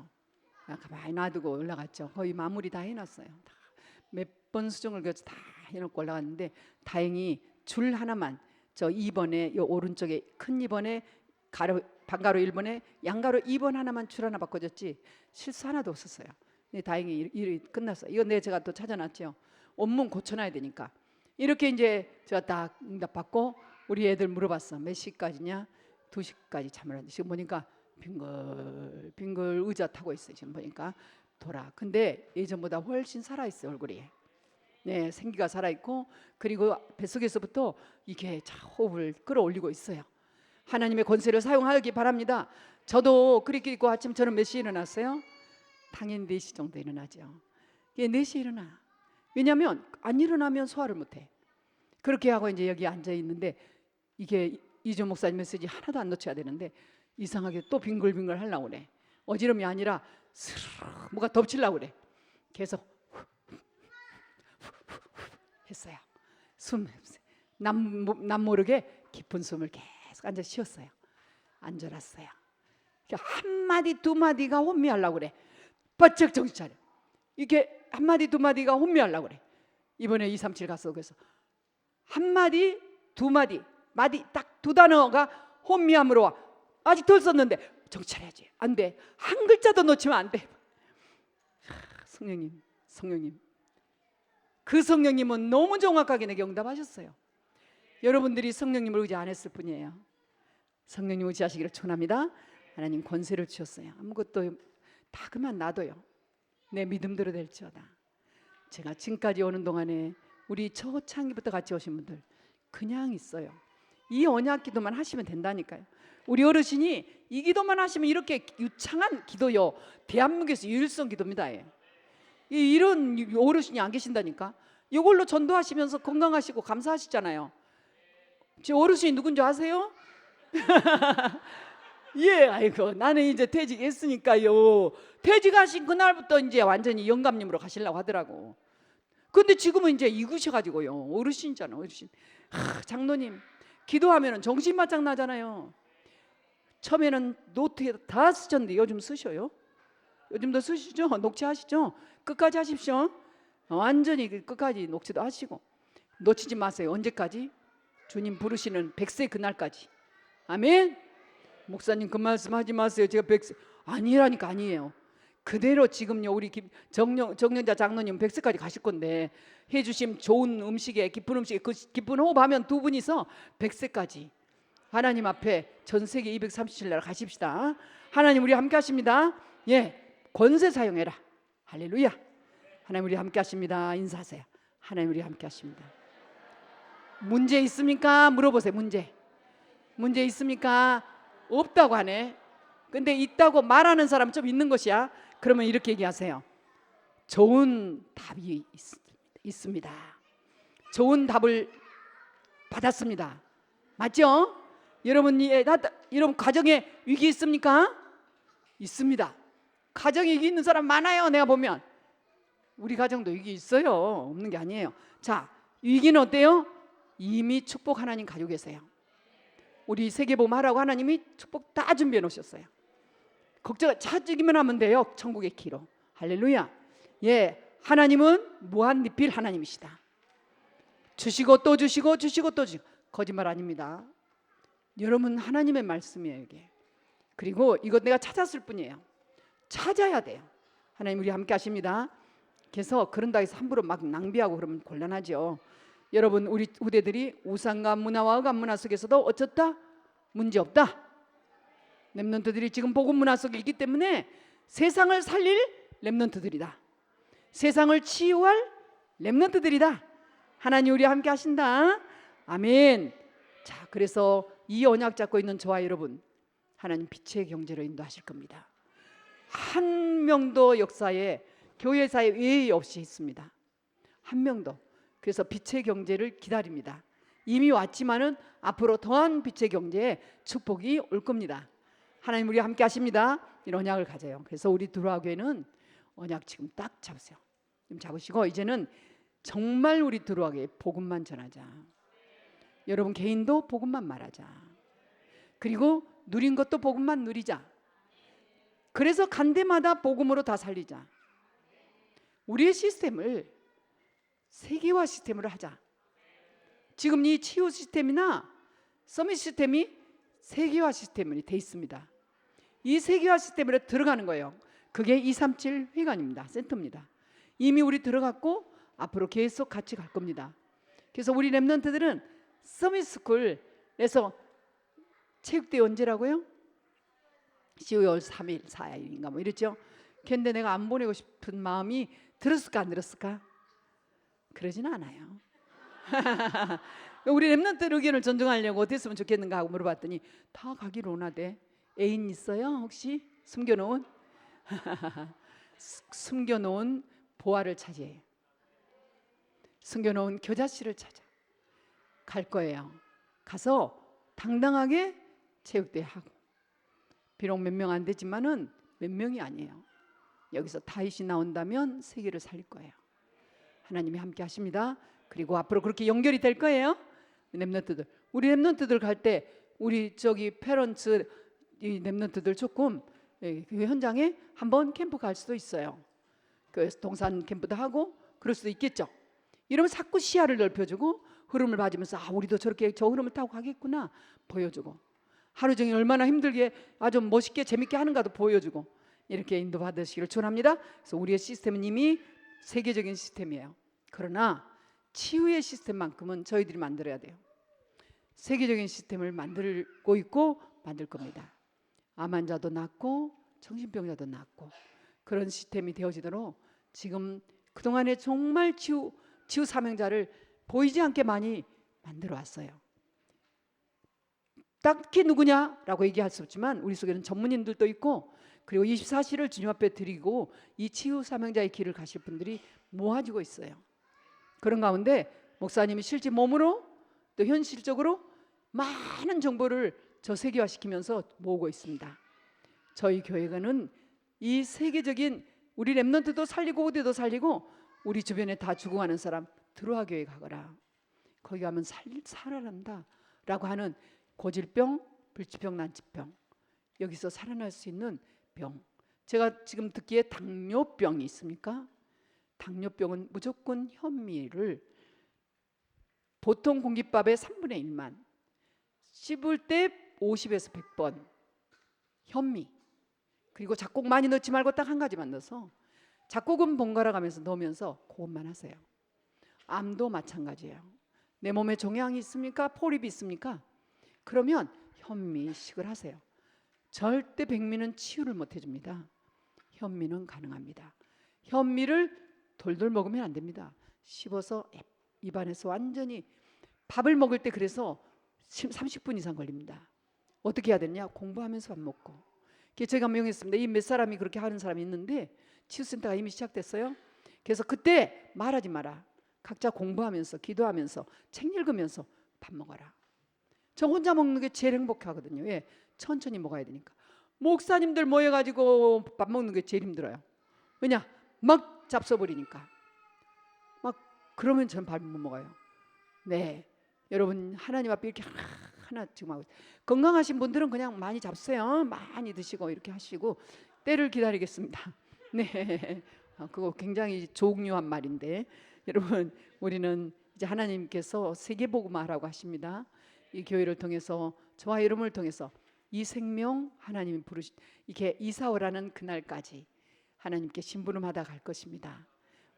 가만히 놔두고 올라갔죠. 거의 마무리 다 해놨어요. 몇 번 수정을 거쳐 다 해놓고 올라갔는데 다행히 줄 하나만 저 2번에 요 오른쪽에 큰 2번에 반가로 1번에 양가로 2번 하나만 줄 하나 바꿔줬지 실수 하나도 없었어요. 근데 다행히 일이 끝났어요. 이건 제가 또 찾아놨죠. 온몸 고쳐놔야 되니까. 이렇게 이제 제가 딱 응답받고 우리 애들 물어봤어. 몇 시까지냐? 2시까지 잠을 하는데 지금 보니까 빙글빙글 의자 타고 있어요. 지금 보니까 돌아. 근데 예전보다 훨씬 살아있어요. 얼굴이. 네, 생기가 살아있고 그리고 뱃속에서부터 이게 자 호흡을 끌어올리고 있어요. 하나님의 권세를 사용하기 바랍니다. 저도 그렇게 있고 아침 저는 몇 시에 일어났어요? 당연히 4시 정도 일어나죠. 이게 4시에 일어나. 왜냐하면 안 일어나면 소화를 못해. 그렇게 하고 이제 여기 앉아 있는데 이게 이조 목사님 메시지 하나도 안 놓쳐야 되는데 이상하게 또 빙글빙글 하려고 그래. 어지럼이 아니라 스르르 뭐가 덮치려고 그래. 계속 했어요. 남 모르게 깊은 숨을 계속 앉아 쉬었어요. 앉아놨어요. 한마디 두 마디가 혼미하려고 그래. 바짝 정신 차려. 이게 한마디 두 마디가 혼미하려고 그래. 이번에 237 갔어. 그래서 한마디 두 마디 딱 두 단어가 혼미함으로 와. 아직 덜 썼는데 정신 차려야지. 안 돼. 한 글자도 놓치면 안 돼. 성령님 그 성령님은 너무 정확하게 내게 응답하셨어요. 여러분들이 성령님을 의지 안 했을 뿐이에요. 성령님 의지하시기를 축원합니다. 하나님 권세를 주셨어요. 아무것도 다 그만 놔둬요. 내 믿음대로 될지어다. 제가 지금까지 오는 동안에 우리 초창기부터 같이 오신 분들 그냥 있어요. 이 언약 기도만 하시면 된다니까요. 우리 어르신이 이 기도만 하시면 이렇게 유창한 기도요, 대한민국에서 유일성 기도입니다. 이런 어르신이 안 계신다니까. 이걸로 전도하시면서 건강하시고 감사하시잖아요. 제 어르신이 누군지 아세요? 예, 아이고 나는 이제 퇴직했으니까요. 퇴직하신 그날부터 이제 완전히 영감님으로 가시려고 하더라고. 근데 지금은 이제 익으셔가지고요. 어르신이잖아, 어르신. 장로님 기도하면은 정신 바짝 나잖아요. 처음에는 노트에 다 쓰셨는데 요즘 쓰셔요? 요즘도 쓰시죠? 녹취하시죠? 끝까지 하십시오. 완전히 끝까지 녹취도 하시고 놓치지 마세요. 언제까지? 주님 부르시는 100세 그날까지. 아멘. 목사님 그 말씀 하지 마세요. 제가 100세 아니라니까. 아니에요. 그대로 지금요 우리 정년자 장로님 100세까지 가실 건데 해주신 좋은 음식에 깊은 음식에 그 깊은 호흡하면 두 분이서 100세까지 하나님 앞에 전 세계 237나라 가십시다. 하나님 우리 함께 하십니다. 예, 권세 사용해라. 할렐루야. 하나님 우리 함께 하십니다. 인사하세요. 하나님 우리 함께 하십니다. 문제 있습니까? 물어보세요. 문제 있습니까? 없다고 하네. 근데 있다고 말하는 사람 좀 있는 것이야. 그러면 이렇게 얘기하세요. 좋은 답이 있습니다. 좋은 답을 받았습니다. 맞죠? 여러분 가정에 위기 있습니까? 있습니다. 가정에 위기 있는 사람 많아요. 내가 보면 우리 가정도 위기 있어요. 없는 게 아니에요. 자, 위기는 어때요? 이미 축복 하나님 가지고 계세요. 우리 세계보험 하라고 하나님이 축복 다 준비해 놓으셨어요. 걱정 찾기만 하면 돼요. 천국의 길로. 할렐루야. 예, 하나님은 무한 리필 하나님이시다. 주시고 또 주시고 주시고 또 주시고. 거짓말 아닙니다. 여러분 하나님의 말씀이에요 이게. 그리고 이거 내가 찾았을 뿐이에요. 찾아야 돼요. 하나님 우리 함께 하십니다. 그래서 그런다 해서 함부로 막 낭비하고 그러면 곤란하죠. 여러분 우리 후대들이 우상과 문화와 억압 문화 속에서도 어쩌다? 문제없다. 렘넌트들이 지금 복음 문화 속에 있기 때문에 세상을 살릴 렘넌트들이다. 세상을 치유할 렘넌트들이다. 하나님 우리 함께 하신다. 아멘. 자, 그래서 이 언약 잡고 있는 저와 여러분 하나님 빛의 경제로 인도하실 겁니다. 한 명도 역사에 교회사에 외의 없이 있습니다. 한 명도. 그래서 빛의 경제를 기다립니다. 이미 왔지만은 앞으로 더한 빛의 경제에 축복이 올 겁니다. 하나님 우리 함께 하십니다. 이런 언약을 가져요. 그래서 우리 두루와 교회는 언약 지금 딱 잡으세요. 지금 잡으시고 이제는 정말 우리 두루와 교회 복음만 전하자. 여러분 개인도 복음만 말하자. 그리고 누린 것도 복음만 누리자. 그래서 간 데마다 복음으로 다 살리자. 우리의 시스템을 세계화 시스템으로 하자. 지금 이 치유 시스템이나 서밋 시스템이 세계화 시스템이 돼 있습니다. 이 세계화 시스템으로 들어가는 거예요. 그게 237 회관입니다. 센터입니다. 이미 우리 들어갔고 앞으로 계속 같이 갈 겁니다. 그래서 우리 렘넌트들은 서밋 스쿨에서 체육대 언제라고요? 10월 3일, 4일인가 뭐 이랬죠. 근데 내가 안 보내고 싶은 마음이 들었을까 안 들었을까? 그러진 않아요. 우리 랩런트 의견을 존중하려고 어떻게 했으면 좋겠는가 하고 물어봤더니 다 가기를 원하대. 애인 있어요? 혹시 숨겨놓은? 숨겨놓은 보화를 차지해요. 숨겨놓은 겨자씨를 찾아 갈 거예요. 가서 당당하게 체육대회 하고, 비록 몇 명 안 되지만은 몇 명이 아니에요. 여기서 다윗이 나온다면 세계를 살릴 거예요. 하나님이 함께 하십니다. 그리고 앞으로 그렇게 연결이 될 거예요. 랩런트들, 우리 랩런트들 갈 때 우리 저기 페런츠 이 랩런트들 조금 그 현장에 한번 캠프 갈 수도 있어요. 그 동산 캠프도 하고 그럴 수도 있겠죠. 이러면 자꾸 시야를 넓혀주고 흐름을 봐주면서 아, 우리도 저렇게 저 흐름을 타고 가겠구나 보여주고, 하루 종일 얼마나 힘들게 아주 멋있게 재밌게 하는가도 보여주고, 이렇게 인도받으시기를 축원합니다. 그래서 우리의 시스템은 이미 세계적인 시스템이에요. 그러나 치유의 시스템만큼은 저희들이 만들어야 돼요. 세계적인 시스템을 만들고 있고 만들 겁니다. 암 환자도 낫고 정신병자도 낫고 그런 시스템이 되어지도록 지금 그동안에 정말 치유 사명자를 보이지 않게 많이 만들어 왔어요. 딱히 누구냐라고 얘기할 수 없지만 우리 속에는 전문인들도 있고, 그리고 24시를 주님 앞에 드리고 이 치유 사명자의 길을 가실 분들이 모아지고 있어요. 그런 가운데 목사님이 실제 몸으로 또 현실적으로 많은 정보를 저 세계화시키면서 모으고 있습니다. 저희 교회는 이 세계적인 우리 랩런트도 살리고 우대도 살리고 우리 주변에 다 죽어가는 사람 들어와 교회 가거라, 거기 가면 살아난다 라고 하는 고질병, 불치병, 난치병, 여기서 살아날 수 있는 병. 제가 지금 듣기에 당뇨병이 있습니까? 당뇨병은 무조건 현미를 보통 공깃밥의 3분의 1만 씹을 때 50에서 100번 현미, 그리고 작곡 많이 넣지 말고 딱 한 가지만 넣어서, 작곡은 번갈아 가면서 넣으면서 그것만 하세요. 암도 마찬가지예요. 내 몸에 종양이 있습니까? 포립이 있습니까? 그러면 현미식을 하세요. 절대 백미는 치유를 못 해줍니다. 현미는 가능합니다. 현미를 돌돌 먹으면 안 됩니다. 씹어서 입안에서 완전히, 밥을 먹을 때 그래서 30분 이상 걸립니다. 어떻게 해야 되냐? 공부하면서 밥 먹고. 제가 명했습니다. 이 몇 사람이 그렇게 하는 사람이 있는데 치유센터가 이미 시작됐어요. 그래서 그때 말하지 마라. 각자 공부하면서 기도하면서 책 읽으면서 밥 먹어라. 저 혼자 먹는 게 제일 행복하거든요. 왜? 천천히 먹어야 되니까. 목사님들 모여가지고 밥 먹는 게 제일 힘들어요. 왜냐? 막 잡숴버리니까. 막 그러면 전 밥 못 먹어요. 네, 여러분 하나님 앞에 이렇게 하나 지금 하고, 건강하신 분들은 그냥 많이 잡수세요. 많이 드시고 이렇게 하시고 때를 기다리겠습니다. 네, 그거 굉장히 종류한 말인데, 여러분 우리는 이제 하나님께서 세계복음화라고 하십니다. 이 교회를 통해서 저와 여러분을 통해서 이 생명 하나님이 부르신 이렇게 이사오라는 그날까지 하나님께 심부름하다 갈 것입니다.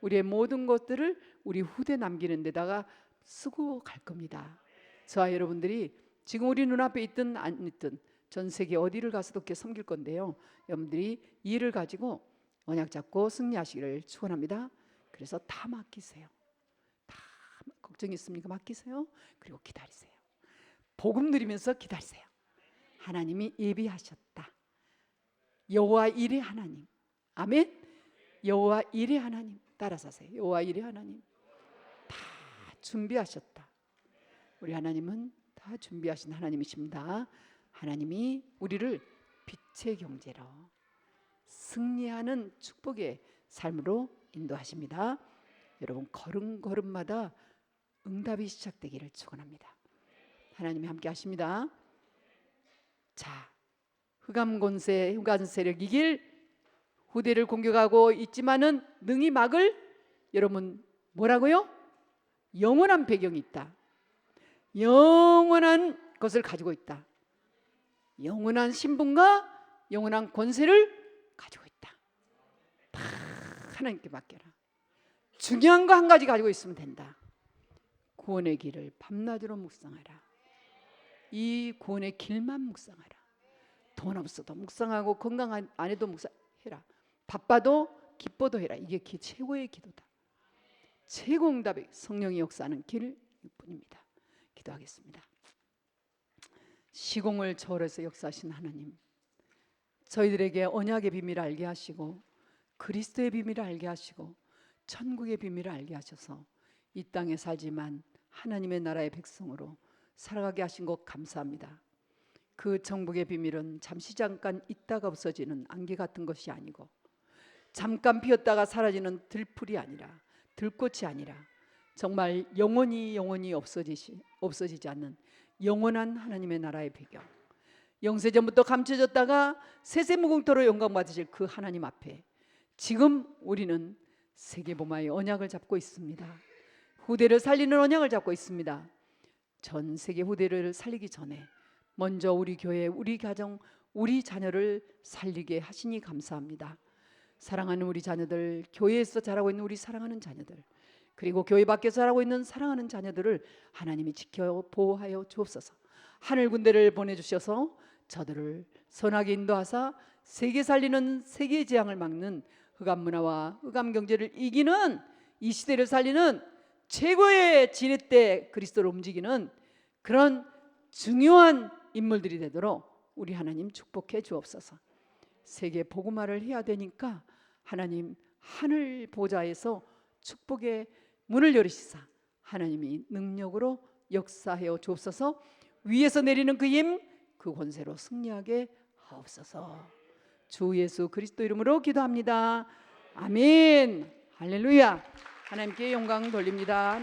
우리의 모든 것들을 우리 후대 남기는 데다가 쓰고 갈 겁니다. 저와 여러분들이 지금 우리 눈앞에 있든 안 있든 전 세계 어디를 가서도 이렇게 섬길 건데요. 여러분들이 이 일을 가지고 언약 잡고 승리하시기를 축원합니다. 그래서 다 맡기세요. 다 걱정 있습니까? 맡기세요. 그리고 기다리세요. 복음 누리면서 기다리세요. 하나님이 예비하셨다. 여호와 일의 하나님. 아멘. 여호와 일의 하나님 따라 사세요. 여호와 일의 하나님 다 준비하셨다. 우리 하나님은 다 준비하신 하나님이십니다. 하나님이 우리를 빛의 경제로 승리하는 축복의 삶으로 인도하십니다. 여러분 걸음걸음마다 응답이 시작되기를 축원합니다. 하나님이 함께 하십니다. 자, 흑암권세, 흑암 세력 이길 후대를 공격하고 있지만은 능히 막을, 여러분 뭐라고요? 영원한 배경이 있다. 영원한 것을 가지고 있다. 영원한 신분과 영원한 권세를 가지고 있다. 다 하나님께 맡겨라. 중요한 거 한 가지 가지고 있으면 된다. 구원의 길을 밤낮으로 묵상하라. 이 구원의 길만 묵상하라. 돈 없어도 묵상하고 건강 안 해도 묵상해라. 바빠도 기뻐도 해라. 이게 최고의 기도다. 최고 응답의 성령이 역사하는 길일 뿐입니다. 기도하겠습니다. 시공을 초월해서 역사하신 하나님, 저희들에게 언약의 비밀을 알게 하시고 그리스도의 비밀을 알게 하시고 천국의 비밀을 알게 하셔서 이 땅에 살지만 하나님의 나라의 백성으로 살아가게 하신 것 감사합니다. 그 천국의 비밀은 잠시 잠깐 있다가 없어지는 안개 같은 것이 아니고 잠깐 피었다가 사라지는 들풀이 아니라 들꽃이 아니라 정말 영원히 없어지지 않는 영원한 하나님의 나라의 배경, 영세전부터 감춰졌다가 세세무궁토로 영광받으실 그 하나님 앞에 지금 우리는 세계복음화의 언약을 잡고 있습니다. 후대를 살리는 언약을 잡고 있습니다. 전 세계 후대를 살리기 전에 먼저 우리 교회, 우리 가정, 우리 자녀를 살리게 하시니 감사합니다. 사랑하는 우리 자녀들, 교회에서 자라고 있는 우리 사랑하는 자녀들, 그리고 교회 밖에서 자라고 있는 사랑하는 자녀들을 하나님이 지켜 보호하여 주옵소서. 하늘 군대를 보내주셔서 저들을 선하게 인도하사 세계 살리는 세계 재앙을 막는 흑암 문화와 흑암 경제를 이기는 이 시대를 살리는 최고의 지렛대 그리스도를 움직이는 그런 중요한 인물들이 되도록 우리 하나님 축복해 주옵소서. 세계 복음화를 해야 되니까 하나님 하늘 보좌에서 축복의 문을 열으시사 하나님이 능력으로 역사하여 주옵소서. 위에서 내리는 그 힘, 그 권세로 승리하게 하옵소서. 주 예수 그리스도 이름으로 기도합니다. 아멘. 할렐루야. 하나님께 영광 돌립니다.